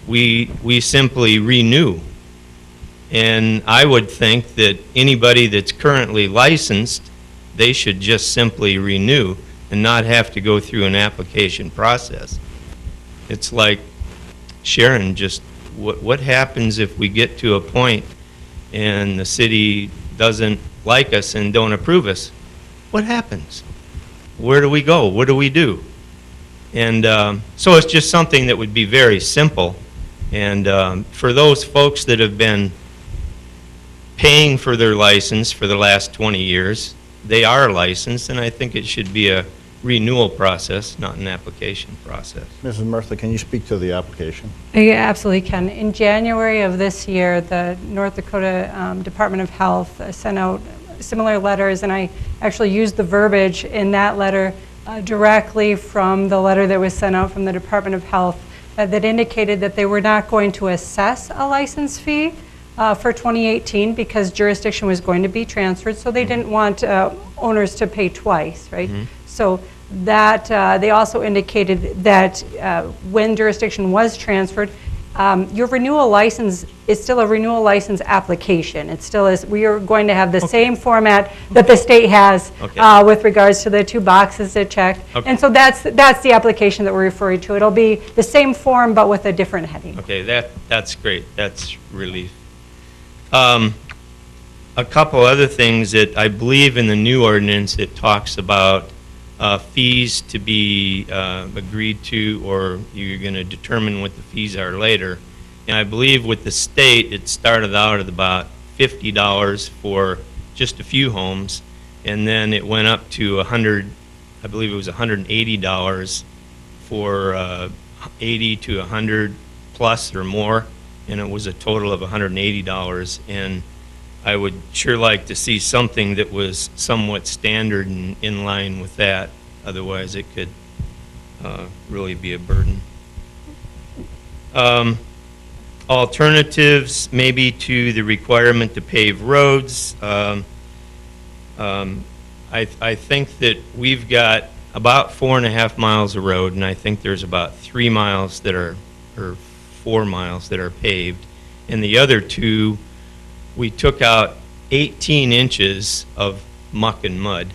We simply renew. And I would think that anybody that's currently licensed, they should just simply renew and not have to go through an application process. it's like Sharon, just what happens if we get to a point and the city doesn't like us and don't approve us? What happens? Where do we go? What do we do? And so it's just something that would be very simple. And for those folks that have been paying for their license for the last 20 years, they are licensed, and I think it should be a renewal process, not an application process. Mrs. Murtha, can you speak to the application? You absolutely can. In January of this year, the North Dakota Department of Health sent out similar letters, and I actually used the verbiage in that letter directly from the letter that was sent out from the Department of Health that indicated that they were not going to assess a license fee for 2018 because jurisdiction was going to be transferred, so they didn't want owners to pay twice, right? So that they also indicated that when jurisdiction was transferred, your renewal license is still a renewal license application. It still is. We are going to have the same format that the state has with regards to the 2 boxes that checked. And so that's the application that we're referring to. It'll be the same form but with a different heading. Okay, that's great. That's relief. A couple other things that I believe in the new ordinance, it talks about fees to be agreed to, or you're going to determine what the fees are later. And I believe with the state, it started out at about $50 for just a few homes, and then it went up to I believe it was $180 for 80 to 100 plus or more, and it was a total of $180. And I would sure like to see something that was somewhat standard and in line with that. Otherwise, it could really be a burden. Alternatives maybe to the requirement to pave roads. I think that we've got about 4.5 miles of road, and I think there's about 3 miles that are, or 4 miles that are paved. And the other 2, we took out 18 inches of muck and mud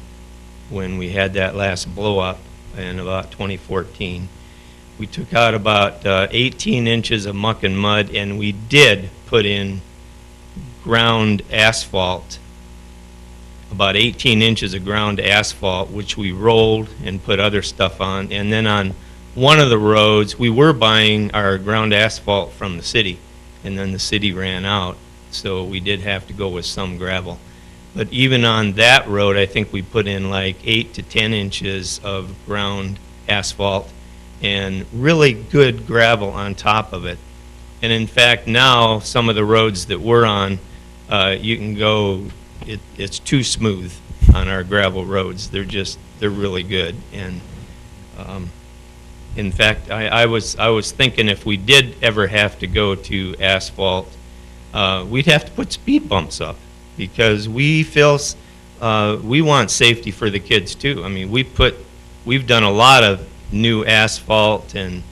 when we had that last blow up in about 2014. We took out about 18 inches of muck and mud, and we did put in ground asphalt, about 18 inches of ground asphalt, which we rolled and put other stuff on. And then on one of the roads, we were buying our ground asphalt from the city, and then the city ran out. So we did have to go with some gravel. But even on that road, I think we put in like 8 to 10 inches of ground asphalt and really good gravel on top of it. And in fact, now some of the roads that we're on, you can go, it's too smooth on our gravel roads. They're really good. And in fact, I was thinking if we did ever have to go to asphalt, we'd have to put speed bumps up, because we feel we want safety for the kids too. I mean, we've done a lot of new asphalt and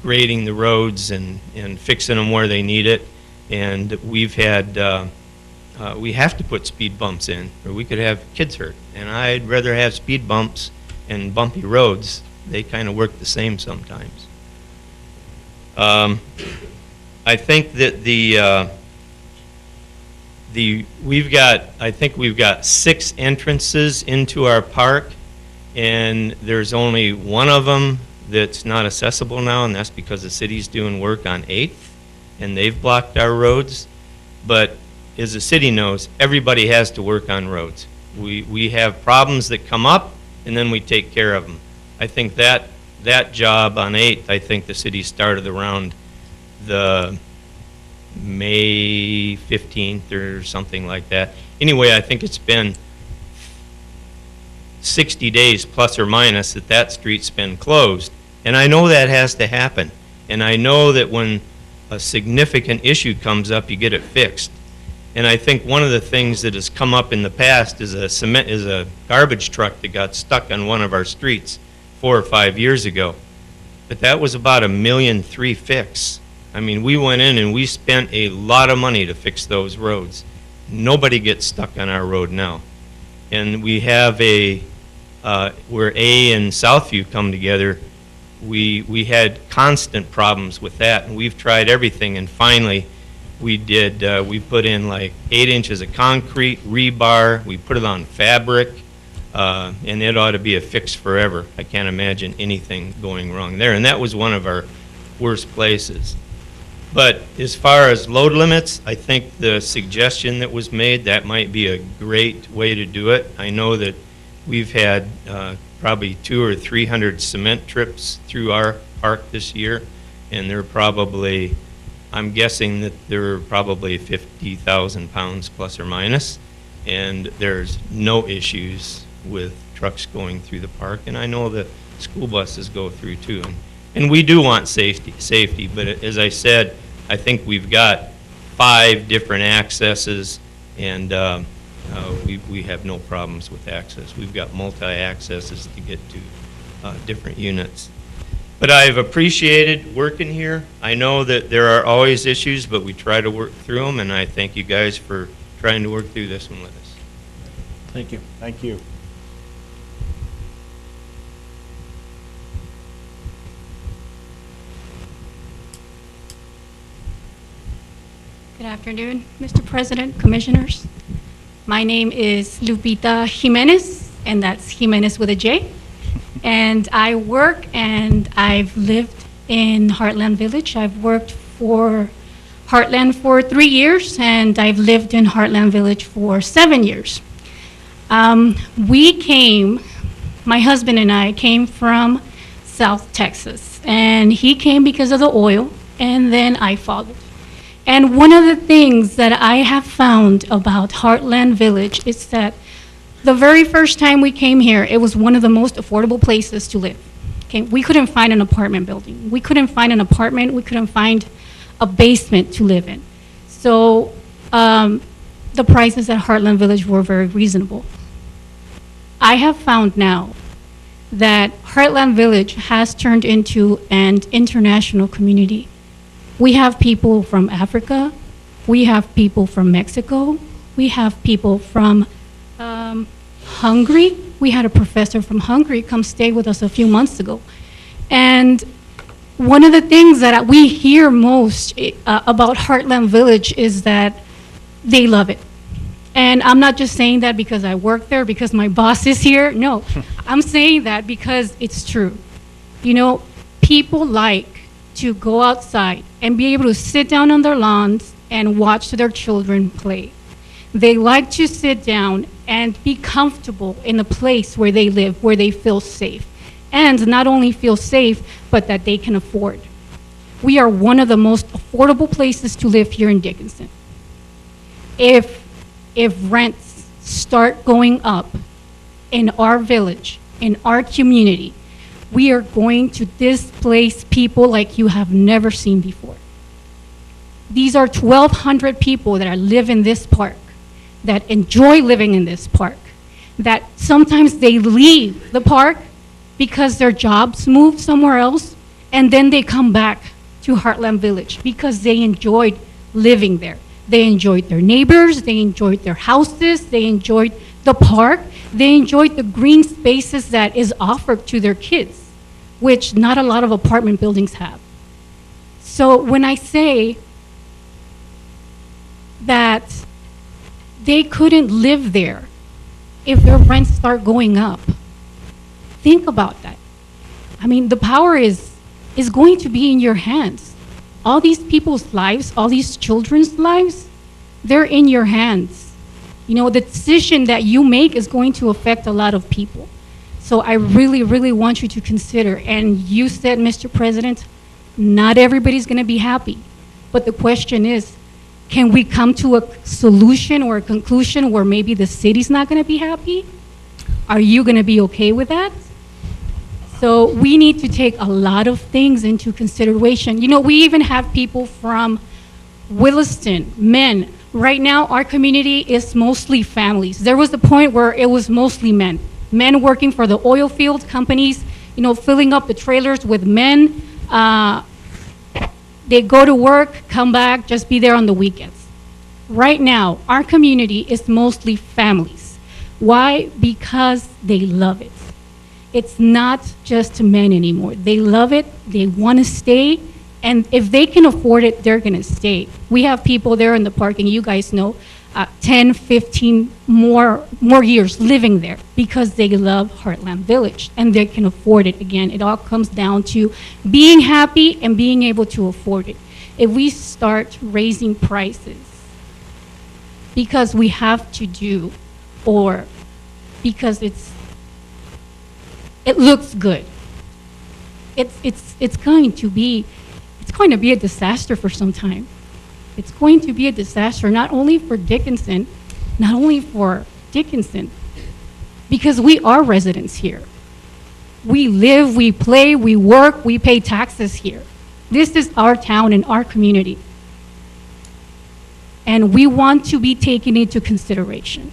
grading the roads and fixing them where they need it, and we've had we have to put speed bumps in, or we could have kids hurt. And I'd rather have speed bumps and bumpy roads. They kind of work the same sometimes. I think that we've got 6 entrances into our park, and there's only one of them that's not accessible now, and that's because the city's doing work on 8th, and they've blocked our roads. But as the city knows, everybody has to work on roads. We have problems that come up, and then we take care of them. I think that job on 8th, I think the city started around the May 15th or something like that. Anyway, I think it's been 60 days plus or minus that street's been closed. And I know that has to happen. And I know that when a significant issue comes up, you get it fixed. And I think one of the things that has come up in the past is a garbage truck that got stuck on one of our streets 4 or 5 years ago. But that was about $1.3 million fix. I mean, we went in and we spent a lot of money to fix those roads. Nobody gets stuck on our road now. And we have where A and Southview come together, we had constant problems with that, and we've tried everything, and finally, we put in like 8 inches of concrete, rebar, we put it on fabric, and it ought to be a fix forever. I can't imagine anything going wrong there, and that was one of our worst places. But as far as load limits, I think the suggestion that was made, that might be a great way to do it. I know that we've had probably 200 or 300 cement trips through our park this year, and they're probably, I'm guessing that they're probably 50,000 pounds plus or minus, and there's no issues with trucks going through the park, and I know that school buses go through too. And we do want safety, but as I said, I think we've got 5 different accesses, and we have no problems with access. We've got multi-accesses to get to different units. But I've appreciated working here. I know that there are always issues, but we try to work through them, and I thank you guys for trying to work through this one with us. Thank you. Thank you. Good afternoon, Mr. President, Commissioners. My name is Lupita Jimenez, and that's Jimenez with a J. And I work and I've lived in Heartland Village. I've worked for Heartland for 3 years, and I've lived in Heartland Village for 7 years. We came, my husband and I came from South Texas, and he came because of the oil, and then I followed. And one of the things that I have found about Heartland Village is that the very first time we came here, it was one of the most affordable places to live. Okay, we couldn't find an apartment building. We couldn't find an apartment. We couldn't find a basement to live in. So the prices at Heartland Village were very reasonable. I have found now that Heartland Village has turned into an international community. We have people from Africa, we have people from Mexico, we have people from Hungary. We had a professor from Hungary come stay with us a few months ago. And one of the things that we hear most about Heartland Village is that they love it. And I'm not just saying that because I work there, because my boss is here. No, I'm saying that because it's true. You know, people like to go outside and be able to sit down on their lawns and watch their children play. They like to sit down and be comfortable in a place where they live, where they feel safe. And not only feel safe, but that they can afford. We are one of the most affordable places to live here in Dickinson. If rents start going up in our village, in our community, we are going to displace people like you have never seen before. These are 1,200 people that live in this park, that enjoy living in this park, that sometimes they leave the park because their jobs moved somewhere else, and then they come back to Heartland Village because they enjoyed living there. They enjoyed their neighbors, they enjoyed their houses, they enjoyed the park, they enjoyed the green spaces that is offered to their kids, which not a lot of apartment buildings have. So when I say that they couldn't live there if their rents start going up, think about that. I mean, the power is going to be in your hands. All these people's lives, all these children's lives, they're in your hands. You know, the decision that you make is going to affect a lot of people. So I really, really want you to consider, and you said, Mr. President, not everybody's gonna be happy. But the question is, can we come to a solution or a conclusion where maybe the city's not gonna be happy? Are you gonna be okay with that? So we need to take a lot of things into consideration. You know, we even have people from Williston, men. Right now, our community is mostly families. There was a point where it was mostly men. Men working for the oil field companies, you know, filling up the trailers with men. They go to work, come back, just be there on the weekends. Right now, our community is mostly families. Why? Because they love it. It's not just men anymore. They love it, they want to stay, and if they can afford it, they're going to stay. We have people there in the park, and you guys know, 10, 15 more years living there because they love Heartland Village and they can afford it. Again, it all comes down to being happy and being able to afford it. If we start raising prices because we have to do, or because it looks good, it's going to be a disaster for some time. It's going to be a disaster, not only for Dickinson, because we are residents here. We live, we play, we work, we pay taxes here. This is our town and our community. And we want to be taken into consideration.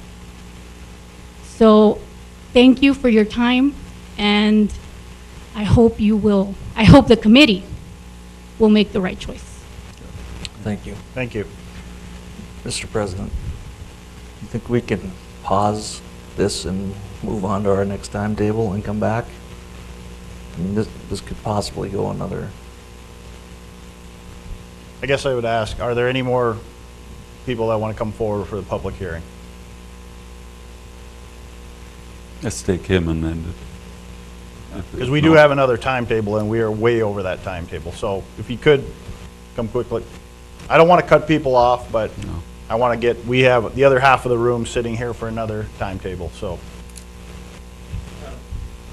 So thank you for your time, and I hope the committee will make the right choice. Thank you. Thank you. Mr. President, you think we can pause this and move on to our next timetable and come back? I mean, this could possibly go another. I guess I would ask, are there any more people that want to come forward for the public hearing? Let's take him amended. Because we do have another timetable, and we are way over that timetable. So if you could come quickly. I don't want to cut people off, but I want to we have the other half of the room sitting here for another timetable, so.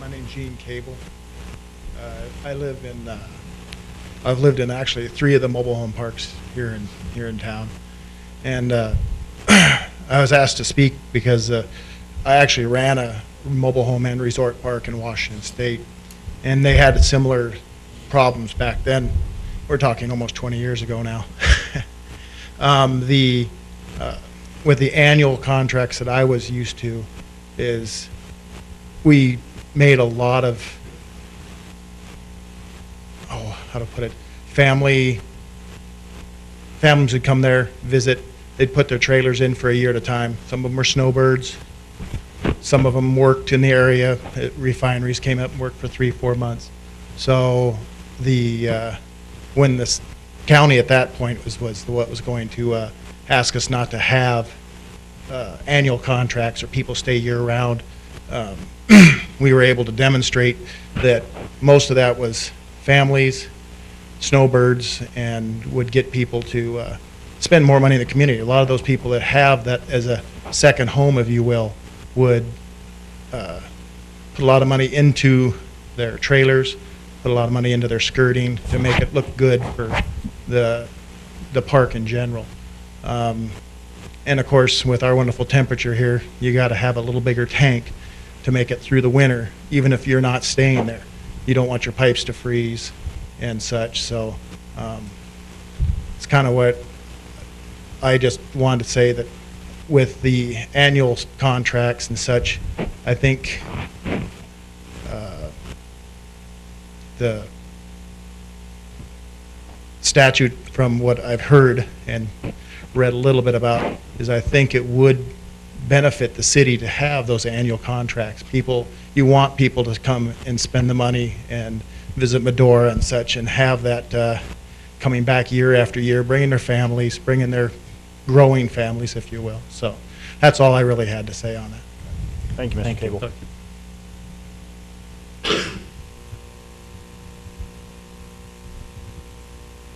My name's Gene Cable. I've lived in actually 3 of the mobile home parks here in town. And I was asked to speak because I actually ran a mobile home and resort park in Washington State, and they had similar problems back then. We're talking almost 20 years ago now. With the annual contracts that I was used to, is we made a lot of, how to put it, families would come there, visit, they'd put their trailers in for a year at a time. Some of them were snowbirds. Some of them worked in the area at refineries, came up and worked for 3-4 months. So when the county at that point was what was going to ask us not to have annual contracts or people stay year-round, we were able to demonstrate that most of that was families, snowbirds, and would get people to spend more money in the community. A lot of those people that have that as a second home, if you will, would put a lot of money into their trailers, put a lot of money into their skirting to make it look good for the park in general. And of course, with our wonderful temperature here, you got to have a little bigger tank to make it through the winter, even if you're not staying there. You don't want your pipes to freeze and such. So it's kind of what I just wanted to say, that with the annual contracts and such, I think the statute, from what I've heard and read a little bit about, is I think it would benefit the city to have those annual contracts. You want people to come and spend the money and visit Medora and such, and have that coming back year after year, bringing their families, bringing their growing families, if you will. So that's all I really had to say on that. Thank you, Mr. Cable.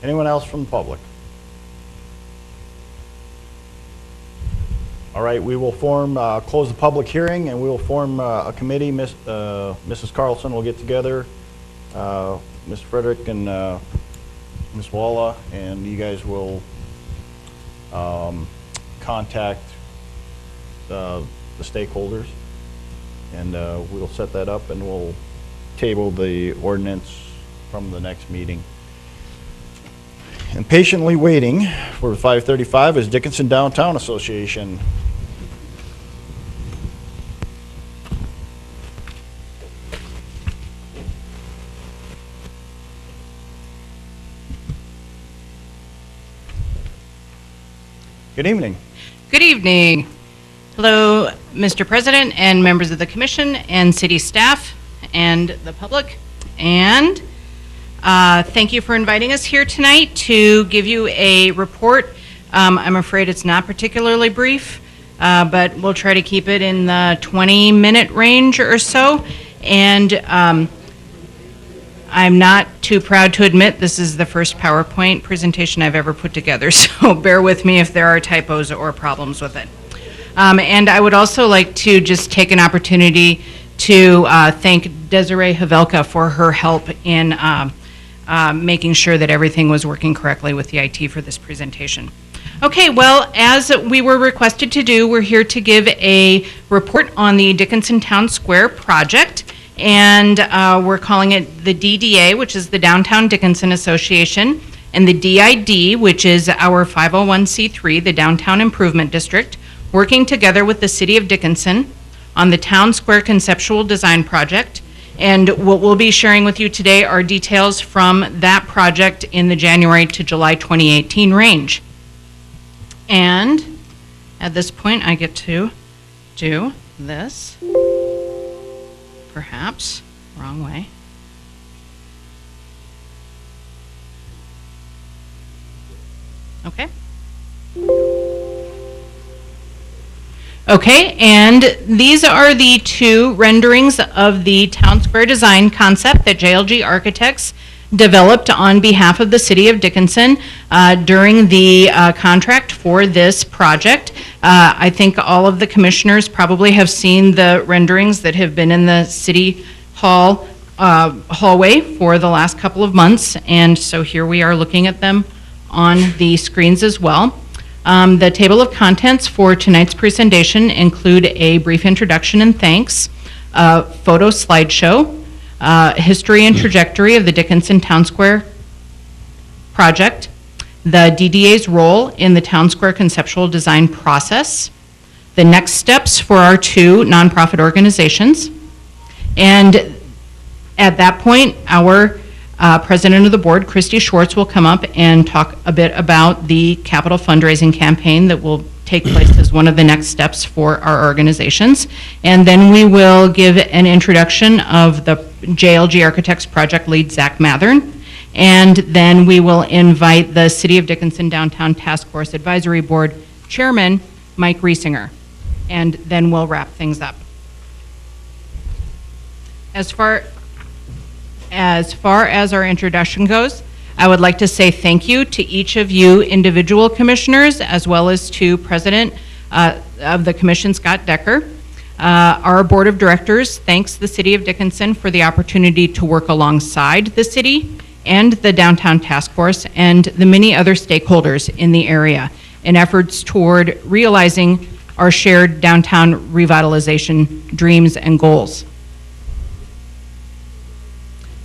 Anyone else from the public? All right, we will close the public hearing, and we will form a committee. Mrs. Carlson will get together, Ms. Frederick and Ms. Walla, and you guys will contact the stakeholders, and we'll set that up, and we'll table the ordinance from the next meeting. And patiently waiting for 5:35 is Dickinson Downtown Association. Good evening. Good evening. Hello, Mr. President and members of the Commission and city staff and the public. And thank you for inviting us here tonight to give you a report. I'm afraid it's not particularly brief, but we'll try to keep it in the 20-minute range or so. And I'm not too proud to admit this is the first PowerPoint presentation I've ever put together, so bear with me if there are typos or problems with it. And I would also like to just take an opportunity to thank Desiree Havelka for her help in making sure that everything was working correctly with the IT for this presentation. Okay, well, as we were requested to do, we're here to give a report on the Dickinson Town Square project, and we're calling it the DDA, which is the Downtown Dickinson Association, and the DID, which is our 501c3, the Downtown Improvement District, working together with the City of Dickinson on the Town Square Conceptual Design Project. And what we'll be sharing with you today are details from that project in the January to July 2018 range. And at this point, I get to do this. Perhaps, wrong way. Okay. Okay, and these are the two renderings of the Town Square design concept that JLG Architects developed on behalf of the City of Dickinson during the contract for this project. I think all of the commissioners probably have seen the renderings that have been in the City Hall hallway for the last couple of months, and so here we are looking at them on the screens as well. The table of contents for tonight's presentation include a brief introduction and thanks, a photo slideshow, history and trajectory of the Dickinson Town Square project, the DDA's role in the Town Square conceptual design process, the next steps for our two nonprofit organizations, and at that point, our President of the Board, Christy Schwartz, will come up and talk a bit about the capital fundraising campaign that will take place as one of the next steps for our organizations. And then we will give an introduction of the JLG Architects project lead, Zach Mathern. And then we will invite the City of Dickinson Downtown Task Force Advisory Board Chairman, Mike Riesinger. And then we'll wrap things up. As far as our introduction goes, I would like to say thank you to each of you individual commissioners, as well as to President of the Commission, Scott Decker. Our Board of Directors thanks the City of Dickinson for the opportunity to work alongside the city and the Downtown Task Force and the many other stakeholders in the area in efforts toward realizing our shared downtown revitalization dreams and goals.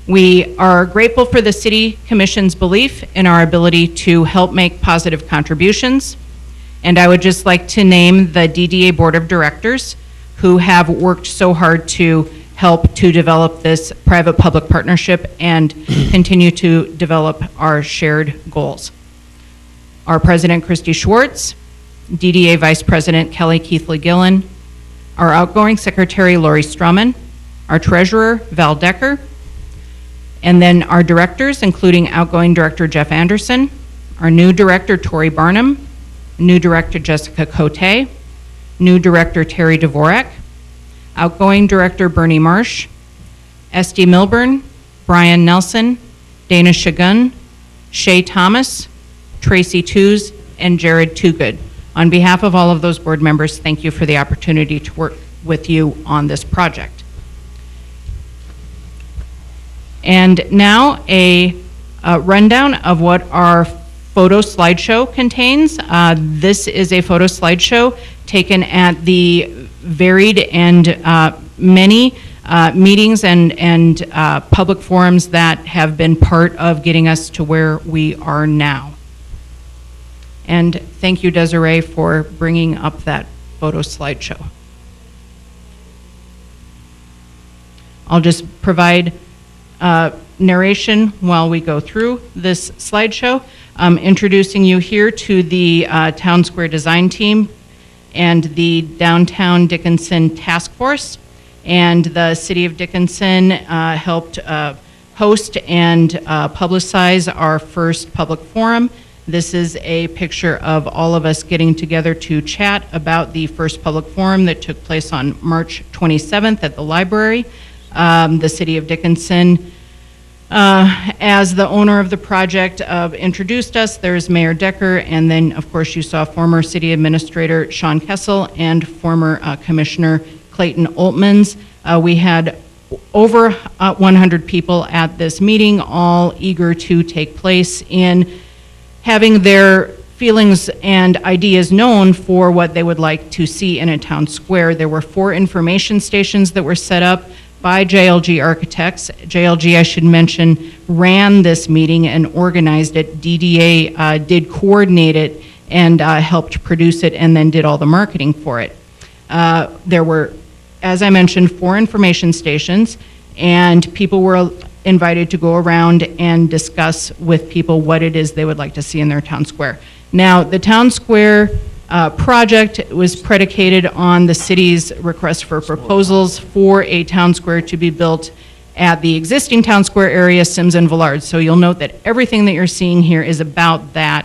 We are grateful for the City Commission's belief in our ability to help make positive contributions. And I would just like to name the DDA Board of Directors who have worked so hard to help to develop this private-public partnership and continue to develop our shared goals. Our President, Christy Schwartz, DDA Vice President, Kelly Keithley Gillen, our outgoing Secretary, Lori Strumman, our Treasurer, Val Decker, and then our directors, including outgoing Director Jeff Anderson, our new Director Tori Barnum, new Director Jessica Cote, new Director Terry Dvorak, outgoing Director Bernie Marsh, Esty Milburn, Brian Nelson, Dana Shagun, Shay Thomas, Tracy Tews, and Jared Toogood. On behalf of all of those board members, thank you for the opportunity to work with you on this project. And now a rundown of what our photo slideshow contains. This is a photo slideshow taken at the varied and many meetings and public forums that have been part of getting us to where we are now. And thank you, Desiree, for bringing up that photo slideshow. I'll just provide narration while we go through this slideshow, introducing you here to the Town Square Design Team and the Downtown Dickinson Task Force. and the City of Dickinson helped host and publicize our first public forum. This is a picture of all of us getting together to chat about the first public forum that took place on March 27th at the library. The City of Dickinson, as the owner of the project, introduced us. There's Mayor Decker, and then, of course, you saw former City Administrator Sean Kessel and former Commissioner Clayton Oltmans. We had over 100 people at this meeting, all eager to take place in having their feelings and ideas known for what they would like to see in a town square. There were 4 information stations that were set up by JLG Architects. JLG, I should mention, ran this meeting and organized it. DDA did coordinate it and helped produce it and then did all the marketing for it. There were, as I mentioned, 4 information stations, and people were invited to go around and discuss with people what it is they would like to see in their town square. Now, the town square project was predicated on the city's request for proposals for a town square to be built at the existing town square area, Sims and Villard. So you'll note that everything that you're seeing here is about that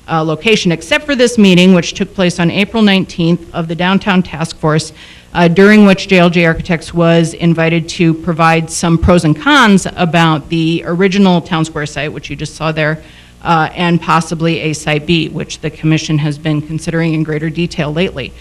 location, except for this meeting, which took place on April 19th of the Downtown Task Force, during which JLG Architects was invited to provide some pros and cons about the original town square site, which you just saw there, and possibly a Site B, which the Commission has been considering in greater detail lately.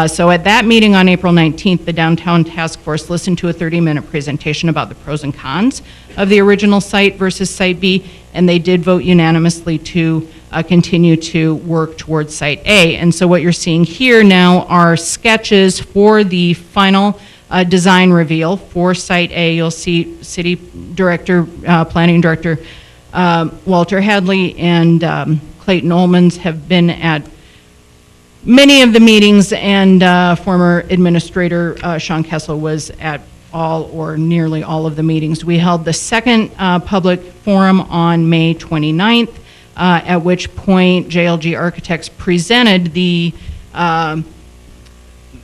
So at that meeting on April 19th, the Downtown Task Force listened to a 30-minute presentation about the pros and cons of the original site versus Site B, and they did vote unanimously to continue to work towards Site A. And so what you're seeing here now are sketches for the final design reveal for Site A. You'll see City Director, Planning Director Walter Hadley and Clayton Oltmans have been at many of the meetings, and former Administrator Sean Kessel was at all or nearly all of the meetings. We held the second public forum on May 29th, at which point JLG Architects presented the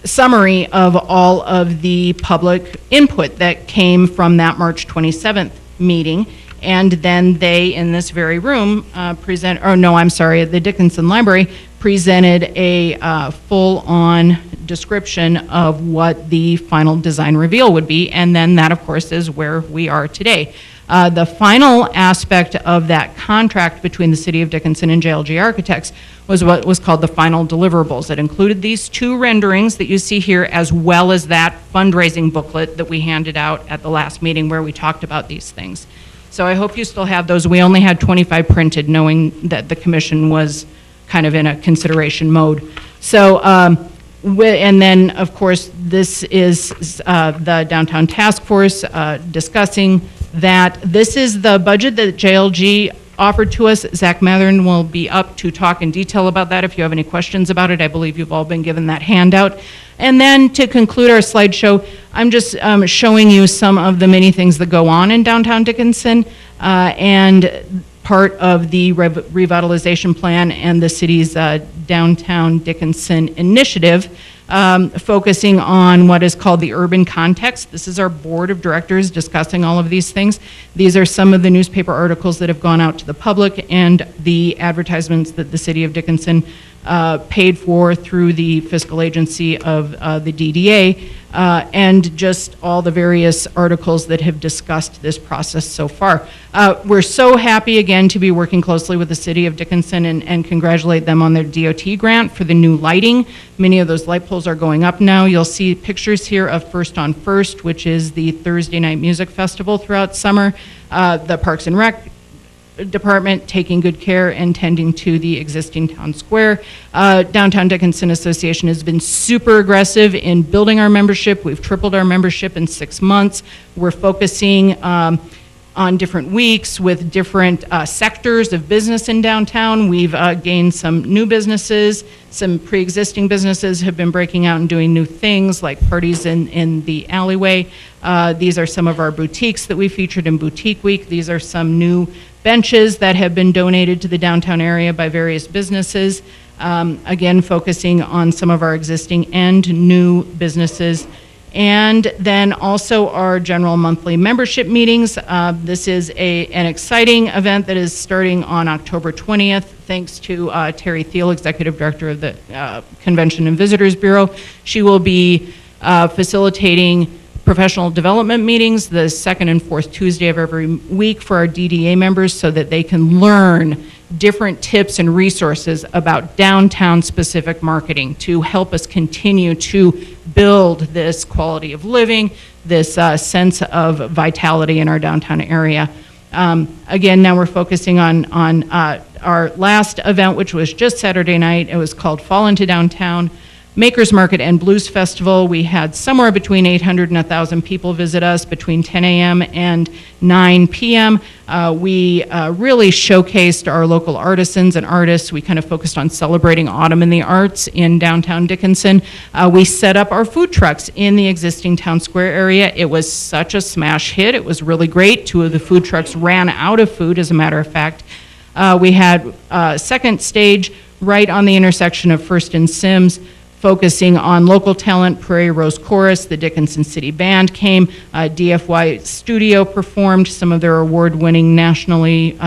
summary of all of the public input that came from that March 27th meeting. And then they, in this very room, at the Dickinson Library, presented a full-on description of what the final design reveal would be, and then that, of course, is where we are today. The final aspect of that contract between the City of Dickinson and JLG Architects was what was called the final deliverables. It included these 2 renderings that you see here, as well as that fundraising booklet that we handed out at the last meeting where we talked about these things. So I hope you still have those. We only had 25 printed, knowing that the Commission was kind of in a consideration mode. So, and then, of course, this is the Downtown Task Force discussing that. This is the budget that JLG offered to us. Zach Mathern will be up to talk in detail about that if you have any questions about it. I believe you've all been given that handout. And then to conclude our slideshow, I'm just showing you some of the many things that go on in downtown Dickinson and part of the revitalization plan and the city's downtown Dickinson initiative, focusing on what is called the urban context. This is our board of directors discussing all of these things. These are some of the newspaper articles that have gone out to the public and the advertisements that the City of Dickinson paid for through the fiscal agency of the DDA, and just all the various articles that have discussed this process so far. We're so happy again to be working closely with the City of Dickinson and congratulate them on their DOT grant for the new lighting. Many of those light poles are going up now. You'll see pictures here of First on First, which is the Thursday night music festival throughout summer. The Parks and Rec Department taking good care and tending to the existing town square. Downtown Dickinson Association has been super aggressive in building our membership. We've tripled our membership in 6 months. We're focusing on different weeks with different sectors of business in downtown. We've gained some new businesses. Some pre-existing businesses have been breaking out and doing new things like parties in the alleyway. These are some of our boutiques that we featured in Boutique Week. These are some new benches that have been donated to the downtown area by various businesses. Again, focusing on some of our existing and new businesses. And then also our general monthly membership meetings. This is an exciting event that is starting on October 20th, thanks to Terry Thiel, Executive Director of the Convention and Visitors Bureau. She will be facilitating professional development meetings the second and fourth Tuesday of every week for our DDA members so that they can learn different tips and resources about downtown specific marketing to help us continue to build this quality of living, this sense of vitality in our downtown area. Again, now we're focusing on our last event, which was just Saturday night. It was called Fall into Downtown Makers Market and Blues Festival. We had somewhere between 800 and 1,000 people visit us between 10 a.m. and 9 p.m. We really showcased our local artisans and artists. We kind of focused on celebrating autumn in the arts in downtown Dickinson. We set up our food trucks in the existing town square area. It was such a smash hit. It was really great. 2 of the food trucks ran out of food, as a matter of fact. We had second stage right on the intersection of First and Sims, focusing on local talent. Prairie Rose Chorus, the Dickinson City Band came, DFY Studio performed some of their award-winning nationally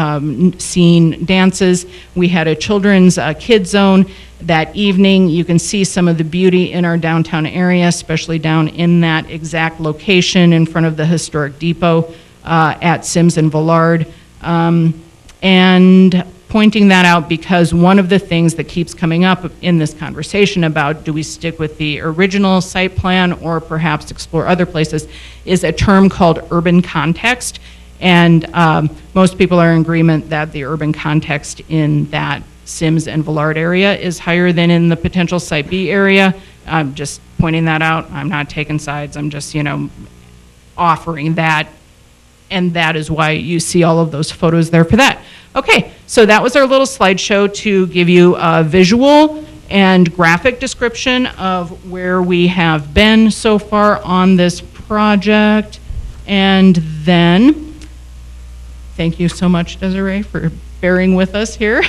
seen dances. We had a children's kid zone that evening. You can see some of the beauty in our downtown area, especially down in that exact location in front of the historic depot at Sims and Villard. And pointing that out because one of the things that keeps coming up in this conversation about do we stick with the original site plan or perhaps explore other places is a term called urban context. And most people are in agreement that the urban context in that Sims and Villard area is higher than in the potential Site B area. I'm just pointing that out. I'm not taking sides. I'm just, offering that. And that is why you see all of those photos there for that. Okay, so that was our little slideshow to give you a visual and graphic description of where we have been so far on this project. And then, thank you so much, Desiree, for bearing with us here.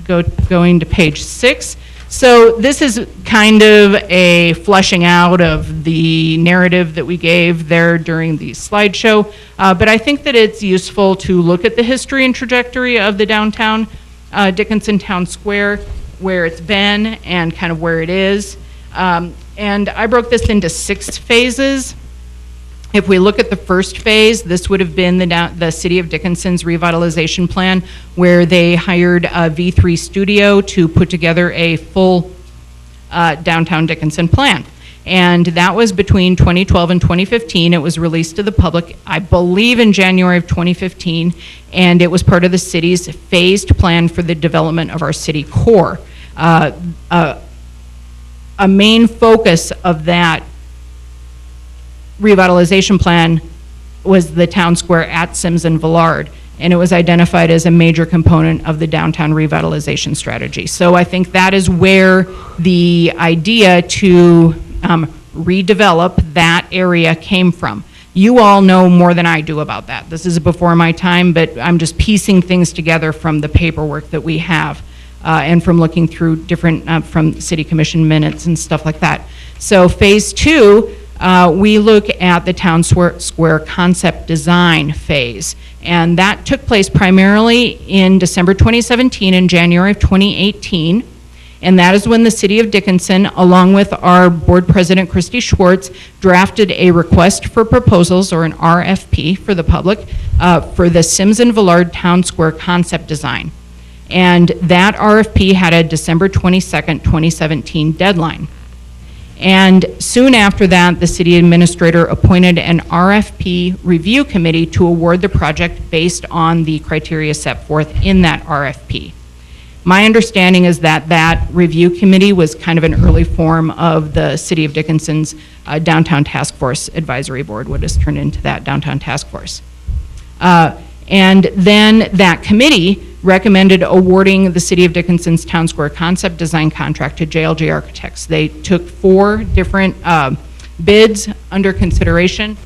Going to page 6. So this is kind of a fleshing out of the narrative that we gave there during the slideshow, but I think that it's useful to look at the history and trajectory of the downtown Dickinson Town Square, where it's been and kind of where it is. And I broke this into 6 phases. If we look at the first phase, this would have been the City of Dickinson's revitalization plan, where they hired a V3 Studio to put together a full downtown Dickinson plan. And that was between 2012 and 2015. It was released to the public, I believe, in January of 2015, and it was part of the city's phased plan for the development of our city core. A main focus of that revitalization plan was the town square at Sims and Villard, and it was identified as a major component of the downtown revitalization strategy. So I think that is where the idea to redevelop that area came from. You all know more than I do about that. This is before my time, but I'm just piecing things together from the paperwork that we have and from looking through different, from city commission minutes and stuff like that. So phase 2, we look at the town square concept design phase, and that took place primarily in December 2017 and January of 2018, and that is when the City of Dickinson, along with our board president Christy Schwartz, drafted a request for proposals, or an RFP for the public, for the Sims and Villard Town Square concept design. And that RFP had a December 22nd, 2017 deadline. And soon after that, the city administrator appointed an RFP review committee to award the project based on the criteria set forth in that RFP. My understanding is that that review committee was kind of an early form of the City of Dickinson's Downtown Task Force Advisory Board, what has turned into that Downtown Task Force. And then that committee recommended awarding the City of Dickinson's Town Square concept design contract to JLG Architects. They took 4 different bids under consideration,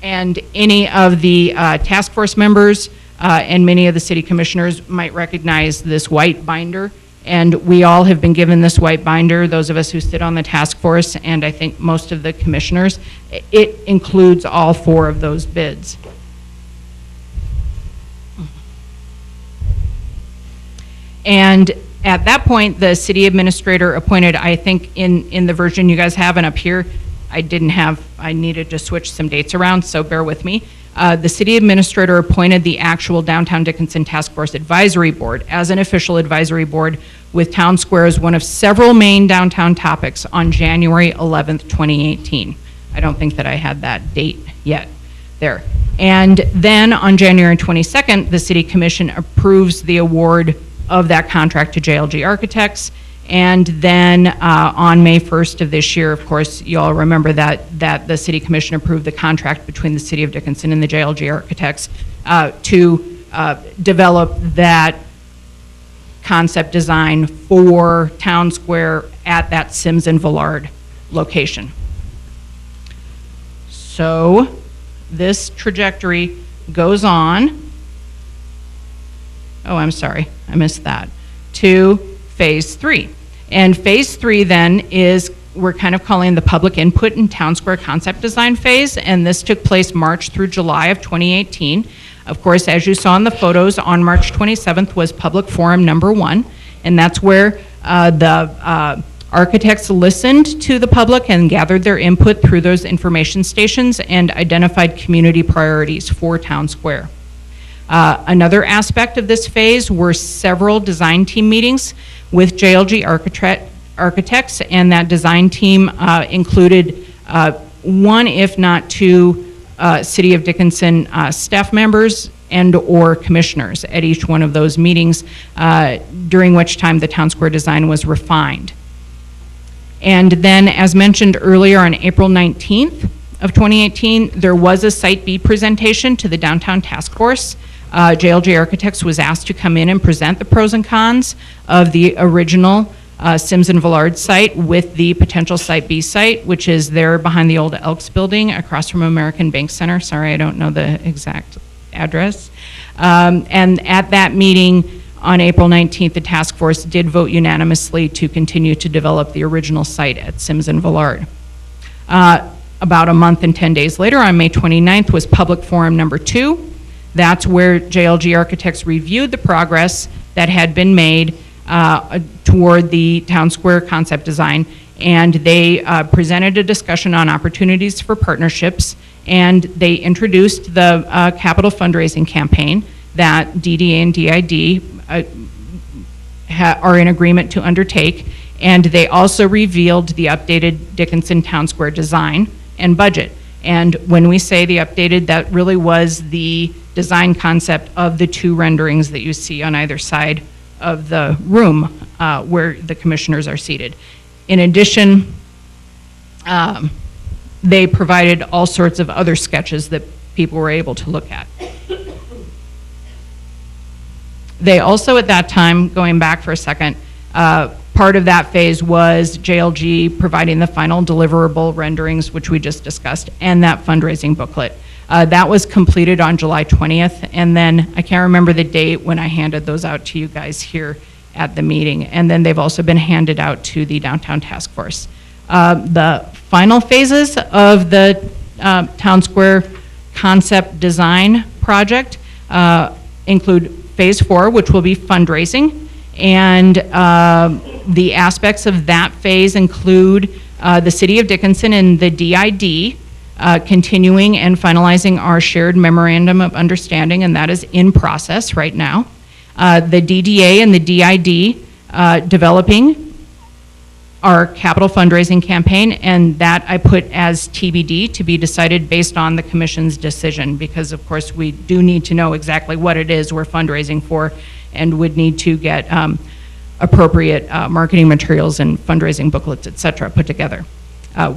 and any of the task force members and many of the city commissioners might recognize this white binder, And we all have been given this white binder, those of us who sit on the task force, and I think most of the commissioners. It includes all 4 of those bids. And at that point, the city administrator appointed, I think in the version you guys have and up here, I needed to switch some dates around, so bear with me. The city administrator appointed the actual Downtown Dickinson Task Force Advisory Board as an official advisory board with Town Square as one of several main downtown topics on January 11th, 2018. I don't think that I had that date yet there. And then on January 22nd, the City Commission approves the award of that contract to JLG Architects. And then on May 1st of this year, of course, you all remember that the City Commission approved the contract between the City of Dickinson and the JLG Architects to develop that concept design for Town Square at that Sims and Villard location. So this trajectory goes on. Oh, I'm sorry, I missed that. To Phase 3. And Phase 3 then is, we're kind of calling the public input and Town Square concept design phase, and this took place March through July of 2018. Of course, as you saw in the photos, on March 27th was public forum number 1, and that's where the architects listened to the public and gathered their input through those information stations and identified community priorities for Town Square. Another aspect of this phase were several design team meetings with JLG Architects, and that design team included 1, if not 2, City of Dickinson staff members and or commissioners at each one of those meetings, during which time the Town Square design was refined. And then, as mentioned earlier, on April 19th of 2018, there was a Site B presentation to the Downtown Task Force. JLG Architects was asked to come in and present the pros and cons of the original Sims and Villard site with the potential Site B site, which is there behind the old Elks building across from American Bank Center. Sorry, I don't know the exact address. And at that meeting on April 19th, the task force did vote unanimously to continue to develop the original site at Sims and Villard. About a month and 10 days later, on May 29th, was public forum number 2. That's where JLG Architects reviewed the progress that had been made toward the Town Square concept design, and they presented a discussion on opportunities for partnerships, and they introduced the capital fundraising campaign that DDA and DID are in agreement to undertake, and they also revealed the updated Dickinson Town Square design and budget. And when we say the updated, that really was the design concept of the 2 renderings that you see on either side of the room where the commissioners are seated. In addition, they provided all sorts of other sketches that people were able to look at. They also, at that time, going back for a second, part of that phase was JLG providing the final deliverable renderings, which we just discussed, and that fundraising booklet. That was completed on July 20th, and then I can't remember the date when I handed those out to you guys here at the meeting, and then they've also been handed out to the Downtown Task Force. The final phases of the Town Square concept design project include Phase 4, which will be fundraising, and the aspects of that phase include the City of Dickinson and the DID continuing and finalizing our shared memorandum of understanding, and that is in process right now. The DDA and the DID developing our capital fundraising campaign, and that I put as TBD, to be decided based on the Commission's decision, because of course we do need to know exactly what it is we're fundraising for, and would need to get appropriate marketing materials and fundraising booklets, et cetera, put together.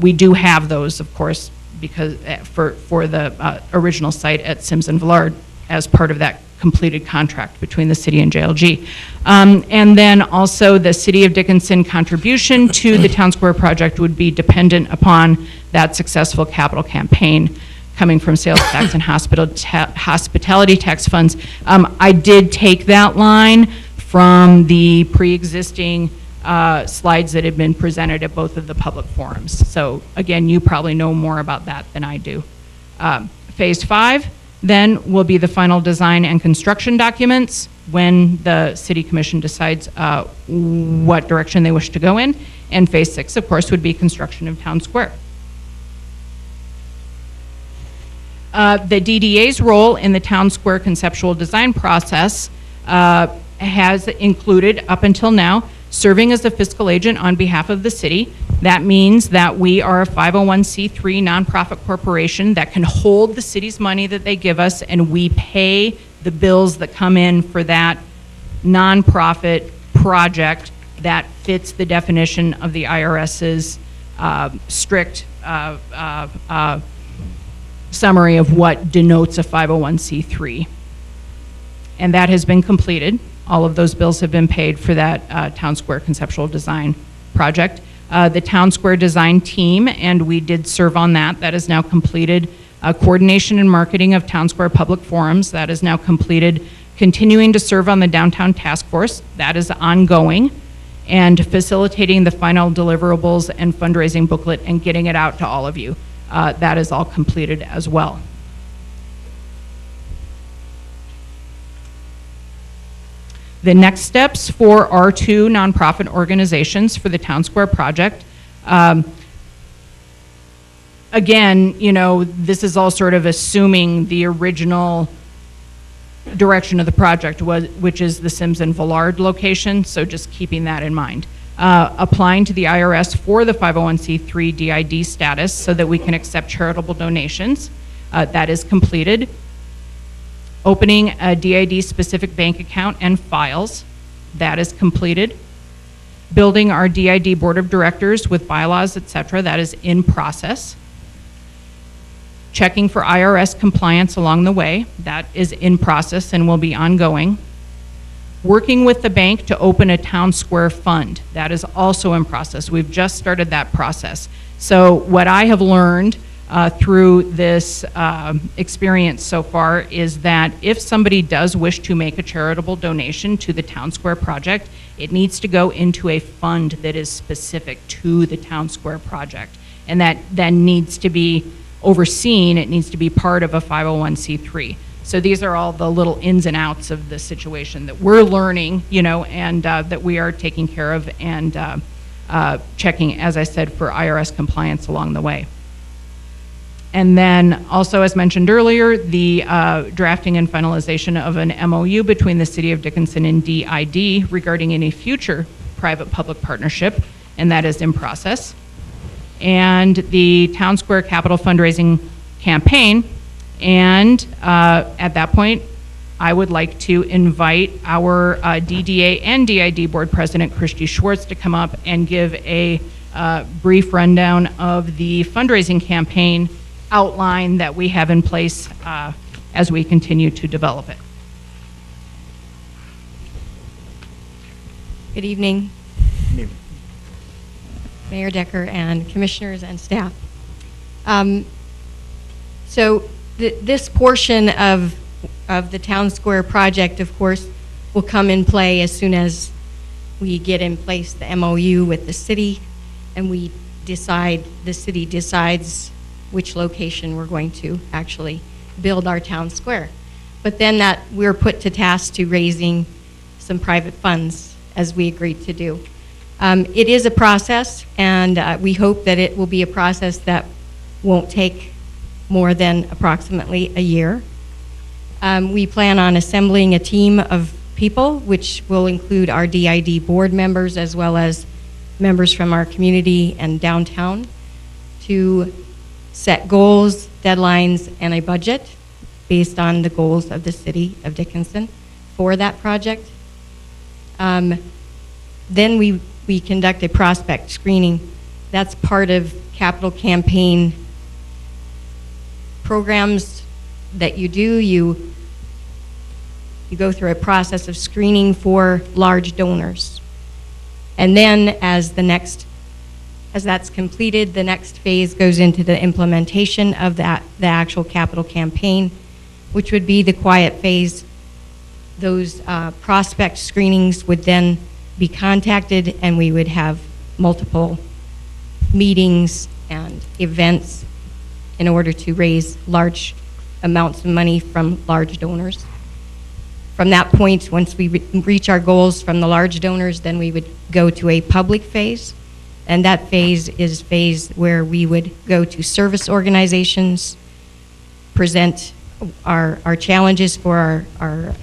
We do have those, of course, because for the original site at Sims and Villard as part of that completed contract between the city and JLG. And then also the City of Dickinson contribution to the Town Square project would be dependent upon that successful capital campaign coming from sales tax and hospitality tax funds. I did take that line from the pre-existing slides that have been presented at both of the public forums. So again, you probably know more about that than I do. Phase 5 then will be the final design and construction documents when the City Commission decides what direction they wish to go in. And Phase 6, of course, would be construction of Town Square. The DDA's role in the Town Square conceptual design process has included, up until now, serving as a fiscal agent on behalf of the city. That means that we are a 501c3 nonprofit corporation that can hold the city's money that they give us, and we pay the bills that come in for that nonprofit project that fits the definition of the IRS's strict summary of what denotes a 501c3. And that has been completed. All of those bills have been paid for that Town Square conceptual design project. The Town Square design team, and we did serve on that, that is now completed. Coordination and marketing of Town Square public forums, that is now completed. Continuing to serve on the downtown task force, that is ongoing. And facilitating the final deliverables and fundraising booklet and getting it out to all of you. That is all completed as well. The next steps for our two nonprofit organizations for the Town Square project. Again, you know, this is all sort of assuming the original direction of the project, which is the Sims and Villard location, so just keeping that in mind. Applying to the IRS for the 501c3 DID status so that we can accept charitable donations. That is completed. Opening a DID specific bank account and files. That is completed. Building our DID board of directors with bylaws, etc. That is in process. Checking for IRS compliance along the way. That is in process and will be ongoing. Working with the bank to open a Town Square fund. That is also in process. We've just started that process. So what I have learned through this experience so far is that if somebody does wish to make a charitable donation to the Town Square project, it needs to go into a fund that is specific to the Town Square project. And that then needs to be overseen, it needs to be part of a 501c3. So these are all the little ins and outs of the situation that we're learning, you know, and that we are taking care of and checking, as I said, for IRS compliance along the way. And then also, as mentioned earlier, the drafting and finalization of an MOU between the City of Dickinson and DID regarding any future private-public partnership, and that is in process. And the Town Square Capital Fundraising Campaign, and at that point, I would like to invite our DDA and DID Board President, Christy Schwartz, to come up and give a brief rundown of the fundraising campaign outline that we have in place as we continue to develop it. Good evening. Mayor Decker and commissioners and staff. This portion of the Town Square project, of course, will come in play as soon as we get in place the MOU with the city and we decide, the city decides which location we're going to actually build our Town Square. But then that we're put to task to raising some private funds as we agreed to do. It is a process, and we hope that it will be a process that won't take more than approximately a year. We plan on assembling a team of people, which will include our DID board members as well as members from our community and downtown, to set goals, deadlines, and a budget based on the goals of the City of Dickinson for that project. Then we conduct a prospect screening. That's part of capital campaign programs that you do. You go through a process of screening for large donors. And then as that's completed, the next phase goes into the implementation of the actual capital campaign, which would be the quiet phase those prospect screenings would then be contacted, and we would have multiple meetings and events in order to raise large amounts of money from large donors. From that point, once we reach our goals from the large donors, then we would go to a public phase. And that phase is phase where we would go to service organizations, present our challenges for our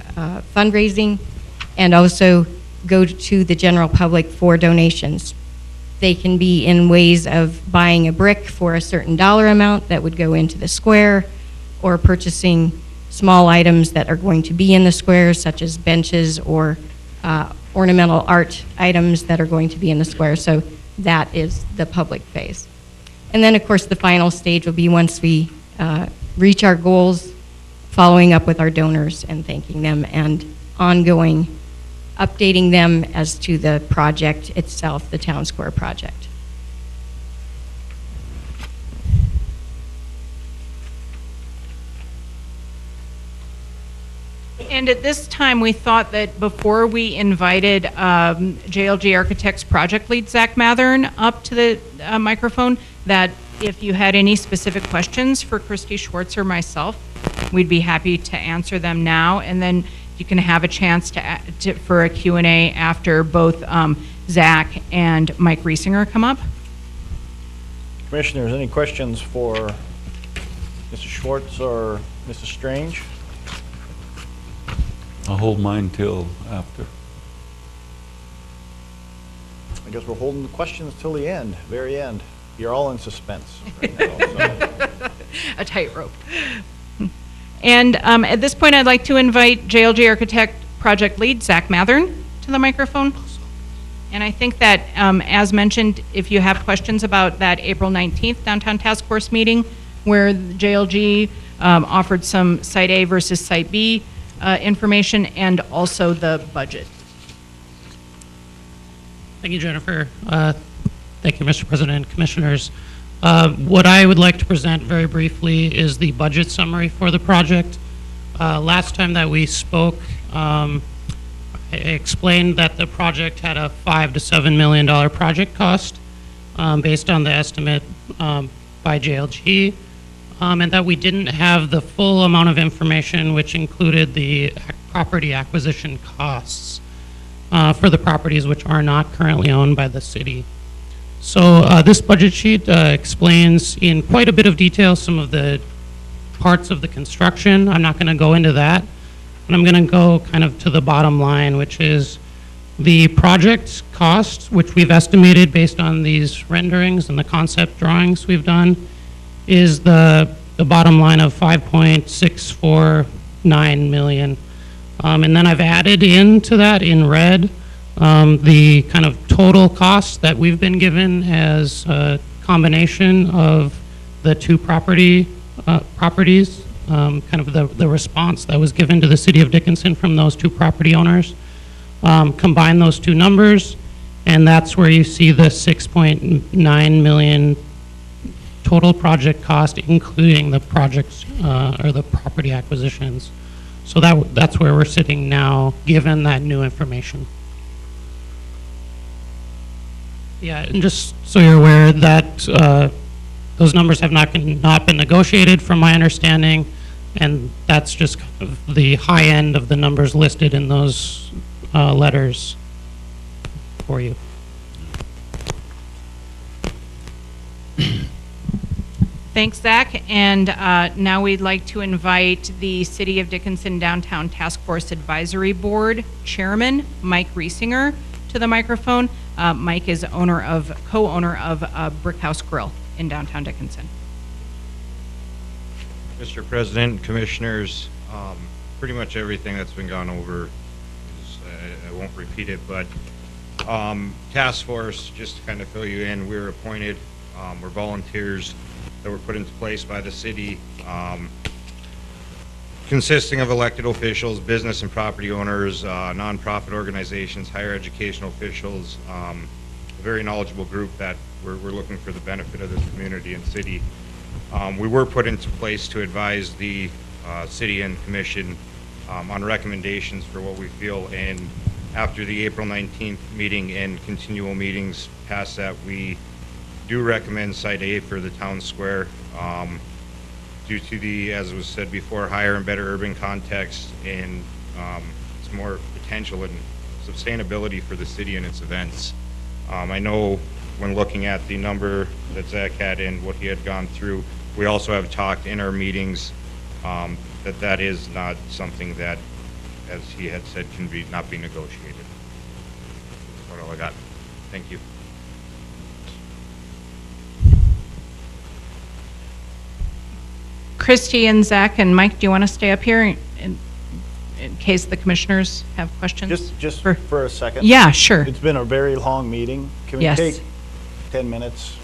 fundraising, and also go to the general public for donations. They can be in ways of buying a brick for a certain dollar amount that would go into the square, or purchasing small items that are going to be in the square, such as benches or ornamental art items that are going to be in the square. So that is the public phase. And then, of course, the final stage will be once we reach our goals, following up with our donors and thanking them, and ongoing updating them as to the project itself, the Town Square project. And at this time, we thought that before we invited JLG Architects project lead Zach Mathern up to the microphone, that if you had any specific questions for Christy Schwartz or myself, we'd be happy to answer them now, and then you can have a chance for a Q&A after both Zach and Mike Riesinger come up. Commissioners, any questions for Mr. Schwartz or Mrs. Strange? I'll hold mine till after. I guess we're holding the questions till the end, very end. You're all in suspense right now. So. A tightrope. And at this point, I'd like to invite JLG Architect project lead Zach Mathern to the microphone. And I think that, as mentioned, if you have questions about that April 19th Downtown Task Force meeting, where JLG offered some Site A versus Site B information, and also the budget. Thank you, Jennifer. Thank you, Mr. President, Commissioners. What I would like to present very briefly is the budget summary for the project. Last time that we spoke, I explained that the project had a $5 to $7 million project cost based on the estimate by JLG, and that we didn't have the full amount of information, which included the property acquisition costs for the properties which are not currently owned by the city. So this budget sheet explains in quite a bit of detail some of the parts of the construction. I'm not going to go into that, but I'm going to go kind of to the bottom line, which is the project cost, which we've estimated based on these renderings and the concept drawings we've done, is the bottom line of $5.649 million. And then I've added into that in red the kind of total cost that we've been given as a combination of the two properties, kind of the response that was given to the City of Dickinson from those two property owners. Combine those two numbers, and that's where you see the $6.9 million total project cost, including the projects or the property acquisitions. So that's where we're sitting now, given that new information. Yeah, and just so you're aware that those numbers have not been negotiated from my understanding, and that's just kind of the high end of the numbers listed in those letters for you. Thanks, Zach. And now we'd like to invite the City of Dickinson Downtown Task Force Advisory Board Chairman, Mike Riesinger, to the microphone. Mike is co-owner of Brick House Grill in downtown Dickinson. Mr. President, Commissioners, pretty much everything that's been gone over, I won't repeat it, but task force, just to kind of fill you in, we were appointed, we're volunteers that were put into place by the city, consisting of elected officials, business and property owners, nonprofit organizations, higher educational officials, a very knowledgeable group that we're looking for the benefit of this community and city. We were put into place to advise the city and commission on recommendations for what we feel. And after the April 19th meeting and continual meetings past that, we do recommend Site A for the town square due to the, as was said before, higher and better urban context and it's more potential and sustainability for the city and its events. I know when looking at the number that Zach had and what he had gone through, we also have talked in our meetings that is not something that, as he had said, can not be negotiated. That's all I got. Thank you. Christie and Zach and Mike, do you want to stay up here in case the commissioners have questions? Just for a second. Yeah, sure. It's been a very long meeting. Can we Yes. take 10 minutes?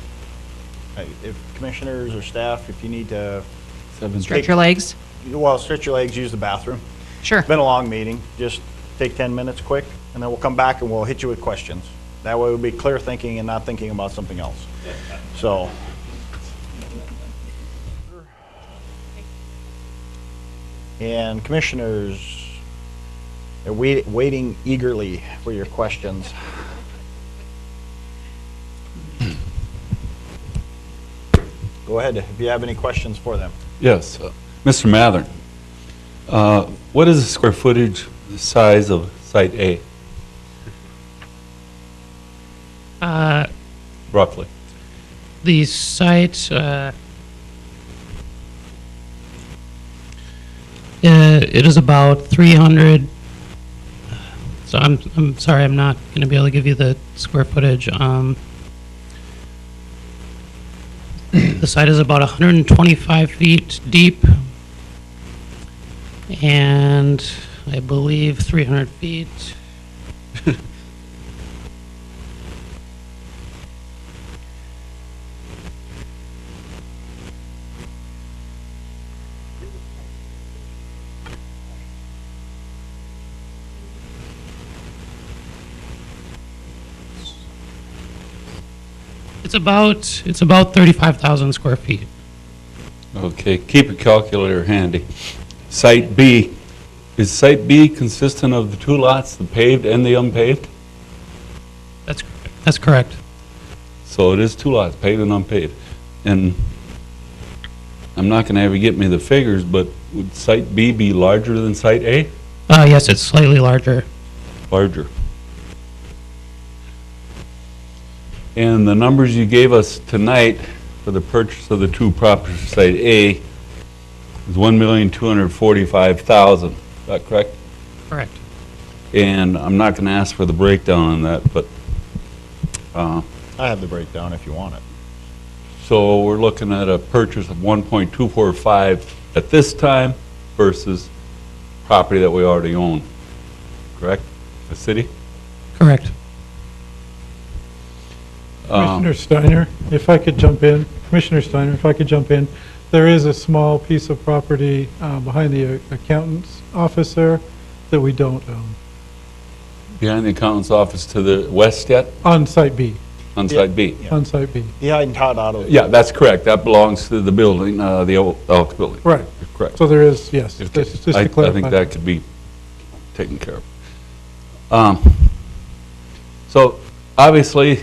If commissioners or staff, if you need to. Stretch your legs? Well, stretch your legs, use the bathroom. Sure. It's been a long meeting. Just take 10 minutes quick, and then we'll come back and we'll hit you with questions. That way we'll be clear thinking and not thinking about something else. So. And commissioners, are waiting eagerly for your questions. Go ahead, if you have any questions for them. Yes, Mr. Mathern, what is the square footage size of Site A? Roughly. The site, it is about 300, so I'm sorry, I'm not going to be able to give you the square footage. The site is about 125 feet deep, and I believe 300 feet. It's about 35,000 square feet. Okay, keep your calculator handy. Site B, is Site B consistent of the two lots, the paved and the unpaved? That's correct. So it is two lots, paved and unpaved. And I'm not going to have you get me the figures, but would Site B be larger than Site A? Yes, it's slightly larger. Larger. And the numbers you gave us tonight for the purchase of the two properties, Site A, is $1,245,000. Is that correct? Correct. And I'm not going to ask for the breakdown on that, but I have the breakdown if you want it. so we're looking at a purchase of 1.245 at this time versus property that we already own. Correct? The city? Correct. Commissioner Steiner, if I could jump in. Commissioner Steiner, if I could jump in. There is a small piece of property behind the accountant's office there that we don't own. Behind the accountant's office to the west yet? On Site B. On Site B? On Site B. Behind Todd Auto. Yeah, that's correct. That belongs to the building, the old Elks building. Right. Correct. So there is, yes, Okay. just to I clarify. think that could be taken care of. So obviously,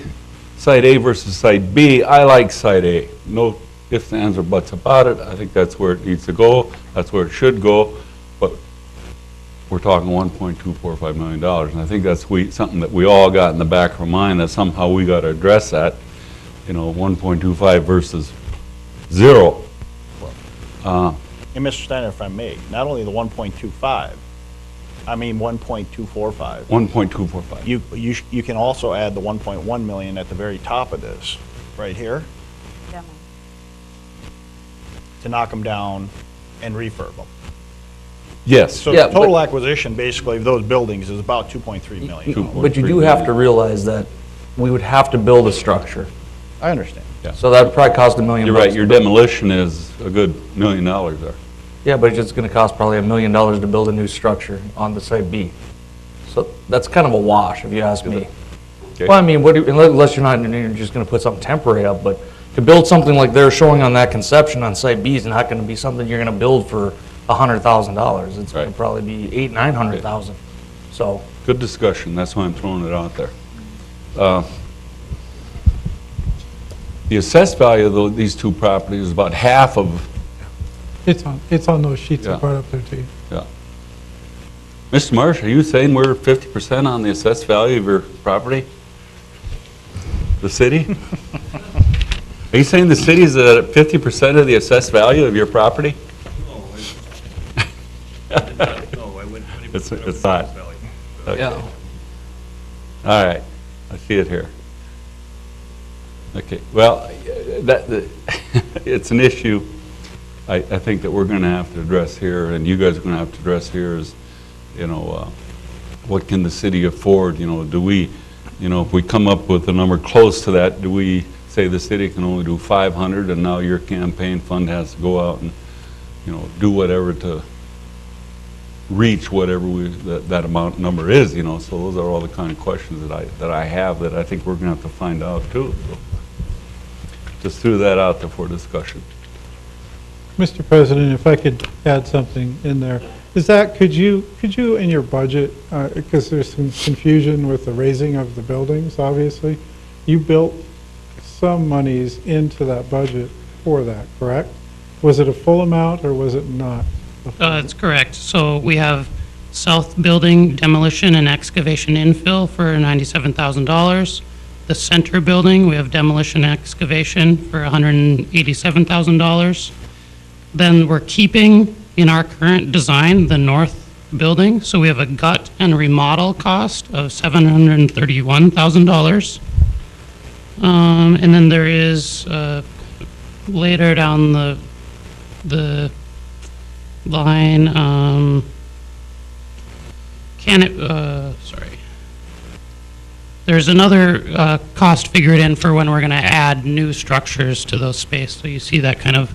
Site A versus Site B, I like Site A. No ifs, ands, or buts about it. I think that's where it needs to go. That's where it should go. But we're talking $1.245 million. And I think that's something that we all got in the back of our mind, that somehow we got to address that. You know, 1.25 versus 0. And Mr. Steiner, if I may, not only the 1.25, I mean 1.245. 1.245. You can also add the 1.1 million at the very top of this, right here, to knock them down and refurb them. Yes. So the total acquisition, basically, of those buildings is about 2.3 million. But you do have to realize that we would have to build a structure. I understand. So that would probably cost $1 million. You're right, your demolition is a good $1 million there. Yeah, but it's just going to cost probably $1 million to build a new structure on the Site B. So that's kind of a wash, if you ask me. Okay. Well, I mean, unless you're just going to put something temporary up, but to build something like they're showing on that conception on Site B is not going to be something you're going to build for $100,000. It's going to probably be $800,000-900,000. So, Good discussion, that's why I'm throwing it out there. The assessed value of these two properties is about half of, It's on those sheets I Yeah. brought up there to you. yeah. Mr. Marsh, are you saying we're 50% on the assessed value of your property? The city? Are you saying the city is at 50% of the assessed value of your property? It's not. Okay. yeah. All right, I see it here. Okay, well, it's an issue I think that we're going to have to address here, and you guys are going to have to address here is, what can the city afford? Do we, if we come up with a number close to that, do we say the city can only do 500 and now your campaign fund has to go out and, do whatever to reach whatever that amount number is, so those are all the kind of questions that I have that I think we're going to have to find out too. So just threw that out there for discussion. Mr. President, if I could add something in there, is that, could you in your budget, because there's some confusion with the raising of the buildings, obviously, you built some monies into that budget for that, correct? Was it a full amount or was it not? That's correct. So we have south building demolition and excavation infill for $97,000. The center building, we have demolition and excavation for $187,000. Then we're keeping in our current design the north building, so we have a gut and remodel cost of $731,000. And then there is later down the line, sorry. There's another cost figured in for when we're going to add new structures to those space. So you see that kind of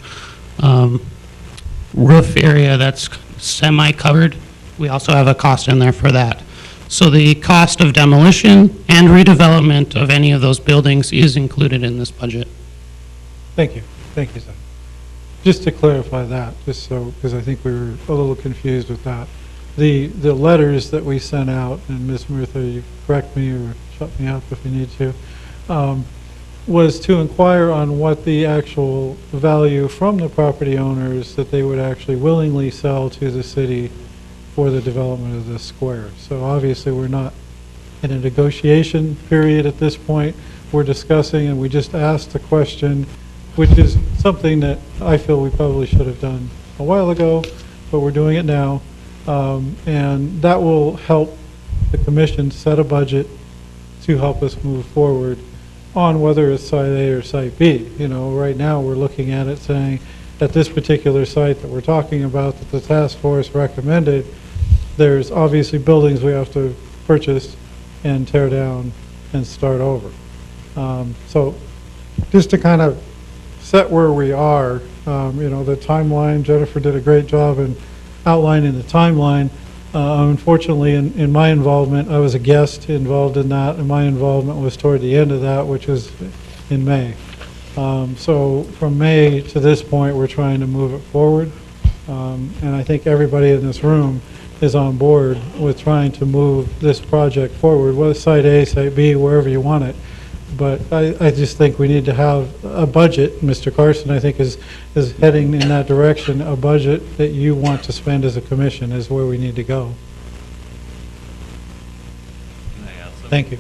roof area that's semi-covered. We also have a cost in there for that. So the cost of demolition and redevelopment of any of those buildings is included in this budget. Thank you, Zach. Just to clarify that, just so, because I think we were a little confused with that. The letters that we sent out, and Ms. Murtha, you correct me or shut me up if you need to, was to inquire on what the actual value from the property owners that they would actually willingly sell to the city for the development of this square. So obviously, we're not in a negotiation period at this point. We're discussing, and we just asked a question, which is something that I feel we probably should have done a while ago, but we're doing it now. And that will help the commission set a budget to help us move forward on whether it's site A or site B. Right now, we're looking at it saying, at this particular site that we're talking about, that the task force recommended, there's obviously buildings we have to purchase and tear down and start over. So just to kind of set where we are, the timeline, Jennifer did a great job in outlining the timeline. Unfortunately, in my involvement, I was a guest involved in that, and my involvement was toward the end of that, which was in May. So from May to this point, we're trying to move it forward. And I think everybody in this room is on board with trying to move this project forward, whether site A, site B, wherever you want it. But I just think we need to have a budget. Mr. Carson, I think, is heading in that direction. A budget that you want to spend as a commission is where we need to go. Can I add something? Thank you.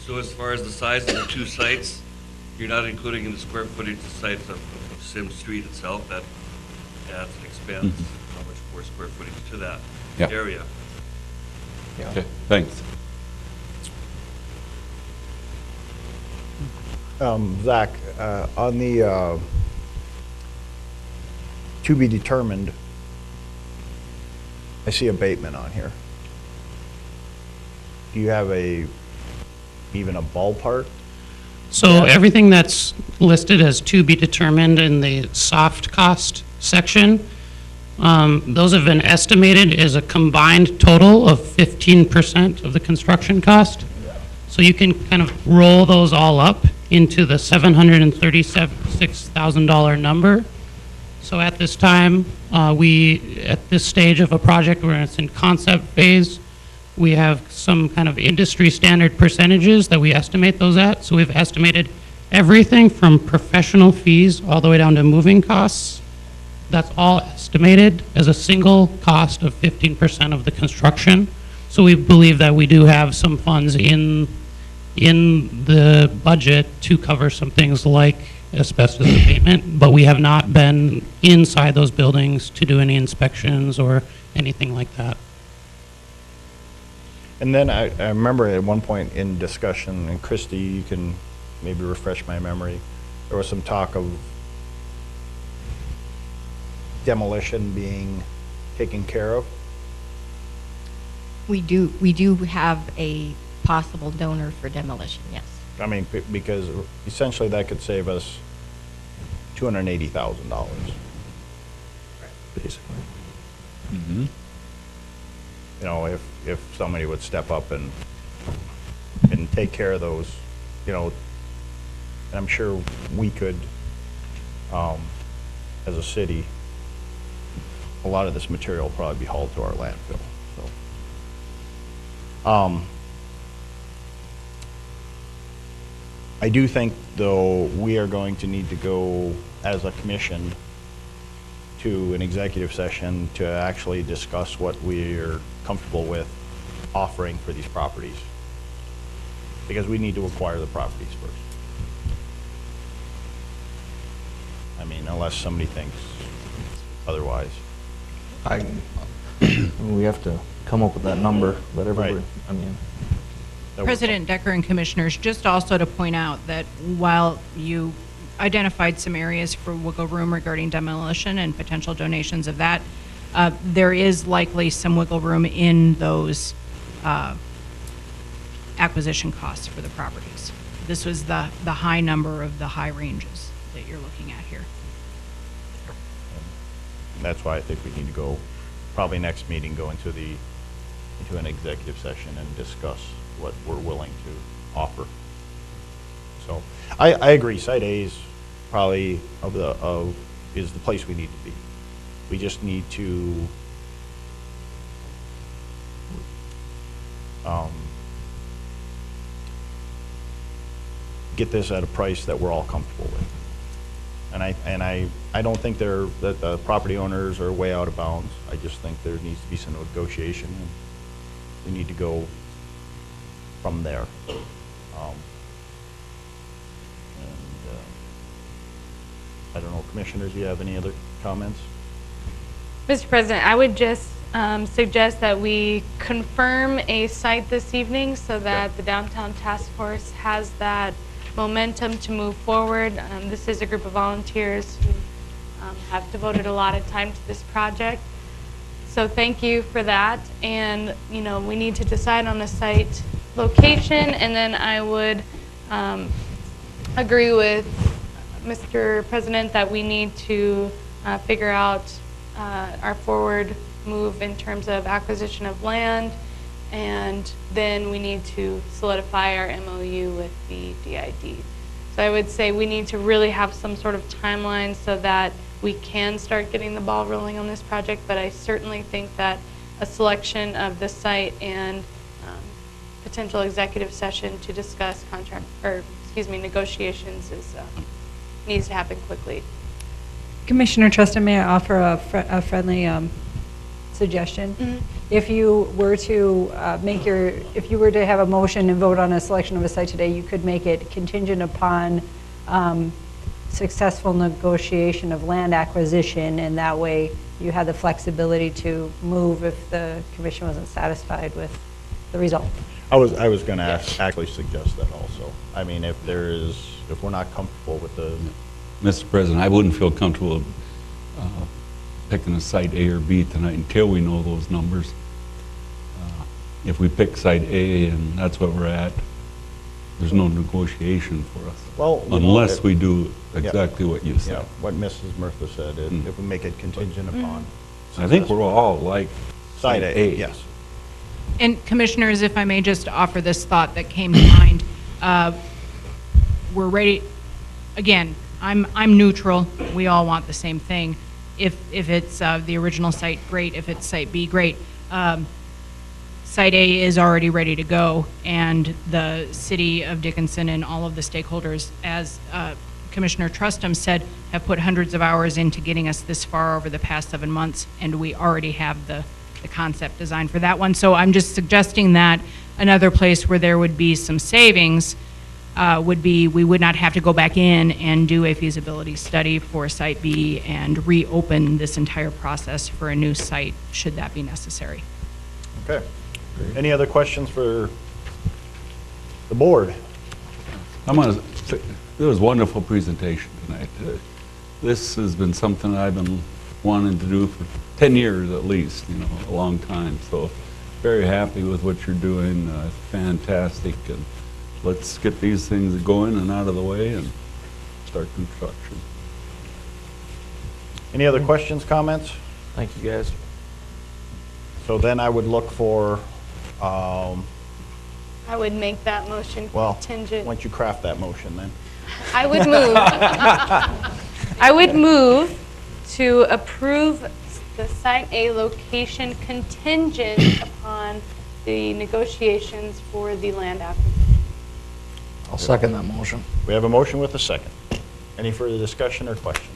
So as far as the size of the two sites, you're not including in the square footage the sites of Sim Street itself. That adds an expense, how much more square footage to that area. Yeah. Okay, thanks. Zach, on the to be determined, I see abatement on here. Do you have even a ballpark? So everything that's listed as to be determined in the soft cost section, those have been estimated as a combined total of 15% of the construction cost. So you can kind of roll those all up into the $736,000 number. So at this time, at this stage of a project where it's in concept phase, we have some kind of industry standard percentages that we estimate those at. So we've estimated everything from professional fees all the way down to moving costs. That's all estimated as a single cost of 15% of the construction. So we believe that we do have some funds in the budget to cover some things like asbestos abatement, but we have not been inside those buildings to do any inspections or anything like that. And then I remember at one point in discussion, and Christie, you can maybe refresh my memory, there was some talk of demolition being taken care of. We do have a possible donor for demolition, yes. I mean, because essentially that could save us $280,000. Basically. You know, if somebody would step up and take care of those, you know, and I'm sure we could, as a city, a lot of this material will probably be hauled to our landfill, so. I do think, though, we are going to need to go as a commission to an executive session to actually discuss what we're comfortable with offering for these properties. Because we need to acquire the properties first. I mean, unless somebody thinks otherwise. We have to come up with that number, let everybody, I mean. President Decker and Commissioners, just also to point out that while you identified some areas for wiggle room regarding demolition and potential donations of that, there is likely some wiggle room in those acquisition costs for the properties. This was the high number of the high ranges that you're looking at here. That's why I think we need to go, probably next meeting, go into an executive session and discuss what we're willing to offer. So I agree, Site A is probably is the place we need to be. We just need to get this at a price that we're all comfortable with. And I don't think that the property owners are way out of bounds. I just think there needs to be some negotiation. We need to go from there. I don't know, Commissioners, do you have any other comments? Mr. President, I would just suggest that we confirm a site this evening so that the Downtown Task Force has that momentum to move forward. This is a group of volunteers who have devoted a lot of time to this project. So thank you for that. And, you know, we need to decide on a site location, and then I would agree with Mr. President that we need to figure out our forward move in terms of acquisition of land, and then we need to solidify our MOU with the DID. So I would say we need to really have some sort of timeline so that we can start getting the ball rolling on this project, but I certainly think that a selection of the site and potential executive session to discuss negotiations needs to happen quickly. Commissioner Trustin, may I offer a friendly suggestion? Mm-hmm. If you were to if you were to have a motion and vote on a selection of a site today, you could make it contingent upon successful negotiation of land acquisition, and that way you had the flexibility to move if the commission wasn't satisfied with the result. I was going to actually suggest that also. I mean, if we're not comfortable with the. Mr. President, I wouldn't feel comfortable picking a site A or B tonight until we know those numbers. If we pick site A and that's what we're at, there's no negotiation for us. Well, unless we do exactly what you said. Yeah, what Mrs. Murtha said, if we make it contingent upon. I think we're all like Site A, yes. And Commissioners, if I may just offer this thought that came to mind. We're ready, again, I'm neutral. We all want the same thing. if it's the original site, great. If it's Site B, great. Site A is already ready to go, and the city of Dickinson and all of the stakeholders, as Commissioner Trustum said, have put hundreds of hours into getting us this far over the past 7 months, and we already have the concept design for that one. So I'm just suggesting that another place where there would be some savings would be, we would not have to go back in and do a feasibility study for Site B and reopen this entire process for a new site, should that be necessary. Okay. Any other questions for the board? I'm gonna say, it was a wonderful presentation tonight. This has been something I've been wanting to do for 10 years at least, you know, a long time. So very happy with what you're doing, fantastic. And let's get these things going and out of the way and start construction. Any other questions, comments? Thank you, guys. So then I would look for, I would make that motion well, contingent. why don't you craft that motion then? I would move. I would move to approve the Site A location contingent upon the negotiations for the land acquisition. I'll second that motion. We have a motion with a second. Any further discussion or questions?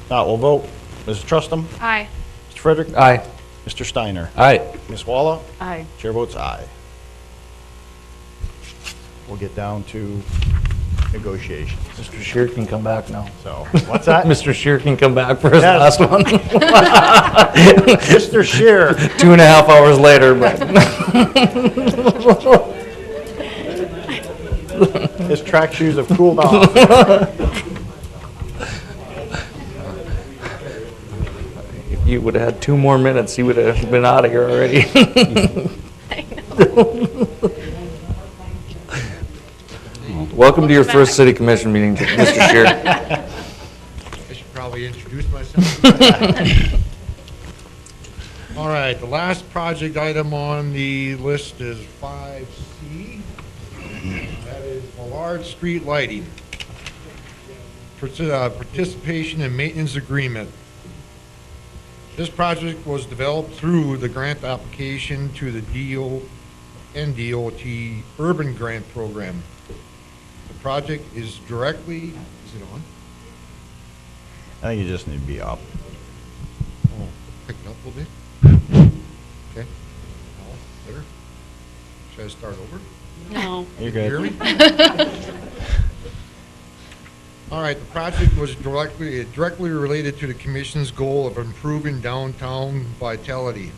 Not, we'll vote. Mrs. Trustum? Aye. Mr. Frederick? Aye. Mr. Steiner? Aye. Ms. Walla? Aye. Chair votes aye. We'll get down to negotiations. Mr. Shear can come back now. So, what's that? Mr. Shear can come back for his Yes. last one. Mr. Shear. 2.5 hours later, but. His track shoes have cooled off. If you would have had 2 more minutes, he would have been out of here already. Welcome to your first city commission meeting, Mr. Shear. I should probably introduce myself. All right, the last project item on the list is 5C. That is Millard Street Lighting. Participation and maintenance agreement. This project was developed through the grant application to the DOT Urban Grant Program. The project is directly, is it on? I think you just need to be up. Oh, picked up a little bit? Okay. No, better? Should I start over? No. You're Can you good. hear me? All right, the project was directly related to the commission's goal of improving downtown vitality.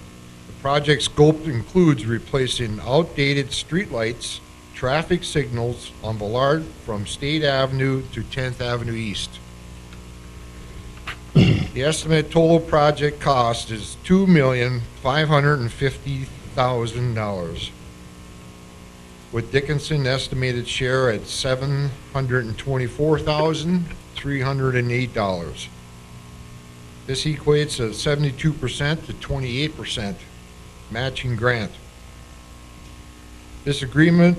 The project scope includes replacing outdated streetlights, traffic signals on Villard from State Avenue to 10th Avenue East. The estimated total project cost is $2,550,000, with Dickinson estimated share at $724,308. This equates to 72% to 28% matching grant. This agreement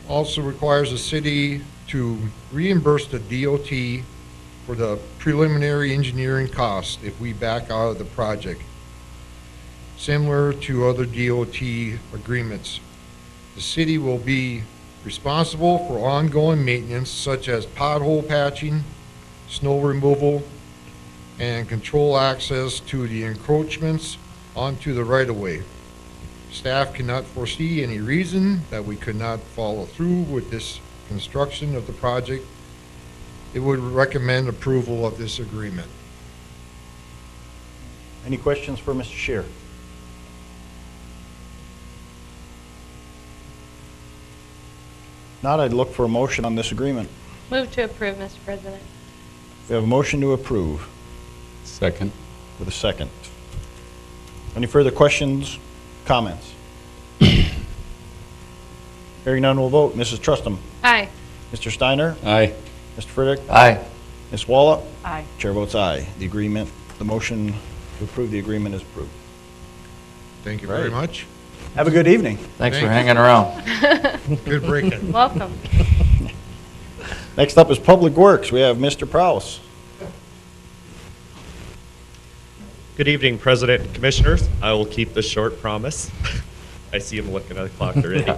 also requires the city to reimburse the DOT for the preliminary engineering costs if we back out of the project, similar to other DOT agreements. The city will be responsible for ongoing maintenance such as pothole patching, snow removal, and control access to the encroachments onto the right-of-way. Staff cannot foresee any reason that we could not follow through with this construction of the project. It would recommend approval of this agreement. Any questions for Mr. Shear? Not, I'd look for a motion on this agreement. Move to approve, Mr. President. We have a motion to approve Second. with a second. Any further questions, comments? Hearing none, we'll vote. Mrs. Trustum? Aye. Mr. Steiner? Aye. Mr. Frederick? Aye. Ms. Walla? Aye. Chair votes aye. The agreement, the motion to approve the agreement is approved. Thank you very Right. much. Have a good evening. Thanks for Thank you. hanging around. Good break-in. Welcome. Next up is Public Works. We have Mr. Prowse. Good evening, President and Commissioners. I will keep this short, promise. I see him looking at the clock already.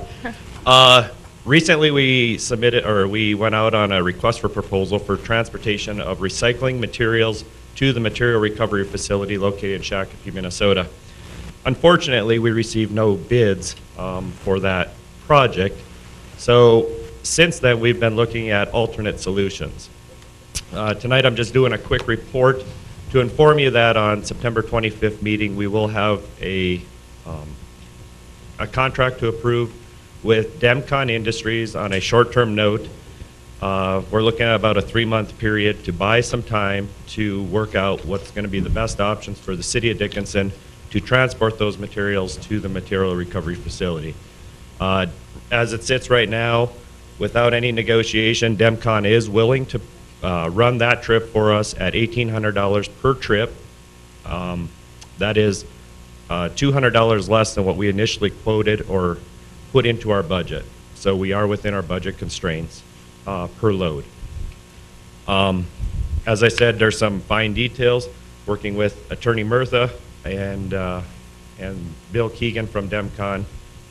Recently, we went out on a request for proposal for transportation of recycling materials to the material recovery facility located in Shakopee, Minnesota. Unfortunately, we received no bids for that project. So since then, we've been looking at alternate solutions. Tonight, I'm just doing a quick report to inform you that on September 25th meeting, we will have a contract to approve with Demcon Industries on a short-term note. We're looking at about a 3-month period to buy some time to work out what's going to be the best options for the city of Dickinson to transport those materials to the material recovery facility. As it sits right now, without any negotiation, Demcon is willing to run that trip for us at $1,800 per trip. That is $200 less than what we initially quoted or put into our budget. So we are within our budget constraints per load. As I said, there's some fine details working with Attorney Murtha and Bill Keegan from Demcon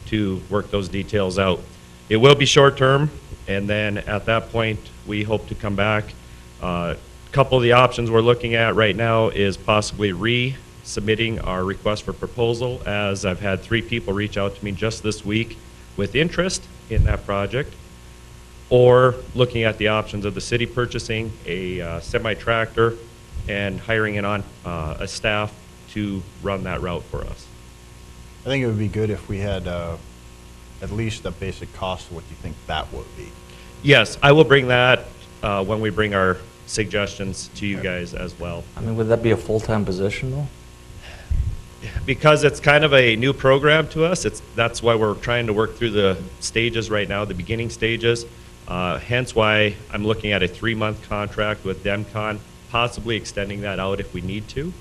to work those details out. It will be short term, and then at that point, we hope to come back. A couple of the options we're looking at right now is possibly resubmitting our request for proposal, as I've had 3 people reach out to me just this week with interest in that project, or looking at the options of the city purchasing a semi-tractor and hiring a staff to run that route for us. I think it would be good if we had at least a basic cost of what you think that would be. Yes, I will bring that when we bring our suggestions to you guys as well. I mean, would that be a full-time position though? Because it's kind of a new program to us, that's why we're trying to work through the stages right now, the beginning stages. Hence why I'm looking at a 3-month contract with Demcon, possibly extending that out if we need to,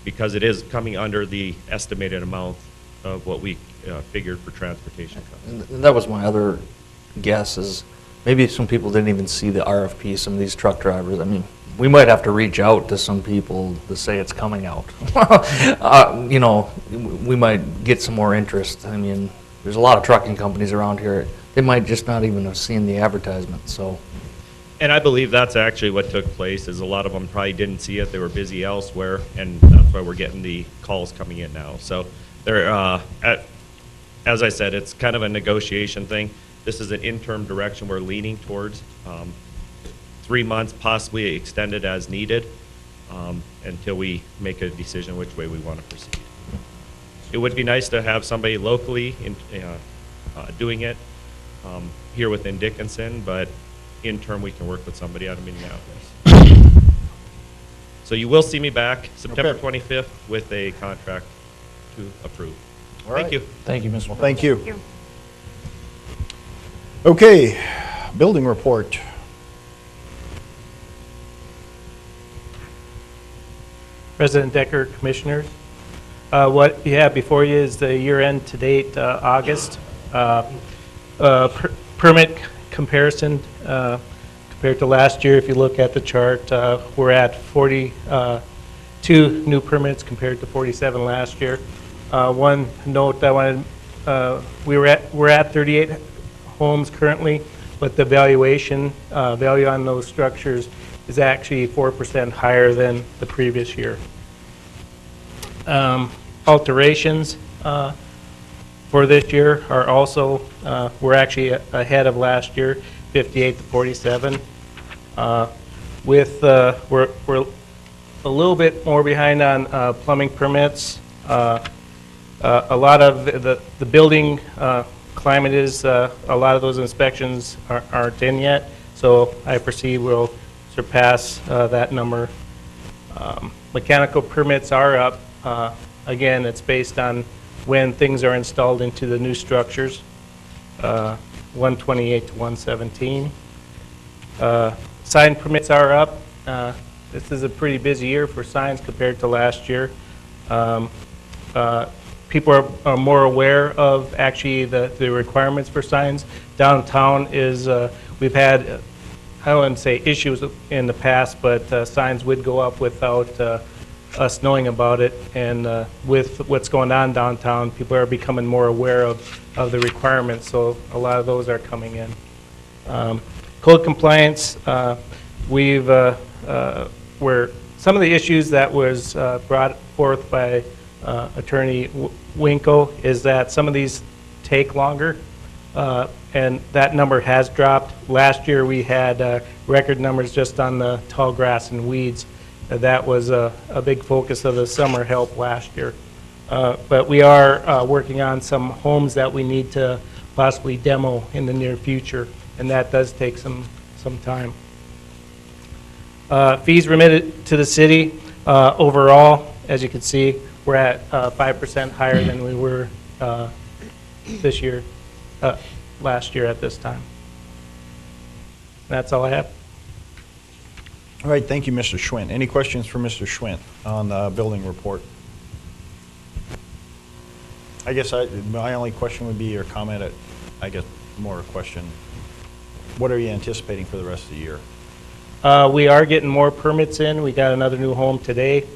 because it is coming under the estimated amount of what we figured for transportation costs. And that was my other guess, is maybe some people didn't even see the RFP, some of these truck drivers. I mean, we might have to reach out to some people to say it's coming out. You know, we might get some more interest. I mean, there's a lot of trucking companies around here. They might just not even have seen the advertisement, so. And I believe that's actually what took place, is a lot of them probably didn't see it. They were busy elsewhere, and that's why we're getting the calls coming in now. So they're, as I said, it's kind of a negotiation thing. This is an interim direction we're leaning towards. 3 months, possibly extended as needed, until we make a decision which way we want to proceed. It would be nice to have somebody locally doing it here within Dickinson, but in turn we can work with somebody out of Minneapolis. So you will see me back September 25th with a contract to approve. All right. Thank you. Thank you, Mr. Thank you. Okay, building report. President Decker, Commissioners. What you have before you is the year-end to date, August. Permit comparison compared to last year. If you look at the chart, we're at 42 new permits compared to 47 last year. One note I wanted, we're at 38 homes currently, but the valuation value on those structures is actually 4% higher than the previous year. Alterations for this year are also, we're actually ahead of last year, 58 to 47. We're a little bit more behind on plumbing permits. A lot of the building climate is, a lot of those inspections aren't in yet, so I foresee we'll surpass that number. Mechanical permits are up. Again, it's based on when things are installed into the new structures, 128 to 117. Sign permits are up. This is a pretty busy year for signs compared to last year. People are more aware of actually the requirements for signs. Downtown is, we've had I wouldn't say issues in the past, but signs would go up without us knowing about it. And with what's going on downtown, people are becoming more aware of the requirements, so a lot of those are coming in. Code compliance, where some of the issues that was brought forth by Attorney Winkle is that some of these take longer, and that number has dropped. Last year we had record numbers just on the tall grass and weeds. That was a big focus of the summer help last year. But we are working on some homes that we need to possibly demo in the near future, and that does take some time. Fees remitted to the city, overall, as you can see, we're at 5% higher than we were this year, last year at this time. That's all I have. All right, thank you, Mr. Schwint. Any questions for Mr. Schwint on the building report? I guess my only question would be, or comment, I guess more a question, what are you anticipating for the rest of the year? We are getting more permits in. We got another new home today.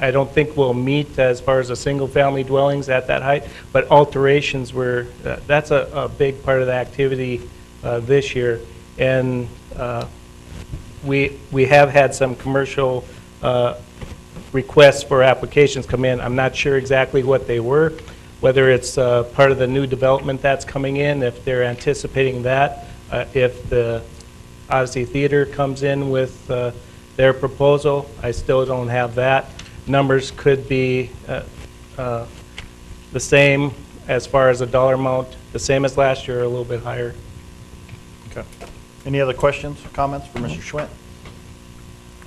I don't think we'll meet as far as a single-family dwellings at that height, but alterations were, that's a big part of the activity this year. And we have had some commercial requests for applications come in. I'm not sure exactly what they were, whether it's part of the new development that's coming in, if they're anticipating that, if the Odyssey Theater comes in with their proposal. I still don't have that. Numbers could be the same as far as a dollar amount, the same as last year, or a little bit higher. Okay. Any other questions, comments for Mr. Schwint?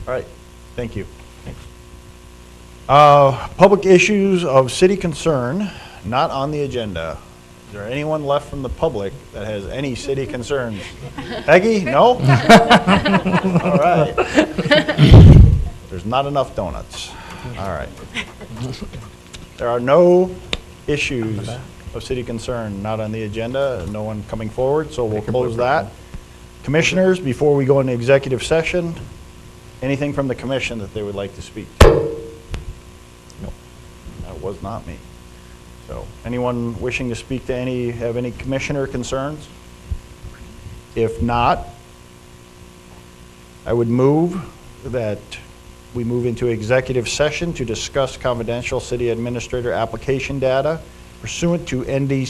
All right, thank you. Thanks. Public issues of city concern, not on the agenda. Is there anyone left from the public that has any city concerns? Peggy, no? All right. There's not enough donuts. All right. There are no issues of city concern not on the agenda, no one coming forward, so we'll close that. Commissioners, before we go into executive session, anything from the commission that they would like to speak to? No, that was not me. So, anyone wishing to speak to have any commissioner concerns? If not, I would move that we move into executive session to discuss confidential city administrator application data pursuant to ND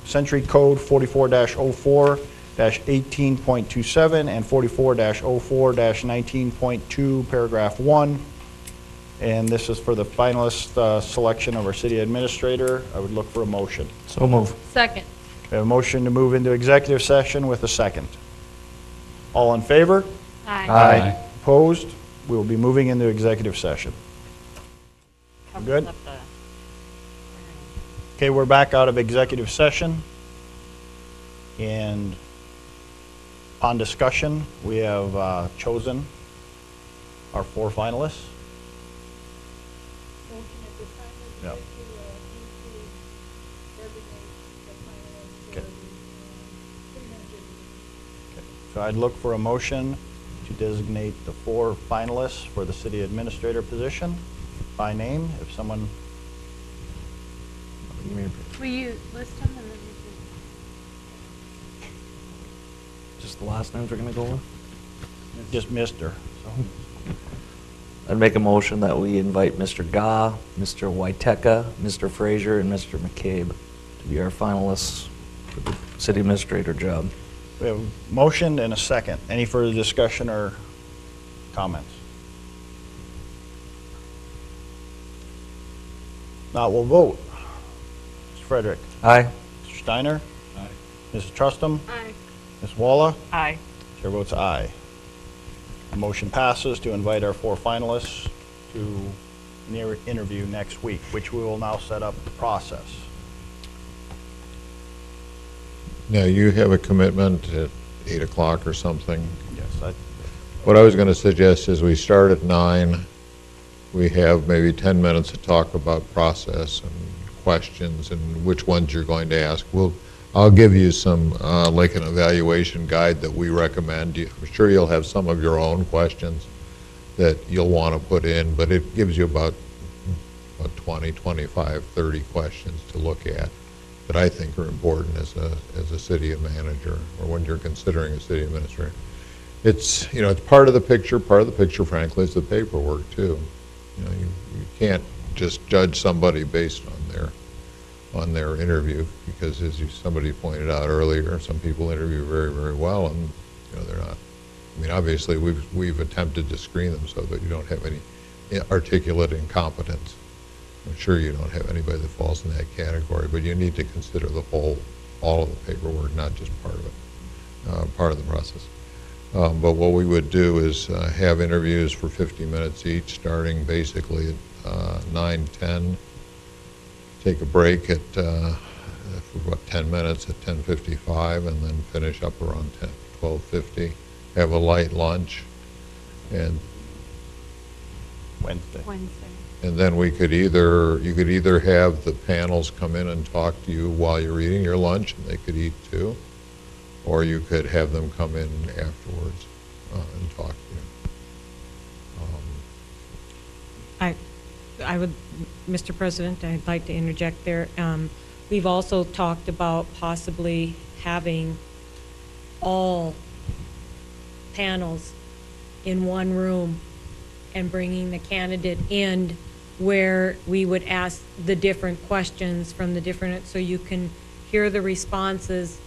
Century Code 44-04-18.27 and 44-04-19.2, paragraph 1. And this is for the finalist selection of our city administrator. I would look for a motion. So move. Second. We have a motion to move into executive session with a second. All in favor? Aye. Aye. Opposed? We will be moving into executive session. Good? Okay, we're back out of executive session. And upon discussion, we have chosen our 4 finalists. Yep. Okay. So I'd look for a motion to designate the 4 finalists for the city administrator position by name. If someone, Will you list them and then Just the last names we're going to go with? just Mr. So. I'd make a motion that we invite Mr. Gah, Mr. Waiteka, Mr. Frazier, and Mr. McCabe to be our finalists for the city administrator job. We have a motion and a second. Any further discussion or comments? Now we'll vote. Mr. Frederick? Aye. Mr. Steiner? Aye. Mrs. Trustum? Aye. Ms. Walla? Aye. Chair votes aye. The motion passes to invite our 4 finalists to interview next week, which we will now set up the process. Now, you have a commitment at 8 o'clock or something? Yes. What I was going to suggest is we start at 9. We have maybe 10 minutes to talk about process and questions and which ones you're going to ask. We'll I'll give you some, like an evaluation guide that we recommend. I'm sure you'll have some of your own questions that you'll want to put in, but it gives you about 20, 25, 30 questions to look at that I think are important as a city manager or when you're considering a city administrator. It's, you know, it's part of the picture. Part of the picture, frankly, is the paperwork too. You know, you can't just judge somebody based on their interview, because as somebody pointed out earlier, some people interview very, very well, and you know, they're not. I mean, obviously, we've attempted to screen them so that you don't have any articulate incompetence. I'm sure you don't have anybody that falls in that category, but you need to consider all of the paperwork, not just part of it, part of the process. But what we would do is have interviews for 50 minutes each, starting basically at 9:10. Take a break at for about 10 minutes at 10:55, and then finish up around 12:50. Have a light lunch, and Wednesday. And then you could either have the panels come in and talk to you while you're eating your lunch, and they could eat too, or you could have them come in afterwards and talk to you. I would, Mr. President, I'd like to interject there. We've also talked about possibly having all panels in one room and bringing the candidate in where we would ask the different questions from the different, so you can hear the responses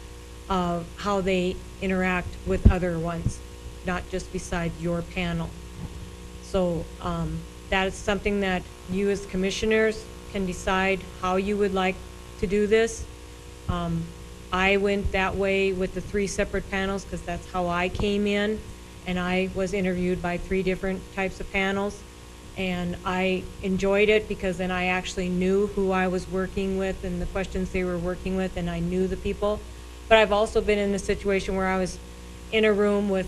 of how they interact with other ones, not just beside your panel. So that is something that you as commissioners can decide how you would like to do this. I went that way with the 3 separate panels because that's how I came in, and I was interviewed by 3 different types of panels, and I enjoyed it because then I actually knew who I was working with and the questions they were working with, and I knew the people. But I've also been in a situation where I was in a room with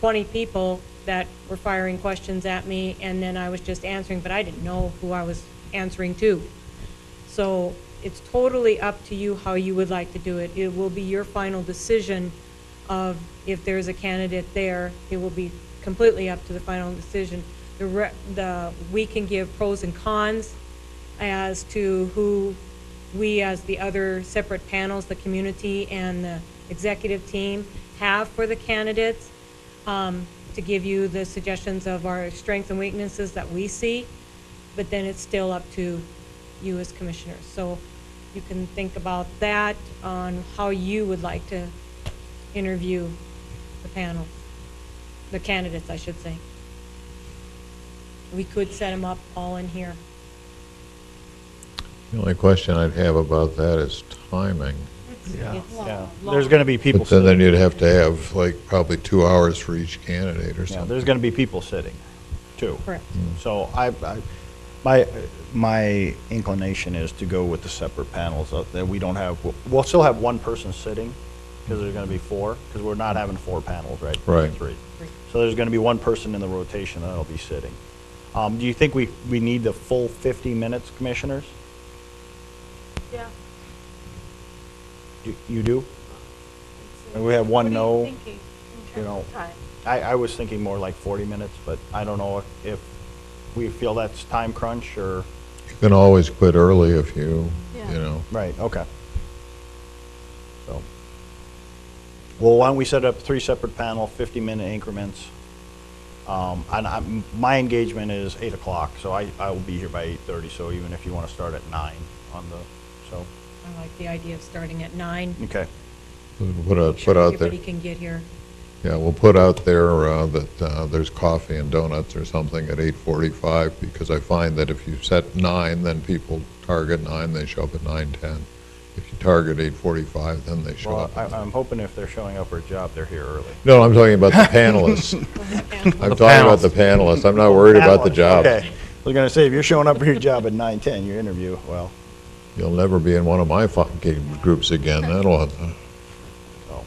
20 people that were firing questions at me, and then I was just answering, but I didn't know who I was answering to. So it's totally up to you how you would like to do it. It will be your final decision of if there's a candidate there. It will be completely up to the final decision. We can give pros and cons as to who we as the other separate panels, the community and the executive team, have for the candidates, to give you the suggestions of our strengths and weaknesses that we see, but then it's still up to you as commissioners. So you can think about that on how you would like to interview the panel, the candidates, I should say. We could set them up all in here. The only question I'd have about that is timing. Yeah. There's going to be people But sitting. then you'd have to have like probably 2 hours for each candidate or Yeah, something. there's going to be people sitting, too. Correct. So my inclination is to go with the separate panels, that we don't have, we'll still have one person sitting, because there's going to be 4, because we're not having 4 panels, right? Right. 3. So there's going to be one person in the rotation that'll be sitting. Do you think we need the full 50 minutes, commissioners? Yeah. You do? And we have one What are no, you thinking in you know. terms of time? I was thinking more like 40 minutes, but I don't know if we feel that's time crunch or. You can always quit early if you know. Right, okay. So, well, why don't we set up 3 separate panel, 50-minute increments? And my engagement is 8 o'clock, so I will be here by 8:30, so even if you want to start at 9 on the, so. I like the idea of starting at 9. Okay. Put out there. Everybody can get here. Yeah, we'll put out there that there's coffee and donuts or something at 8:45, because I find that if you set 9, then people target 9, they show up at 9:10. If you target 8:45, then they show Well, up. I'm hoping if they're showing up for a job, they're here early. No, I'm talking about the panelists. I'm talking about the panelists. I'm not worried about the job. Okay. I was going to say, if you're showing up for your job at 9:10, your interview, well. You'll never be in one of my fucking groups again. That'll. So.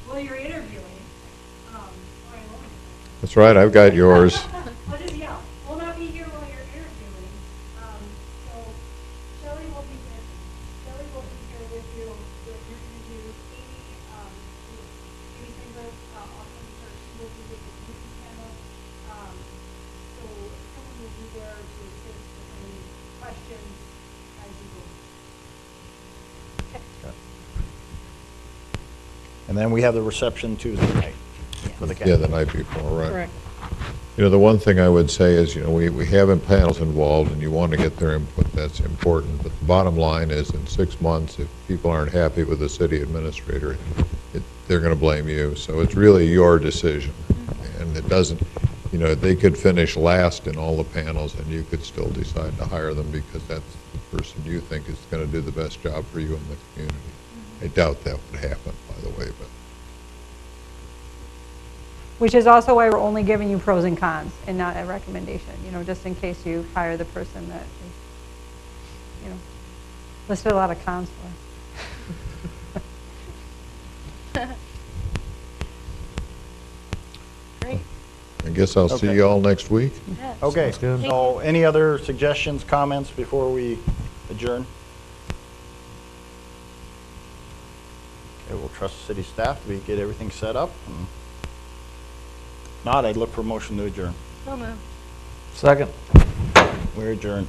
Well, you're interviewing. That's right. I've got yours. What is, yeah, if you're going to do any kind of alternative or smoking with the heating panel. So someone will be there to assist with any questions as you go. And then we have the reception Tuesday night for the Yeah, the council. night before, right. Correct. You know, the one thing I would say is, you know, we have panels involved, and you want to get their input, that's important. But the bottom line is, in 6 months, if people aren't happy with the city administrator, they're going to blame you. So it's really your decision. And it doesn't, you know, they could finish last in all the panels, and you could still decide to hire them because that's the person you think is going to do the best job for you in the community. I doubt that would happen, by the way, but. Which is also why we're only giving you pros and cons and not a recommendation, you know, just in case you hire the person that is, you know, listed a lot of cons for. Great. I guess I'll see Okay. you all next week. Okay, Sounds good. so any other suggestions, comments before we adjourn? Okay, we'll trust city staff to get everything set up. and Not, I'd look for a motion to adjourn. So moved. Second. We're adjourned.